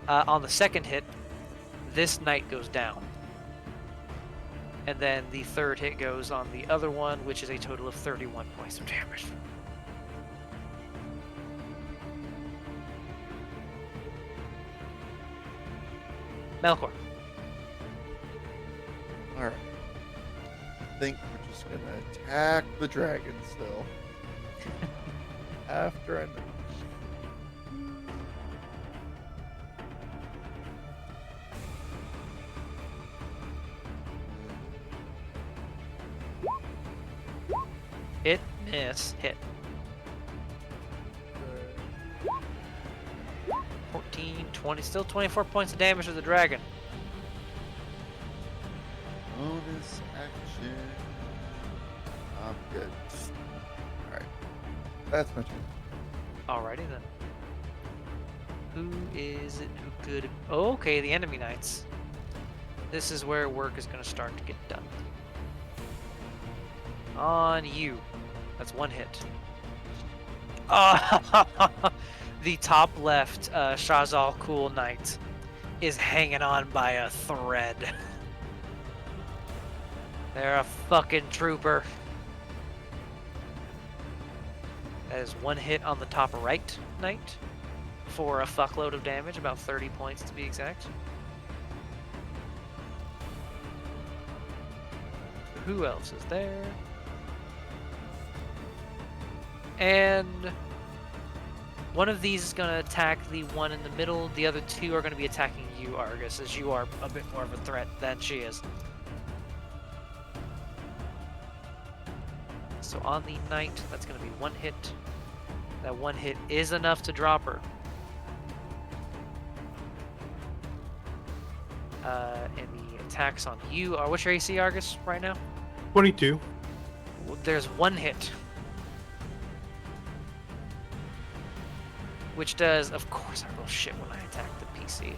On the second hit, this knight goes down. And then the third hit goes on the other one, which is a total of 31 points of damage. Melkor. Alright. I think we're just gonna attack the dragon still. After I Hit, miss, hit. 14, 20, still 24 points of damage to the dragon. bonus action. I'm good. Alright. That's my turn. Alrighty then. Who is it who could... Oh, okay, the enemy knights. This is where work is going to start to get done. On you. That's one hit. The top left Shazal Cool Knight is hanging on by a thread. They're a fucking trooper. That is one hit on the top right knight for a fuckload of damage, about 30 points to be exact. Who else is there? And one of these is going to attack the one in the middle. The other two are going to be attacking you, Argus, as you are a bit more of a threat than she is. So on the knight, that's going to be one hit. That one hit is enough to drop her. And the attacks on you are... What's your AC, Argus, right now? 22. There's one hit. Which does, of course, I roll shit when I attack the PC.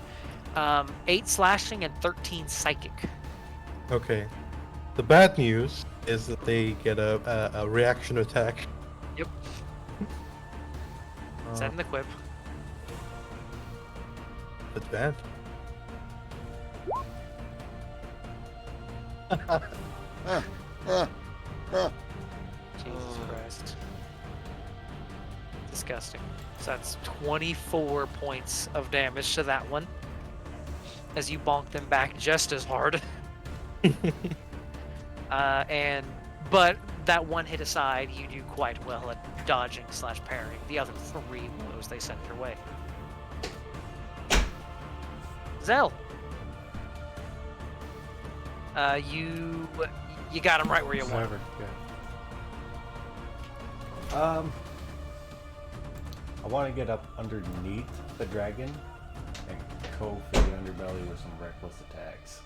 8 slashing and 13 psychic. Okay. The bad news is that they get a reaction attack. Yep. Is that in the quip? advantage. Jesus Christ. Disgusting. So that's 24 points of damage to that one. As you bonk them back just as hard. But that one hit aside, you do quite well at dodging / parrying the other 3 blows they sent your way. Zell. You got him right where you want. Whatever. Yeah. I want to get up underneath the dragon and go for the underbelly with some reckless attacks.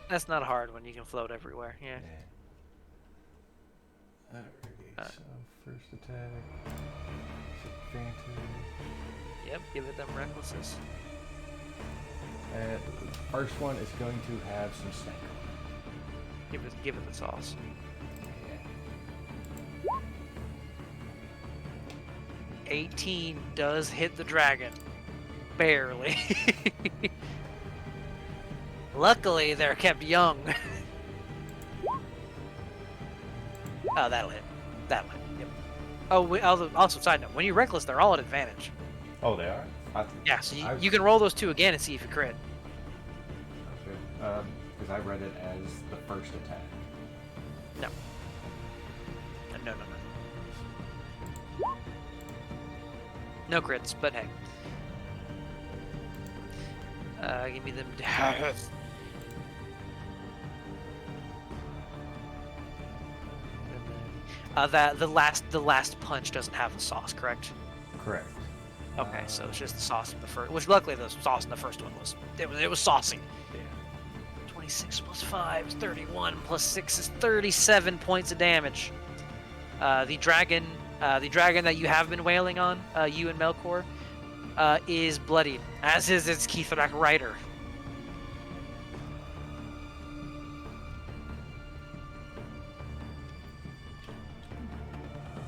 That's not hard when you can float everywhere. Yeah. Alrighty, so first attack, advantage. Yep. Give it them recklesses. And the first one is going to have some stank on Give it the sauce. it. 18 does hit the dragon. Barely. Luckily, they're kept young. Oh, that'll hit. That'll hit. Yep. Oh, also, side note, when you reckless, they're all at advantage. Oh, they are? Yeah, so you can roll those 2 again and see if you crit. Okay. Because I read it as the first attack. No. No. No crits, but hey. Give me them. The last punch doesn't have the sauce, correct? Correct. Okay, so it's just the sauce in the first. Which luckily the sauce in the first one was saucy. Yeah. 26 plus 5 is 31 plus 6 is 37 points of damage. The dragon that you have been wailing on, you and Melkor, is bloodied, as is its Keithrak rider.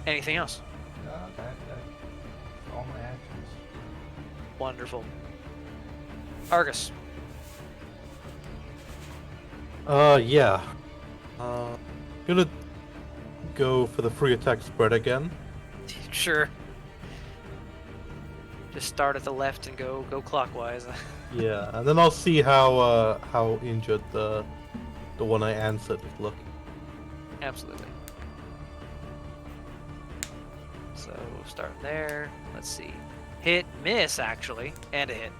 Anything else? That's all my actions. Wonderful. Argus. Yeah. Gonna go for the free attack spread again. Sure. Just start at the left and go clockwise. Yeah, and then I'll see how injured the one I answered is looking. Absolutely. So start there. Let's see. Hit, miss actually, and a hit.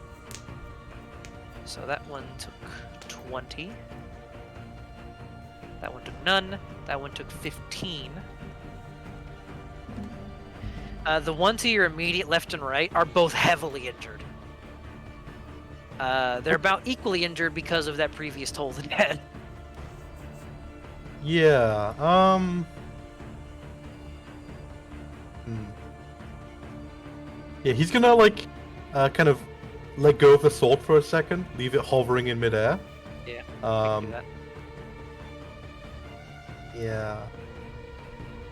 So that one took 20. That one took none. That one took 15. The one to your immediate left and right are both heavily injured. They're about equally injured because of that previous toll to dead. Yeah. Yeah, he's gonna kind of let go of the sword for a second, leave it hovering in midair. Yeah. Yeah.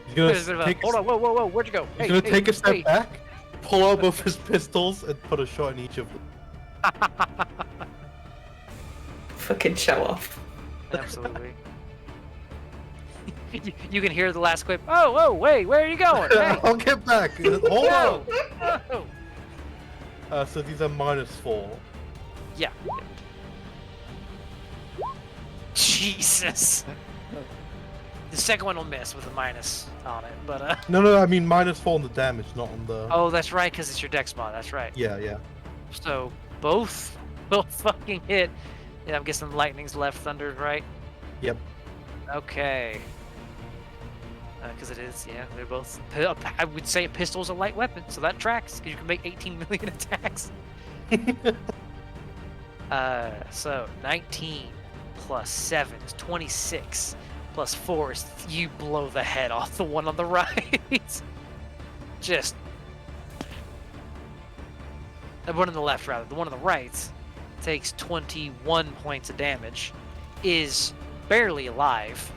He's gonna take. Hold on, whoa, where'd you go? He's gonna take a step back, pull out both his pistols, and put a shot in each of them. Fucking show off. Absolutely. You can hear the last quip. Oh, wait, where are you going? Hey, I'll get back. Hold on. no. So these are -4. Yeah. Jesus. The second one will miss with a minus on it, but No, I mean -4 on the damage, not on the. oh, that's right, because it's your dex mod. That's right. Yeah. So both fucking hit. Yeah, I'm guessing lightning's left, thunder's right. Yep. Okay. Because it is, yeah, they're both. I would say a pistol's a light weapon, so that tracks. Because you can make 18 million attacks. So 19 plus 7 is 26. Plus 4 is you blow the head off the one on the right. Just. The one on the left, rather. The one on the right takes 21 points of damage. Is barely alive.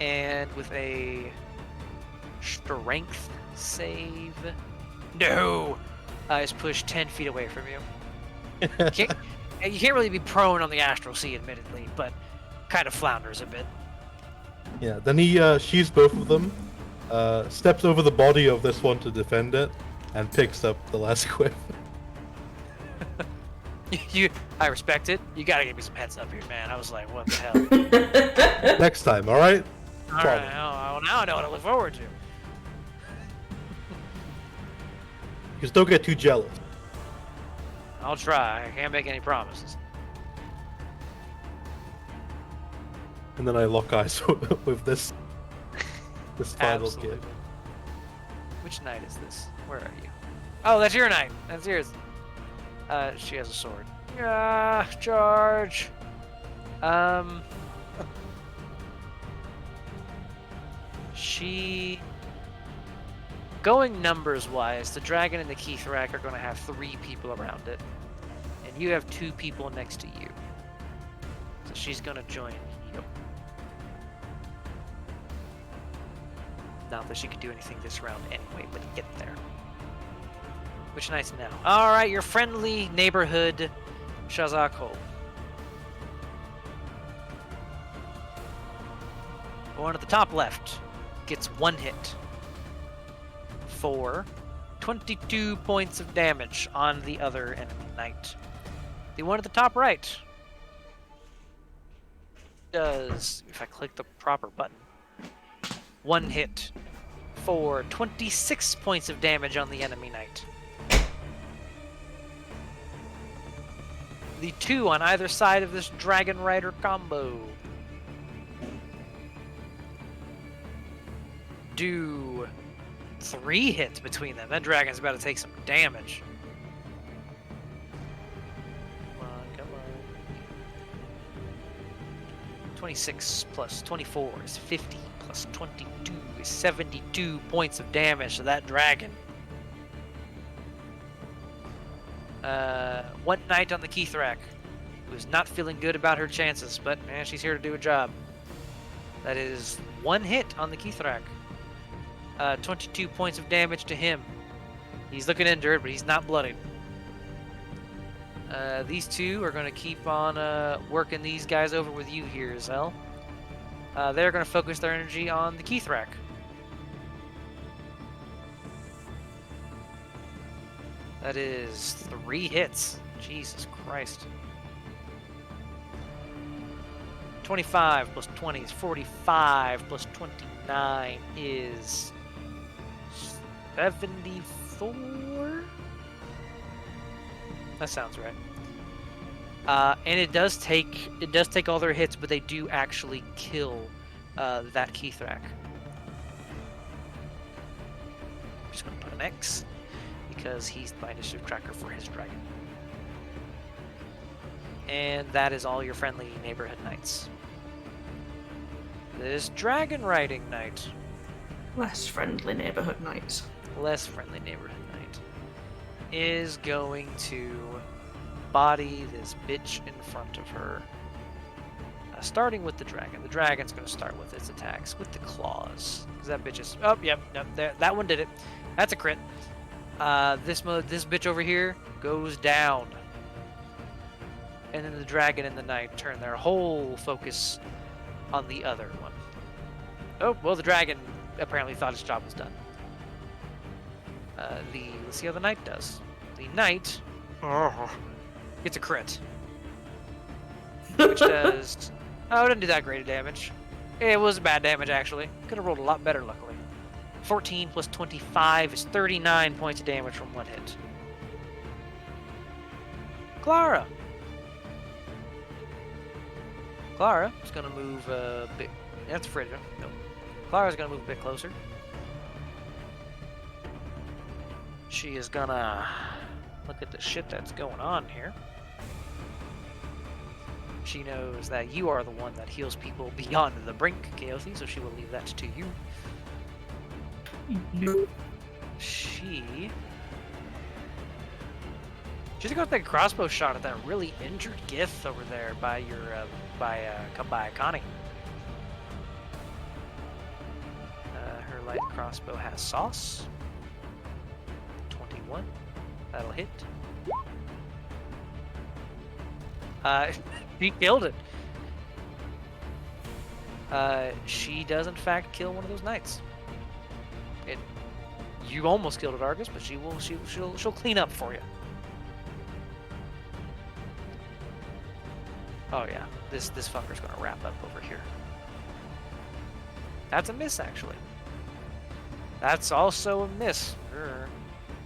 And with a strength save. No! is pushed 10 feet away from you. You can't really be prone on the astral sea, admittedly, but kind of flounders a bit. Yeah, then he sheaves both of them, steps over the body of this one to defend it, and picks up the last whip. I respect it. You gotta give me some heads up here, man. I was like, what the hell? Next time, alright? All right, well, now I know what to look forward to. Just don't get too jealous. I'll try. I can't make any promises. And then I lock eyes with this final Absolutely. kid. Which knight is this? Where are you? Oh, that's your knight. That's yours. She has a sword. Ah, charge. She... Going numbers-wise, the dragon and the Keithrak are going to have 3 people around it. And you have 2 people next to you. So she's going to join you. Not that she could do anything this round anyway, but get there. Which knight's now? Alright, your friendly neighborhood Shazako. The one at the top left gets 1 hit for 22 points of damage on the other enemy knight. The one at the top right does, if I click the proper button, 1 hit for 26 points of damage on the enemy knight. The 2 on either side of this Dragon Rider combo do 3 hits between them. That dragon's about to take some damage. Come on, come on. 26 plus 24 is 50, plus 22 is 72 points of damage to that dragon. 1 knight on the Keithrak, who's not feeling good about her chances, but man, she's here to do a job. That is 1 hit on the Keithrak. 22 points of damage to him. He's looking injured, but he's not bloodied. These 2 are going to keep on working these guys over with you here, Zell. They're going to focus their energy on the Keithrak. That is 3 hits. Jesus Christ. 25 plus 20 is 45, plus 29 is 74? That sounds right. And it does take all their hits, but they do actually kill that Keithrak. I'm just gonna put an X because he's my initiative tracker for his dragon. And that is all your friendly neighborhood knights. This dragon riding knight. Less friendly neighborhood knights. Less friendly neighborhood knight is going to body this bitch in front of her. Starting with the dragon. The dragon's going to start with its attacks with the claws. Because that bitch is... Oh, yep, there, that one did it. That's a crit. This bitch over here goes down. And then the dragon and the knight turn their whole focus on the other one. Oh, well, the dragon apparently thought his job was done. Let's see how the knight does. The knight gets a crit. Which does... Oh, it didn't do that great of damage. It was bad damage, actually. Could have rolled a lot better, luckily. 14 plus 25 is 39 points of damage from 1 hit. Clara! Clara is going to move a bit... That's Frida. No. Clara's going to move a bit closer. She is going to look at the shit that's going on here. She knows that you are the one that heals people beyond the brink, Kaothi, so she will leave that to you. She's gonna go take a crossbow shot at that really injured Gith over there by your by Connie. Her light crossbow has sauce. 21. That'll hit. She killed it. She does in fact kill one of those knights. You almost killed it, Argus, but she'll clean up for you. Oh yeah, this fucker's gonna wrap up over here. That's a miss, actually. That's also a miss.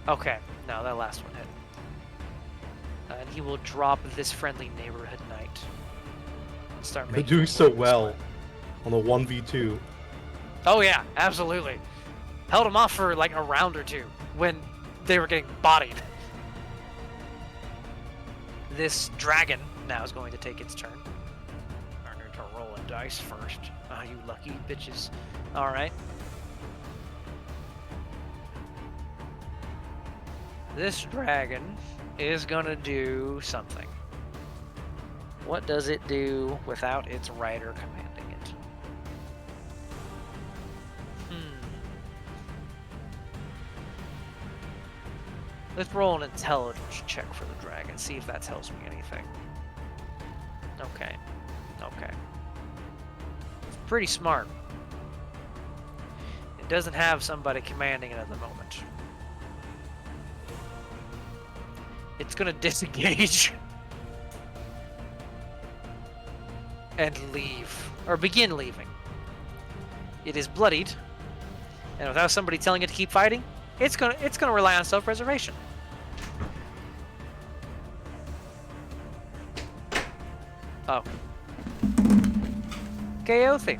Okay, no, that last one hit. And he will drop this friendly neighborhood knight. Start You're making doing his so way well this way. on a 1v2. Oh yeah, absolutely. Held him off for like a round or two when they were getting bodied. This dragon now is going to take its turn. I'm going to roll a dice first. Ah, you lucky bitches. Alright. This dragon is gonna do something. What does it do without its rider commanding it? Let's roll an intelligence check for the dragon, see if that tells me anything. Okay. Okay. It's pretty smart. It doesn't have somebody commanding it at the moment. It's gonna disengage and leave, or begin leaving. It is bloodied, and without somebody telling it to keep fighting, it's gonna rely on self-preservation. Oh. Kaothi.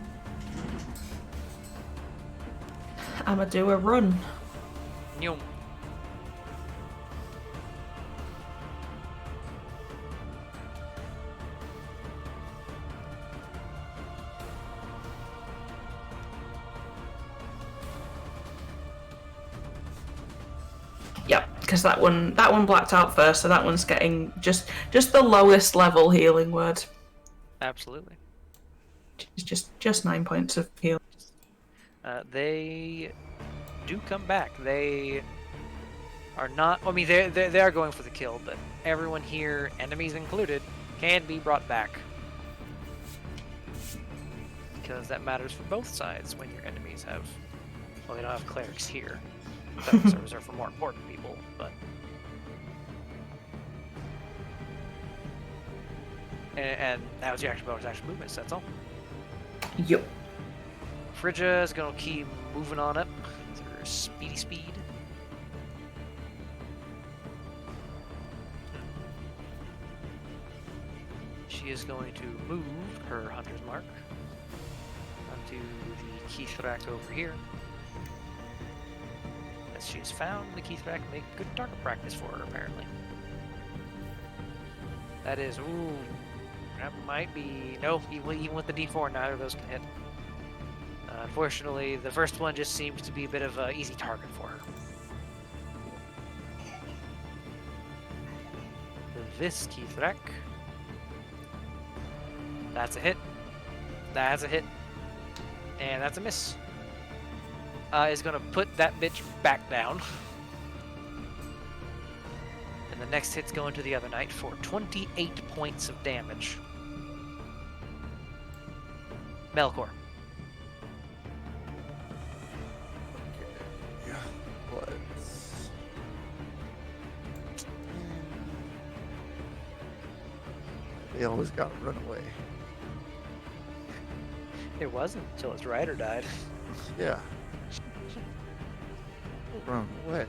I'ma do a run. Nyum. Yep, because that one blacked out first, so that one's getting just the lowest level healing word. Absolutely. It's just 9 points of healing. They do come back. They are not. I mean, they are going for the kill, but everyone here, enemies included, can be brought back because that matters for both sides when your enemies have. Well, they don't have clerics here. Clerics are reserved for more important people, but. And that was your action bonus action movements. That's all. Yep. Phrygia is gonna keep moving on up with her speedy speed. She is going to move her hunter's mark onto the Keithrak over here. As she has found the Keithrak make good target practice for her, apparently. That is, ooh, that might be, no, even with the D4, neither of those can hit. Unfortunately, the first one just seems to be a bit of an easy target for her. This Keithrak. That's a hit. That's a hit. And that's a miss. Is going to put that bitch back down. And the next hit's going to the other knight for 28 points of damage. Melkor. Let's... They always gotta run away. It wasn't until its rider died. Yeah. Run away.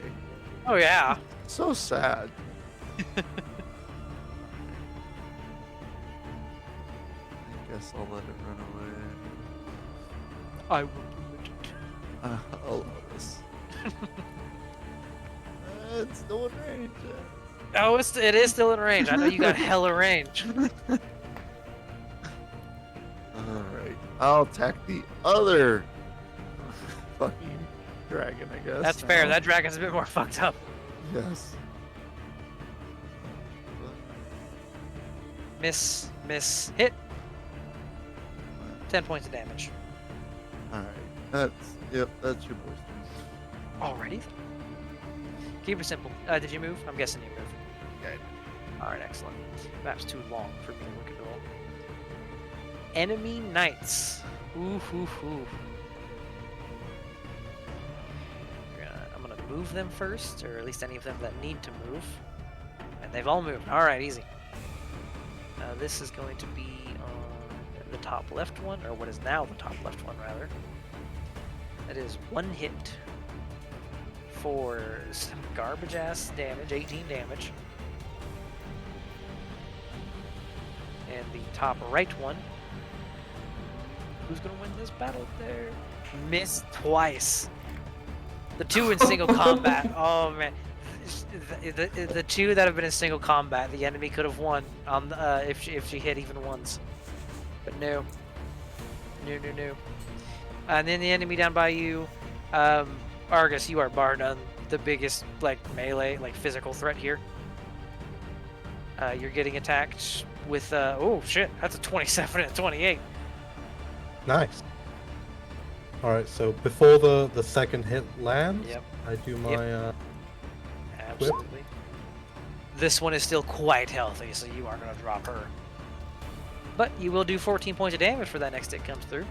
Oh yeah. So sad. I guess I'll let it run away. I will do it. I'll allow this. It's still in range. Oh, it is still in range. I know you got hella range. Alright. I'll attack the other fucking dragon, I guess. That's fair. now. That dragon's a bit more fucked up. Yes. Miss, hit. 10 points of damage. Alright. That's your boy's turn. Already? Keep it simple. Did you move? I'm guessing you moved. Good. All right, excellent. Map's too long for me to look at all. Enemy knights. Ooh, ooh, ooh. I'm gonna move them first, or at least any of them that need to move. And they've all moved. All right, easy. This is going to be on the top left one, or what is now the top left one, rather. That is 1 hit for some garbage ass damage, 18 damage. And the top right one. Who's gonna win this battle there? Missed twice. The two in single combat. Oh man. The two that have been in single combat, the enemy could have won on if she hit even once, but no. And then the enemy down by you, Argus, you are bar none the biggest like melee, like physical threat here. You're getting attacked with oh shit, that's a 27 and a 28. Nice. All right, so before the second hit lands, Yep. I do my Absolutely. This one is still quite healthy, so you aren't going to drop her. But you will do 14 points of damage for that next hit comes through.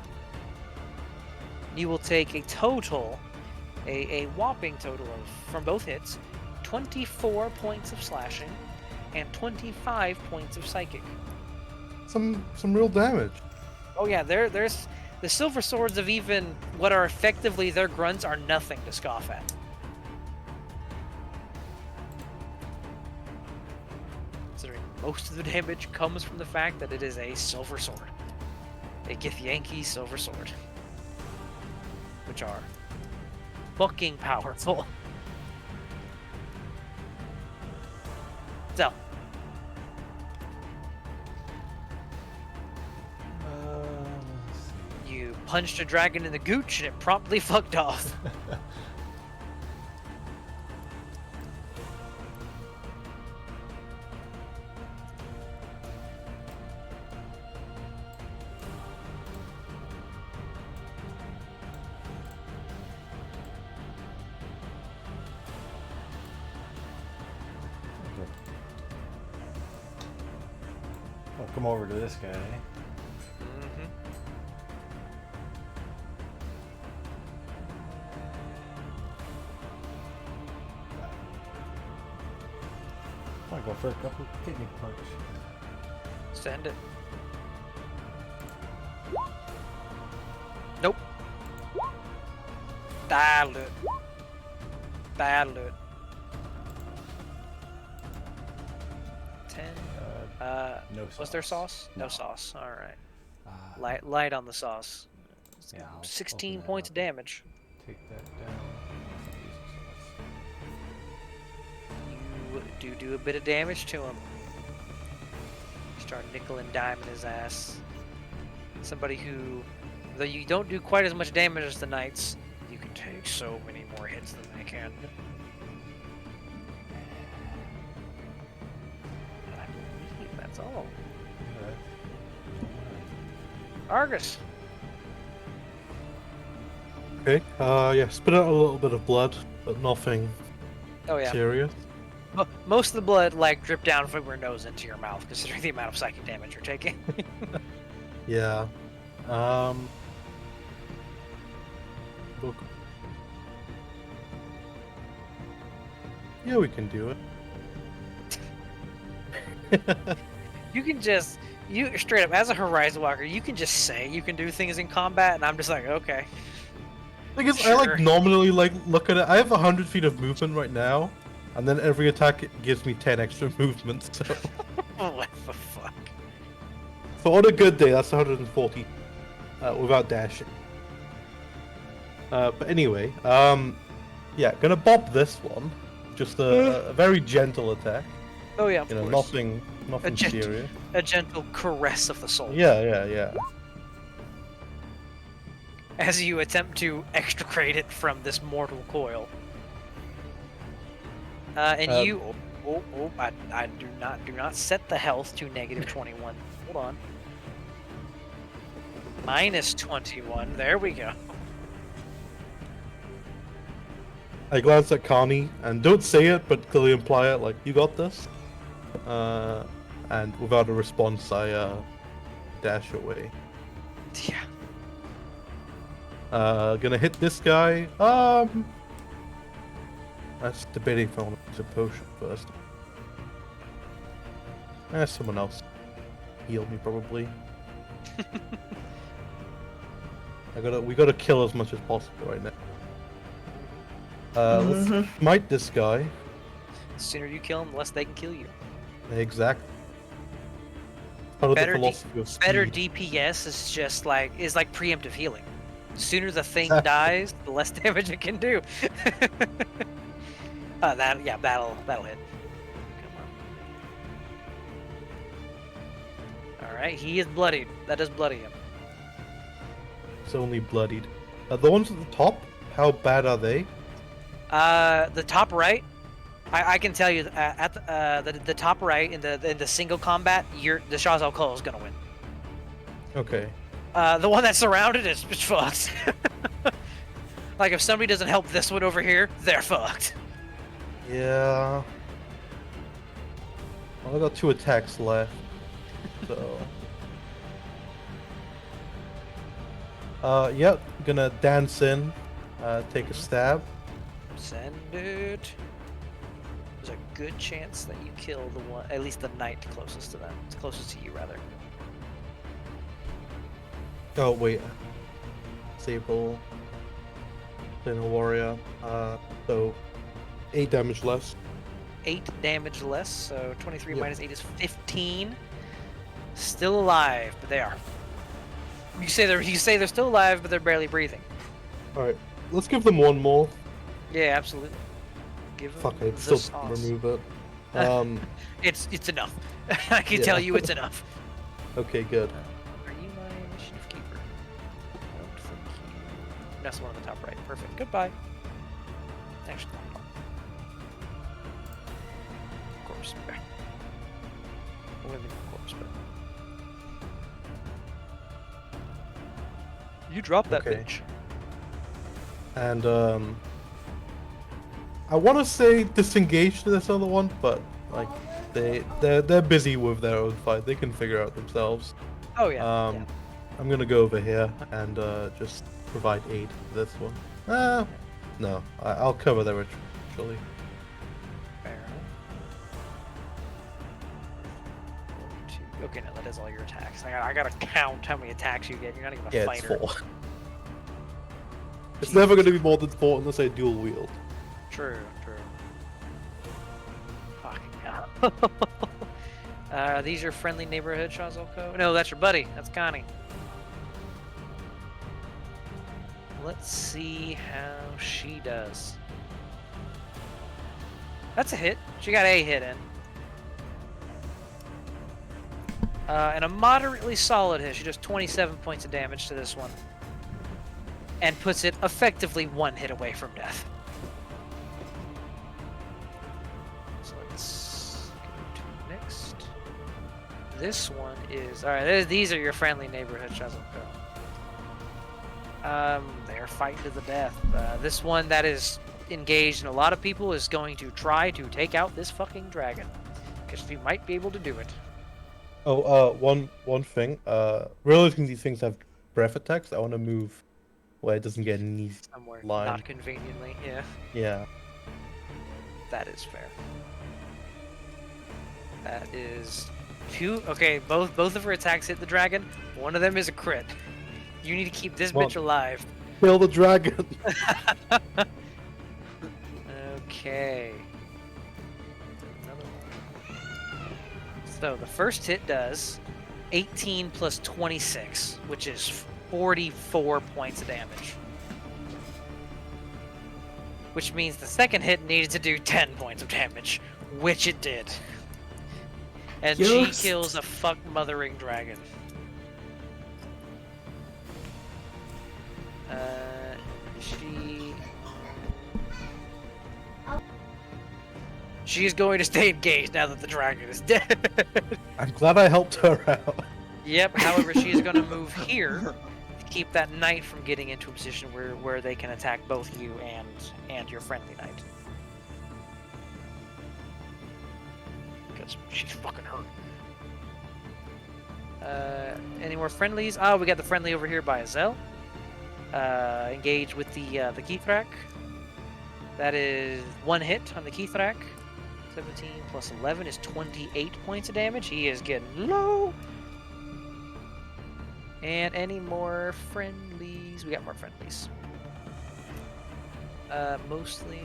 You will take a total, a whopping total of, from both hits, 24 points of slashing and 25 points of psychic. some real damage. Oh yeah, there's the silver swords of even what are effectively their grunts are nothing to scoff at. Considering most of the damage comes from the fact that it is a silver sword. A Githyanki silver sword. Which are fucking powerful. So, you punched a dragon in the gooch and it promptly fucked off. I'll come over to this guy. Mm-hmm. I'll go for a couple of kidney punch. Send it. Nope. That'll do it. That'll do it. 10. No Was there sauce? No No. sauce. All right. Uh, Light on the sauce. Yeah, I'll 16 open that points up. of damage. Take that down. You do a bit of damage to him. Start nickel and diming his ass. Somebody who, though you don't do quite as much damage as the knights, you can take so many more hits than they can. I believe that's all. Argus. Okay. Yeah, spit out a little bit of blood, but nothing Oh yeah. serious. Most of the blood like dripped down from your nose into your mouth, considering the amount of psychic damage you're taking. Yeah. Look. Yeah, we can do it. You can just, straight up, as a Horizon Walker, you can just say you can do things in combat, and I'm just like, okay. I guess I Sure. like nominally like look at it. I have 100 feet of movement right now, and then every attack gives me 10 extra movement. So, What the fuck? so on a good day, that's 140 without dashing. But anyway, yeah, gonna bop this one. Just a very gentle attack. Oh yeah, of You know, course. nothing gent- serious. A gentle caress of the soul. Yeah. As you attempt to extricate it from this mortal coil. And you, I do not set the health to negative 21. Hold on. Minus 21. There we go. I glance at Connie and don't say it, but clearly imply it. Like, you got this. And without a response, I dash away. Yeah. Gonna hit this guy. That's debating if I want to use a potion first. Someone else heal me probably. We gotta kill as much as possible right now. Let's smite this guy. The sooner you kill them, the less they can kill you. Exactly. Part of the Better philosophy of Better speed. DPS is like preemptive healing. The sooner the thing dies, the less damage it can do. That'll hit. Come on. All right, he is bloodied. That does bloody him. It's only bloodied. The ones at the top, how bad are they? The top right, I can tell you at the top right in the single combat, the Shazal Cole is gonna win. Okay. The one that's surrounded is fucked. Like if somebody doesn't help this one over here, they're fucked. Yeah. Well, I got 2 attacks left. So. Yep. Gonna dance in. Take a stab. Send it. There's a good chance that you kill the one, at least the knight closest to them. It's closest to you, rather. Oh wait. Sable. Then a warrior. So 8 damage less. 8 damage less, so 23 Yep. minus 8 is 15. Still alive, but they are. You say they're still alive, but they're barely breathing. All right. Let's give them one more. Yeah, absolutely. Give them Fuck, I the still sauce. remove it. It's enough. I can Yeah. tell you it's enough. Okay, good. Are you my initiative keeper? I don't think you... That's the one on the top right. Perfect. Goodbye. Actually, no. Corpse. Okay. A living corpse, but... You dropped that Okay. bitch. And I want to say disengage to this other one, but like they're busy with their own fight. They can figure out themselves. Oh yeah. Yeah. I'm gonna go over here and just provide aid to this one. No, I'll cover their retreat actually. Fair enough. 1, 2. Okay, no, that is all your attacks. I gotta count how many attacks you get. You're not even a Yeah, it's fighter. 4. It's never gonna be more than 4 unless I dual wield. True. Fucking hell. Are these your friendly neighborhood, Shazolko? No, that's your buddy. That's Connie. Let's see how she does. That's a hit. She got a hit in. And a moderately solid hit. She does 27 points of damage to this one. And puts it effectively 1 hit away from death. So let's go to next. This one is... Alright, these are your friendly neighborhood Shazolko. They're fighting to the death. This one that is engaged in a lot of people is going to try to take out this fucking dragon. Because we might be able to do it. Oh, one thing. Realizing these things have breath attacks, I want to move where it doesn't get any Somewhere line. not conveniently, yeah. Yeah. That is fair. That is 2. Okay, both of her attacks hit the dragon. One of them is a crit. You need to keep this Well- bitch alive. Kill the dragon. Okay. Another one. So the first hit does 18 plus 26, which is 44 points of damage. Which means the second hit needed to do 10 points of damage, which it did. And Yes. she kills a fuck mothering dragon. She's going to stay engaged now that the dragon is dead. I'm glad I helped her out. Yep, however, she is going to move here keep that knight from getting into a position where they can attack both you and your friendly knight. Because she's fucking hurt. Any more friendlies? Oh, we got the friendly over here by Azel. Engage with the Kithrak. That is 1 hit on the Kithrak. 17 plus 11 is 28 points of damage. He is getting low. And any more friendlies? We got more friendlies. Mostly,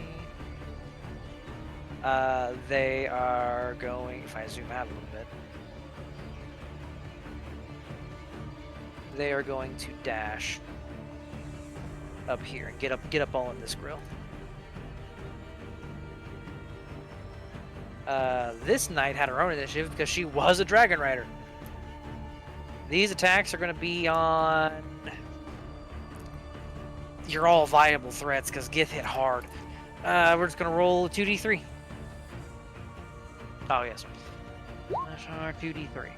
they are going. If I zoom out a little bit, they are going to dash up here and get up all in this grill. This knight had her own initiative because she was a dragon rider. These attacks are going to be on your all viable threats because Gith hit hard. We're just going to roll 2d3. Oh, yes. That's our 2d3.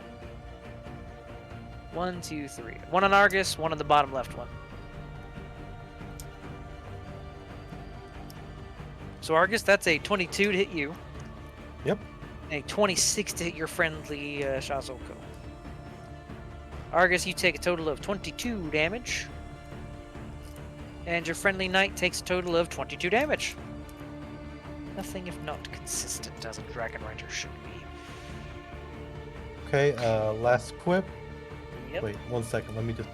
1, 2, 3. 1 on Argus, 1 on the bottom left one. So Argus, that's a 22 to hit you. Yep. A 26 to hit your friendly Shazoko. Argus, you take a total of 22 damage. And your friendly knight takes a total of 22 damage. Nothing if not consistent, as a Dragon Rider should be. Okay, last equip. Yep. Wait, 1 second. Let me just.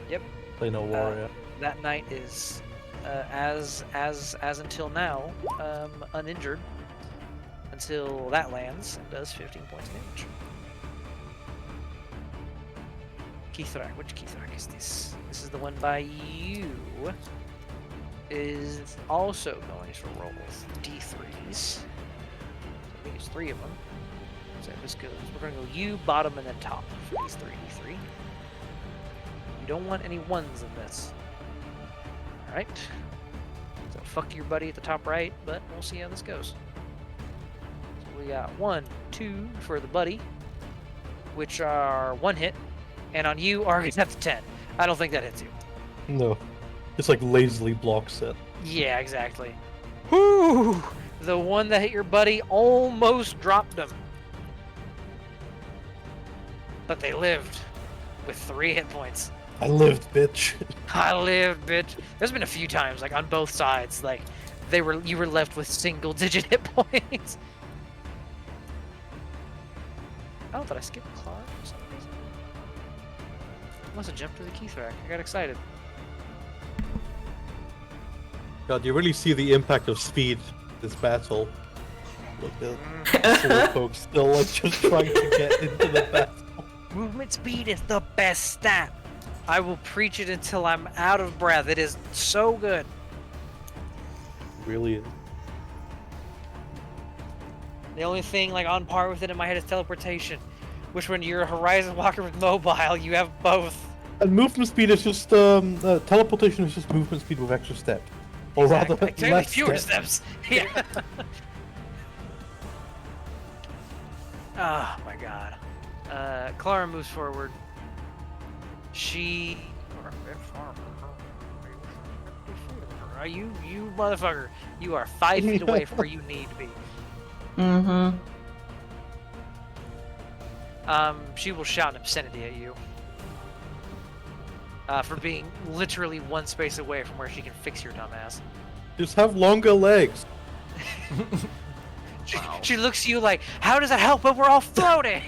Yep. Play no warrior. That knight is, as until now, uninjured. Until that lands and does 15 points of damage. Kithrak, which Kithrak is this? This is the one by you. Is also going to roll with D3s. I think it's 3 of them. So this goes. We're going to go you, bottom, and then top for these 3d3. You don't want any ones in this. Alright. So fuck your buddy at the top right, but we'll see how this goes. So we got 1, 2 for the buddy, which are 1 hit. And on you, Argus, that's 10. I don't think that hits you. No. It's like lazily blocks it. Yeah, exactly. Whoo! The one that hit your buddy almost dropped him. But they lived with 3 hit points. I lived, bitch. I lived, bitch. There's been a few times, like on both sides, like you were left with single-digit hit points. Oh, did I skip Clark for some reason? I must have jumped to the Kithrak. I got excited. God, you really see the impact of speed this battle. Look at sword folks still like just trying to get into the battle. Movement speed is the best stat. I will preach it until I'm out of breath. It is so good. It really is. The only thing like on par with it in my head is teleportation, which when you're a Horizon Walker with mobile, you have both. And movement speed is just teleportation is just movement speed with extra step, or rather Exactly. less Fewer steps. steps. Yeah. Oh my god. Clara moves forward. She. You motherfucker. You are 5 feet away from where you need to be. Mm-hmm. She will shout an obscenity at you. For being literally 1 space away from where she can fix your dumb ass. Just have longer legs. She looks at you like, how does that help? But we're all floating.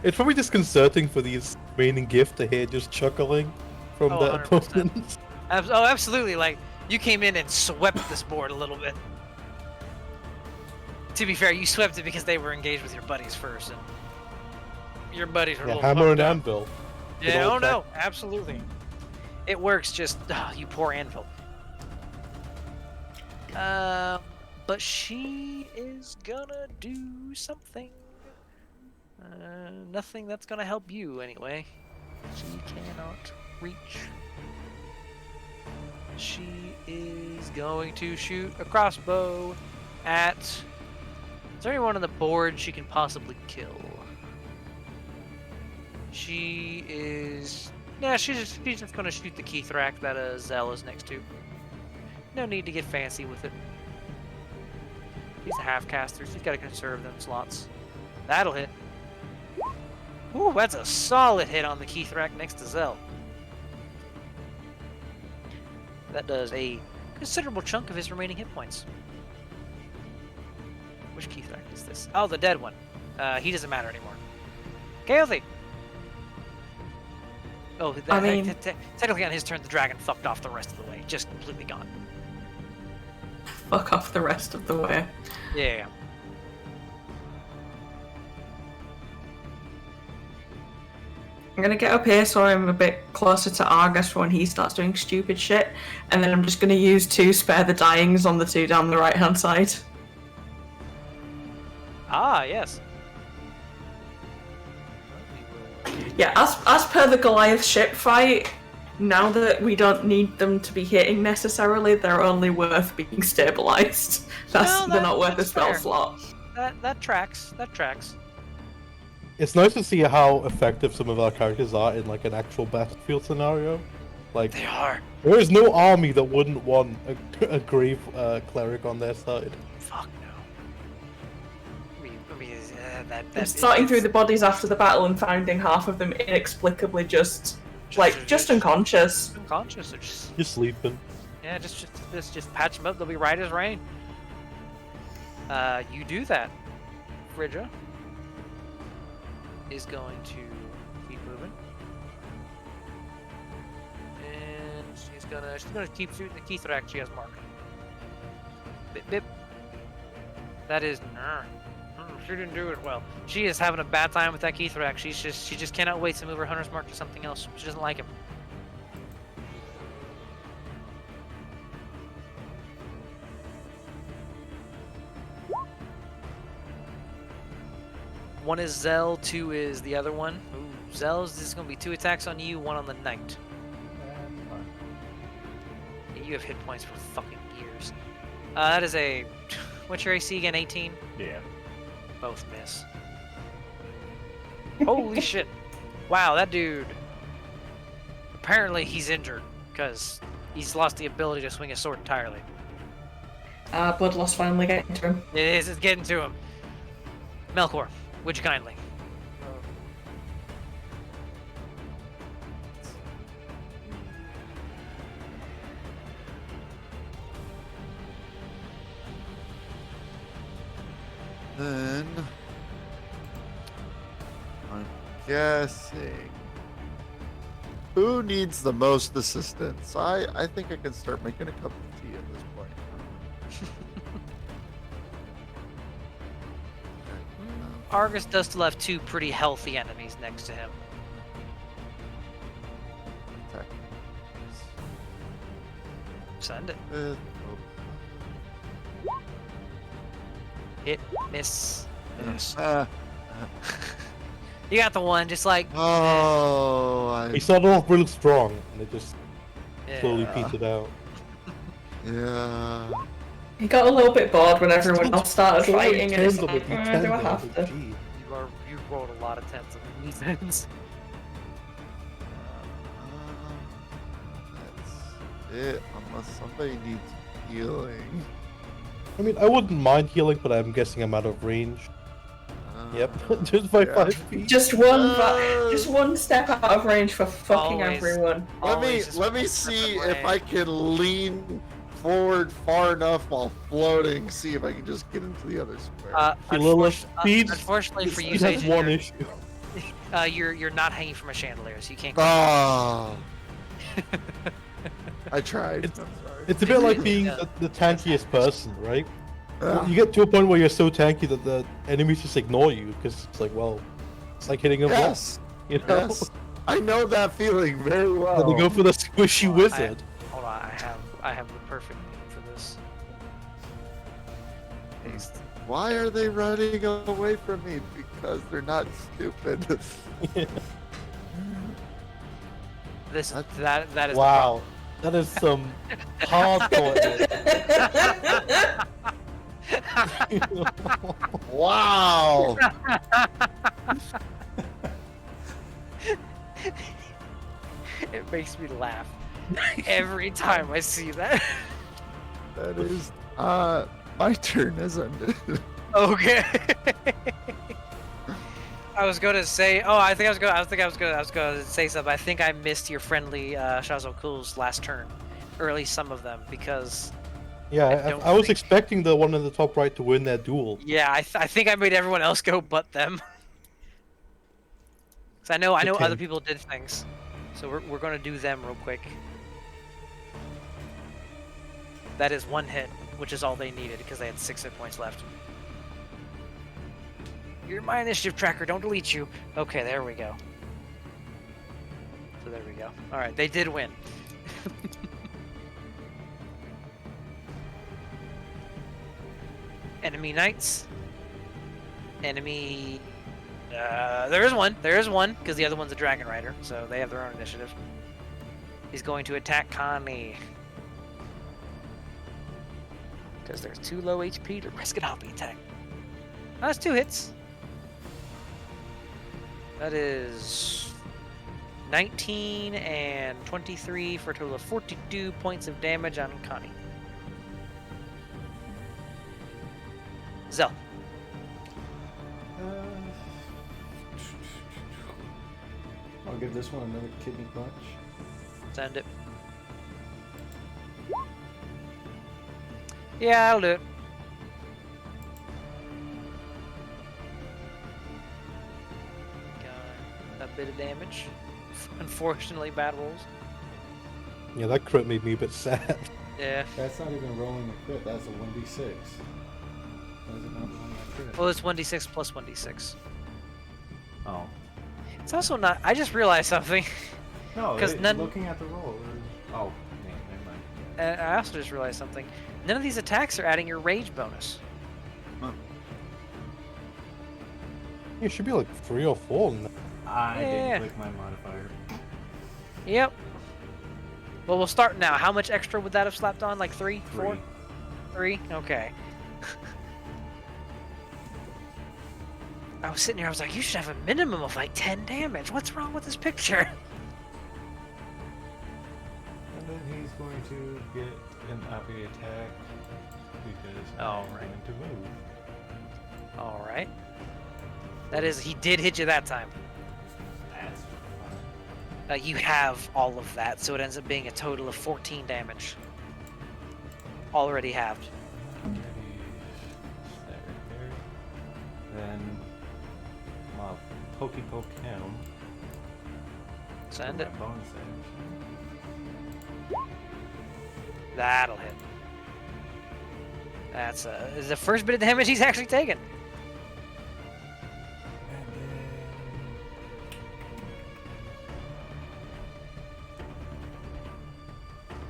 It's probably disconcerting for these remaining gift to hear just chuckling from Oh, their 100%. opponents. Oh, absolutely. Like, you came in and swept this board a little bit. To be fair, you swept it because they were engaged with your buddies first, and your buddies were a Yeah, little hammer and fucked up. anvil. Yeah, Good oh old no, absolutely. It works, just, you poor anvil. But she is gonna do something. Nothing that's gonna help you, anyway. She cannot reach. She is going to shoot a crossbow at Is there anyone on the board she can possibly kill? She is. Yeah, she's just gonna shoot the Keithrak that Zell is next to. No need to get fancy with it. She's a half caster. She's got to conserve them slots. That'll hit. Ooh, that's a solid hit on the Keithrak next to Zell. That does a considerable chunk of his remaining hit points. Which Keithrak is this? Oh, the dead one. He doesn't matter anymore. Kaothi! Oh, I mean- technically on his turn, the dragon fucked off the rest of the way. Just completely gone. Fuck off the rest of the way. Yeah. I'm gonna get up here so I'm a bit closer to Argus for when he starts doing stupid shit, and then I'm just gonna use 2 spare the dyings on the 2 down the right hand side. Ah, yes. Yeah, as per the Goliath ship fight, now that we don't need them to be hitting necessarily, they're only worth being stabilized. They're not worth a that's spell fair. slot. That tracks. That tracks. It's nice to see how effective some of our characters are in like an actual battlefield scenario. Like, They are. there is no army that wouldn't want a grave cleric on their side. Fuck no. I mean, that I'm sorting through the bodies after the battle and finding half of them inexplicably just unconscious. unconscious. Or just You're sleeping. yeah, just patch them up. They'll be right as rain. You do that. Fridja is going to keep moving, and she's gonna keep shooting the Keithrak she has marked. Bip bip. That is. She didn't do it well. She is having a bad time with that Keithrak. She just cannot wait to move her hunter's mark to something else. She doesn't like him. One is Zell, 2 is the other one. Ooh, Zell's is gonna be 2 attacks on you, 1 on the knight. Yeah, you have hit points for fucking years. That is a. What's your AC again? 18. Yeah. Both miss. Holy shit. Wow, that dude. Apparently he's injured because he's lost the ability to swing his sword entirely. Bloodlust finally getting to him. It's getting to him. Melkor, would you kindly? Then I'm guessing who needs the most assistance? I think I can start making a cup of tea at this point. Argus does still have 2 pretty healthy enemies next to him. Attack. Send it. Oh. Hit, miss. Miss. Ah. You got the one, just like. Oh, He started off really strong, and it just slowly Yeah. petered out. yeah. He got a little bit bored when everyone else started It's only fighting, and it's 10s of like, it, do I 10s have of to? it, gee. You rolled a lot of 10s on the defense. That's it. Unless somebody needs healing. I mean, I wouldn't mind healing, but I'm guessing I'm out of range. Yep, Uh, just by yeah. 5 feet. Just one step out of range for fucking Always. everyone. Let me see if I can lean forward far enough while floating. See if I can just get into the other square. Lilith, speed. Unfortunately for you, It has Sage, one issue. you're not hanging from a chandelier, so you can't. Ah. I tried. It's- I'm sorry. It's a bit like being Yeah. the tankiest person, right? Ah. You get to a point where you're so tanky that the enemies just ignore you because it's like, well, it's like hitting a wall, Yes. you know? Yes. I know that feeling very well. And they go for the squishy wizard. Hold on, I have the perfect name for this. Paste. Why are they running away from me? Because they're not stupid. This That's- that is Wow, that is some hardcore. Wow. It makes me laugh every time I see that. That is my turn has ended. Okay. I was gonna say. Oh, I was gonna say something. I think I missed your friendly Shazokul's last turn, or at least some of them, because Yeah, don't I was think- expecting the one in the top right to win that duel. yeah, I think I made everyone else go but them. Cause I know Okay. other people did things, so we're gonna do them real quick. That is one hit, which is all they needed because they had 6 hit points left. You're my initiative tracker. Don't delete you. Okay, there we go. So there we go. All right, they did win. Enemy knights. Enemy. There is one. There is one because the other one's a dragon rider, so they have their own initiative. He's going to attack Connie because there's too low HP to risk an hoppy attack. Oh, that's 2 hits. That is 19 and 23 for a total of 42 points of damage on Connie. Zell. I'll give this one another kidney punch. Send it. Yeah, I'll do it. Got a bit of damage. Unfortunately, bad rolls. Yeah, that crit made me a bit sad. Yeah. That's not even rolling a crit. That's a 1d6. Why is it not rolling a crit? Well, it's 1d6 plus 1d6. Oh. It's also not. I just realized something. No, 'Cause none- looking at the roll. Oh, yeah, never mind. And I also just realized something. None of these attacks are adding your rage bonus. It should be like 3 or 4. I Yeah. didn't click my modifier. Yep. Well, we'll start now. How much extra would that have slapped on? Like 3? 4? 3? Okay. I was sitting here, I was like, you should have a minimum of like 10 damage. What's wrong with this picture? And then he's going to get an Api attack because Oh, I'm right. going to move. Alright. That is, he did hit you that time. That's fine. You have all of that, so it ends up being a total of 14 damage. Already halved. Already that right there. Then I'll pokey poke him. Send for it. my bonus action. That'll hit. That's is the first bit of damage he's actually taken. And then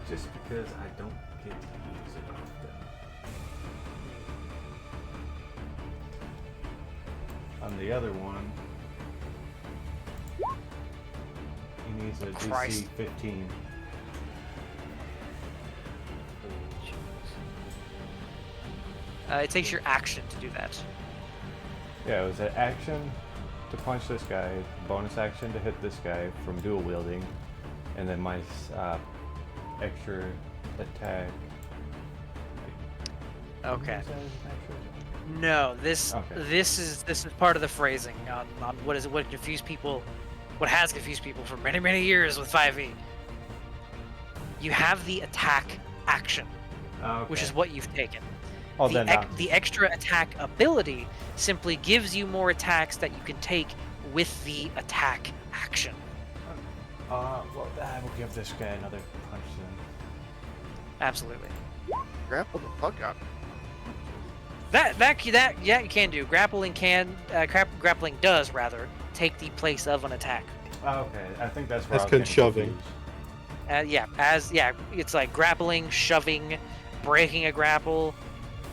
just because I don't get to use it often. On the other one, he needs a DC Christ. 15. It takes your action to do that. Yeah, it was an action to punch this guy, bonus action to hit this guy from dual wielding, and then my extra attack. Okay. Is that an extra attack? No, this Okay. this is part of the phrasing on what confused people, what has confused people for many years with 5e. You have the attack action, which is Okay. what you've taken. Oh, the, then not. the extra attack ability simply gives you more attacks that you can take with the attack action. Well, I will give this guy another punch then. Absolutely. Grapple the fuck out. That yeah, you can do. Grappling grappling does rather take the place of an attack. Okay, I think that's where That's I was getting shoving. confused. It's like grappling, shoving, breaking a grapple,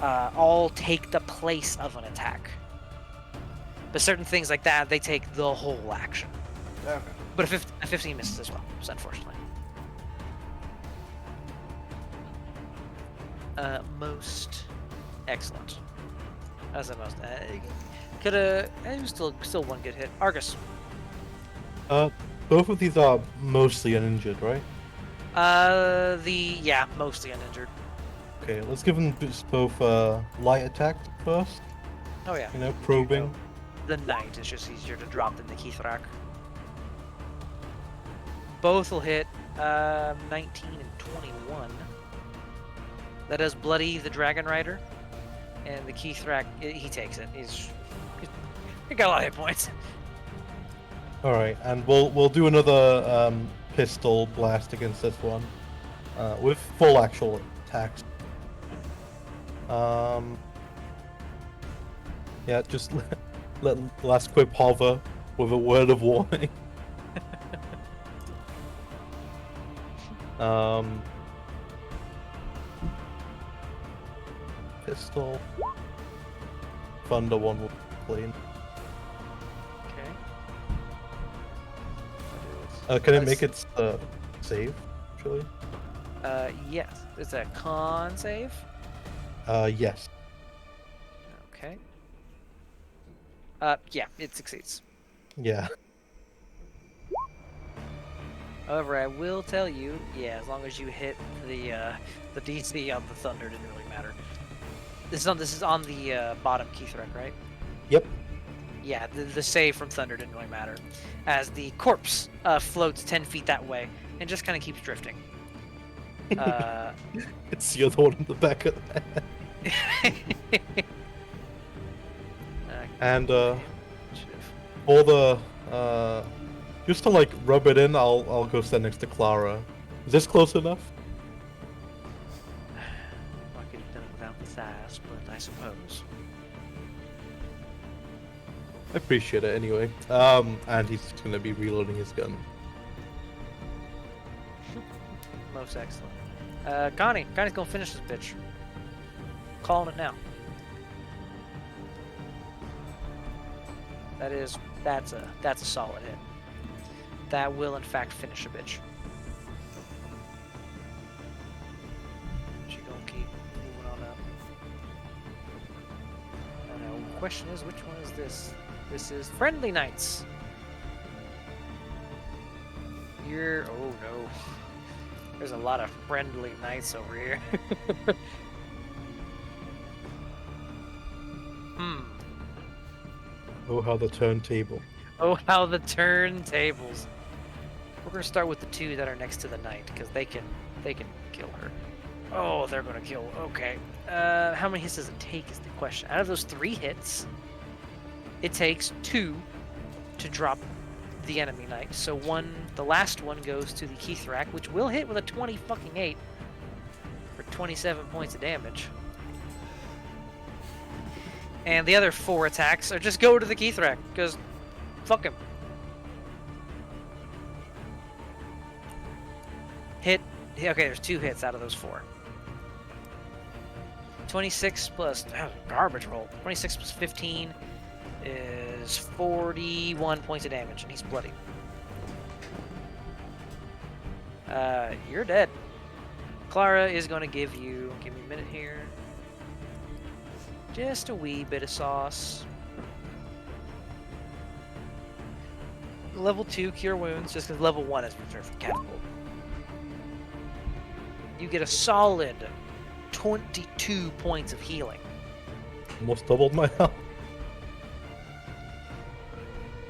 all take the place of an attack. But certain things like that, they take the whole action. Okay. But a 15 misses as well, so unfortunately. Most Excellent. That's the most. Coulda. It was still one good hit. Argus. Both of these are mostly uninjured, right? Yeah, mostly uninjured. Okay, let's give them both light attacks first. Oh yeah. You know, probing. The knight is just easier to drop than the Keithrak. Both will hit 19 and 21. That does bloody the Dragon Rider, and the Keithrak he takes it. He got a lot of hit points. All right, and we'll do another pistol blast against this one with full actual attacks. Yeah, just let last quip hover with a word of warning. Pistol. Thunder one will clean. Okay. Can it make its save, actually? Yes. Is that a con save? Yes. Okay. Yeah, it succeeds. Yeah. However, I will tell you, yeah, as long as you hit the DC on the thunder, didn't really matter. This is on the bottom Keithrak, right? Yep. Yeah, the save from thunder didn't really matter, as the corpse floats 10 feet that way and just kind of keeps drifting. It's the other one in the back of the head. And for the just to like rub it in, I'll go stand next to Clara. Is this close enough? I could have done it without the sass, but I suppose. I appreciate it anyway. And he's gonna be reloading his gun. Most excellent. Connie's gonna finish this bitch. Calling it now. That's a solid hit. That will in fact finish a bitch. She gonna keep moving on up. I know. The question is, which one is this? This is Friendly Knights. Oh no. There's a lot of friendly knights over here. Oh, how the turntable. Oh, how the turntables. We're gonna start with the two that are next to the knight, because they can kill her. Oh, they're gonna kill. Okay. How many hits does it take is the question. Out of those 3 hits, it takes 2 to drop the enemy knight. So the last one goes to the Keithrak, which will hit with a 20-8 for 27 points of damage. And the other 4 attacks are just go to the Keithrak, because fuck him. Hit. Okay, there's 2 hits out of those 4. 26 plus garbage roll. 26 plus 15 is 41 points of damage, and he's bloody. You're dead. Clara is going to give me a minute here. Just a wee bit of sauce. Level 2 cure wounds, just because level 1 is reserved for catapult. You get a solid 22 points of healing. Almost doubled my health.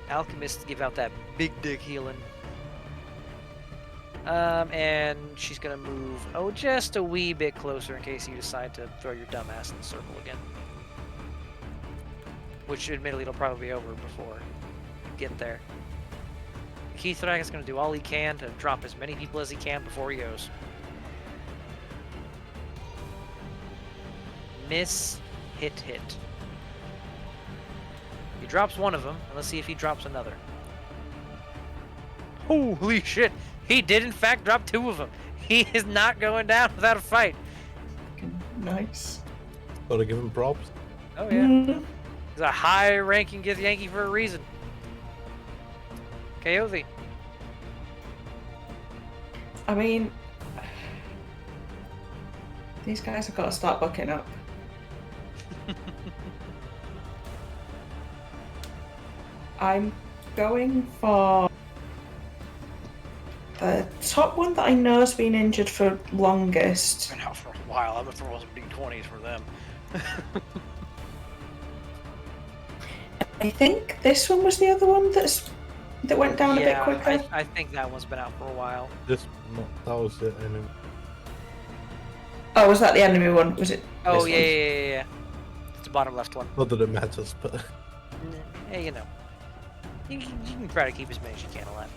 Alchemists give out that big dick healing. And she's gonna move, just a wee bit closer in case you decide to throw your dumb ass in the circle again. Which, admittedly, it'll probably be over before you get there. Keithrak is gonna do all he can to drop as many people as he can before he goes. Miss, hit. He drops one of them, and let's see if he drops another. Holy shit! He did in fact drop 2 of them. He is not going down without a fight. Nice. Gotta give him props. Oh yeah. He's a high-ranking Githyanki for a reason. Coyote. I mean, these guys have got to start bucking up. I'm going for the top one that I know has been injured for longest. Been out for a while. I'm gonna throw some d20s for them. I think this one was the other one that went down a bit quicker. I think that one's been out for a while. This, that was it. And Oh, was that the enemy one? Was it? Oh this yeah, one? yeah. It's the bottom left one. not that it matters, but Hey, you know, you can try to keep as many as you can alive.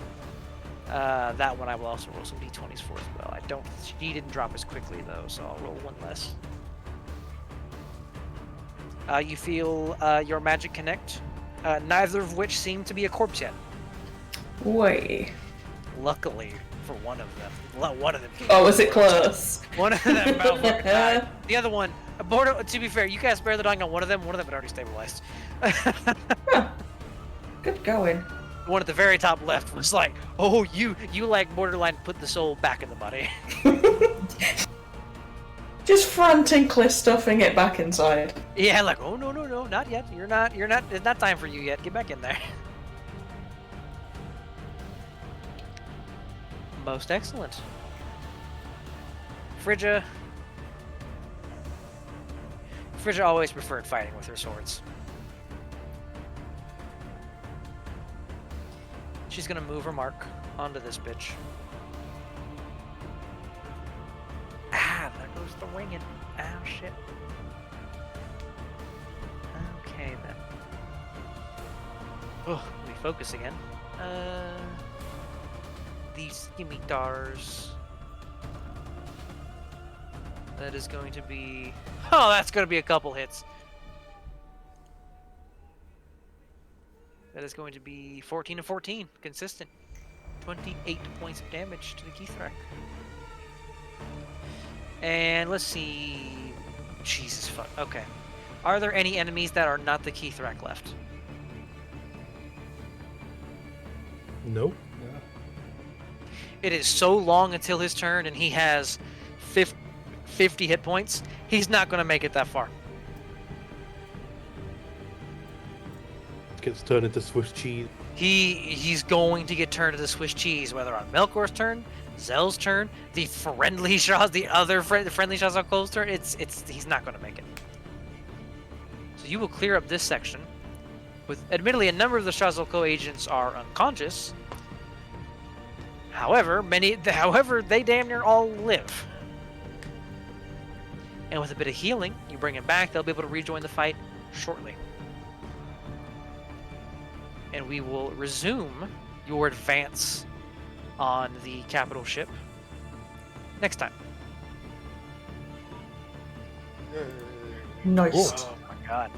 That one I will also roll some d20s for as well. I don't. He didn't drop as quickly though, so I'll roll one less. You feel your magic connect. Neither of which seem to be a corpse yet. Wait. Luckily for one of them. One of them. Oh, was it close? One of them about fucking died. The other one, to be fair, you guys barely dying on one of them. One of them had already stabilized. Huh. Good going. The one at the very top left was like, oh, you like borderline put the soul back in the body. Just frantically stuffing it back inside. Yeah, like, oh, no, not yet. You're not, it's not time for you yet. Get back in there. Most excellent. Frigga always preferred fighting with her swords. She's gonna move her mark onto this bitch. Ah, there goes the winged. Ah, shit. Okay, then. Oh, let me focus again. These scimitars. That is going to be... Oh, that's going to be a couple hits. That is going to be 14 of 14. Consistent. 28 points of damage to the Keithrak. And let's see... Jesus fuck. Okay. Are there any enemies that are not the Keithrak left? nope. Yeah. It is so long until his turn and he has 50 hit points. He's not going to make it that far. Gets turned into Swiss cheese. He's going to get turned into Swiss cheese, whether on Melkor's turn, Zell's turn, the friendly shots, the other friendly shots on Cole's turn. He's not going to make it. So you will clear up this section. With admittedly a number of the Shazoko agents are unconscious. However, they damn near all live. And with a bit of healing, you bring them back, they'll be able to rejoin the fight shortly. And we will resume your advance on the capital ship next time. Nice. Oh my god.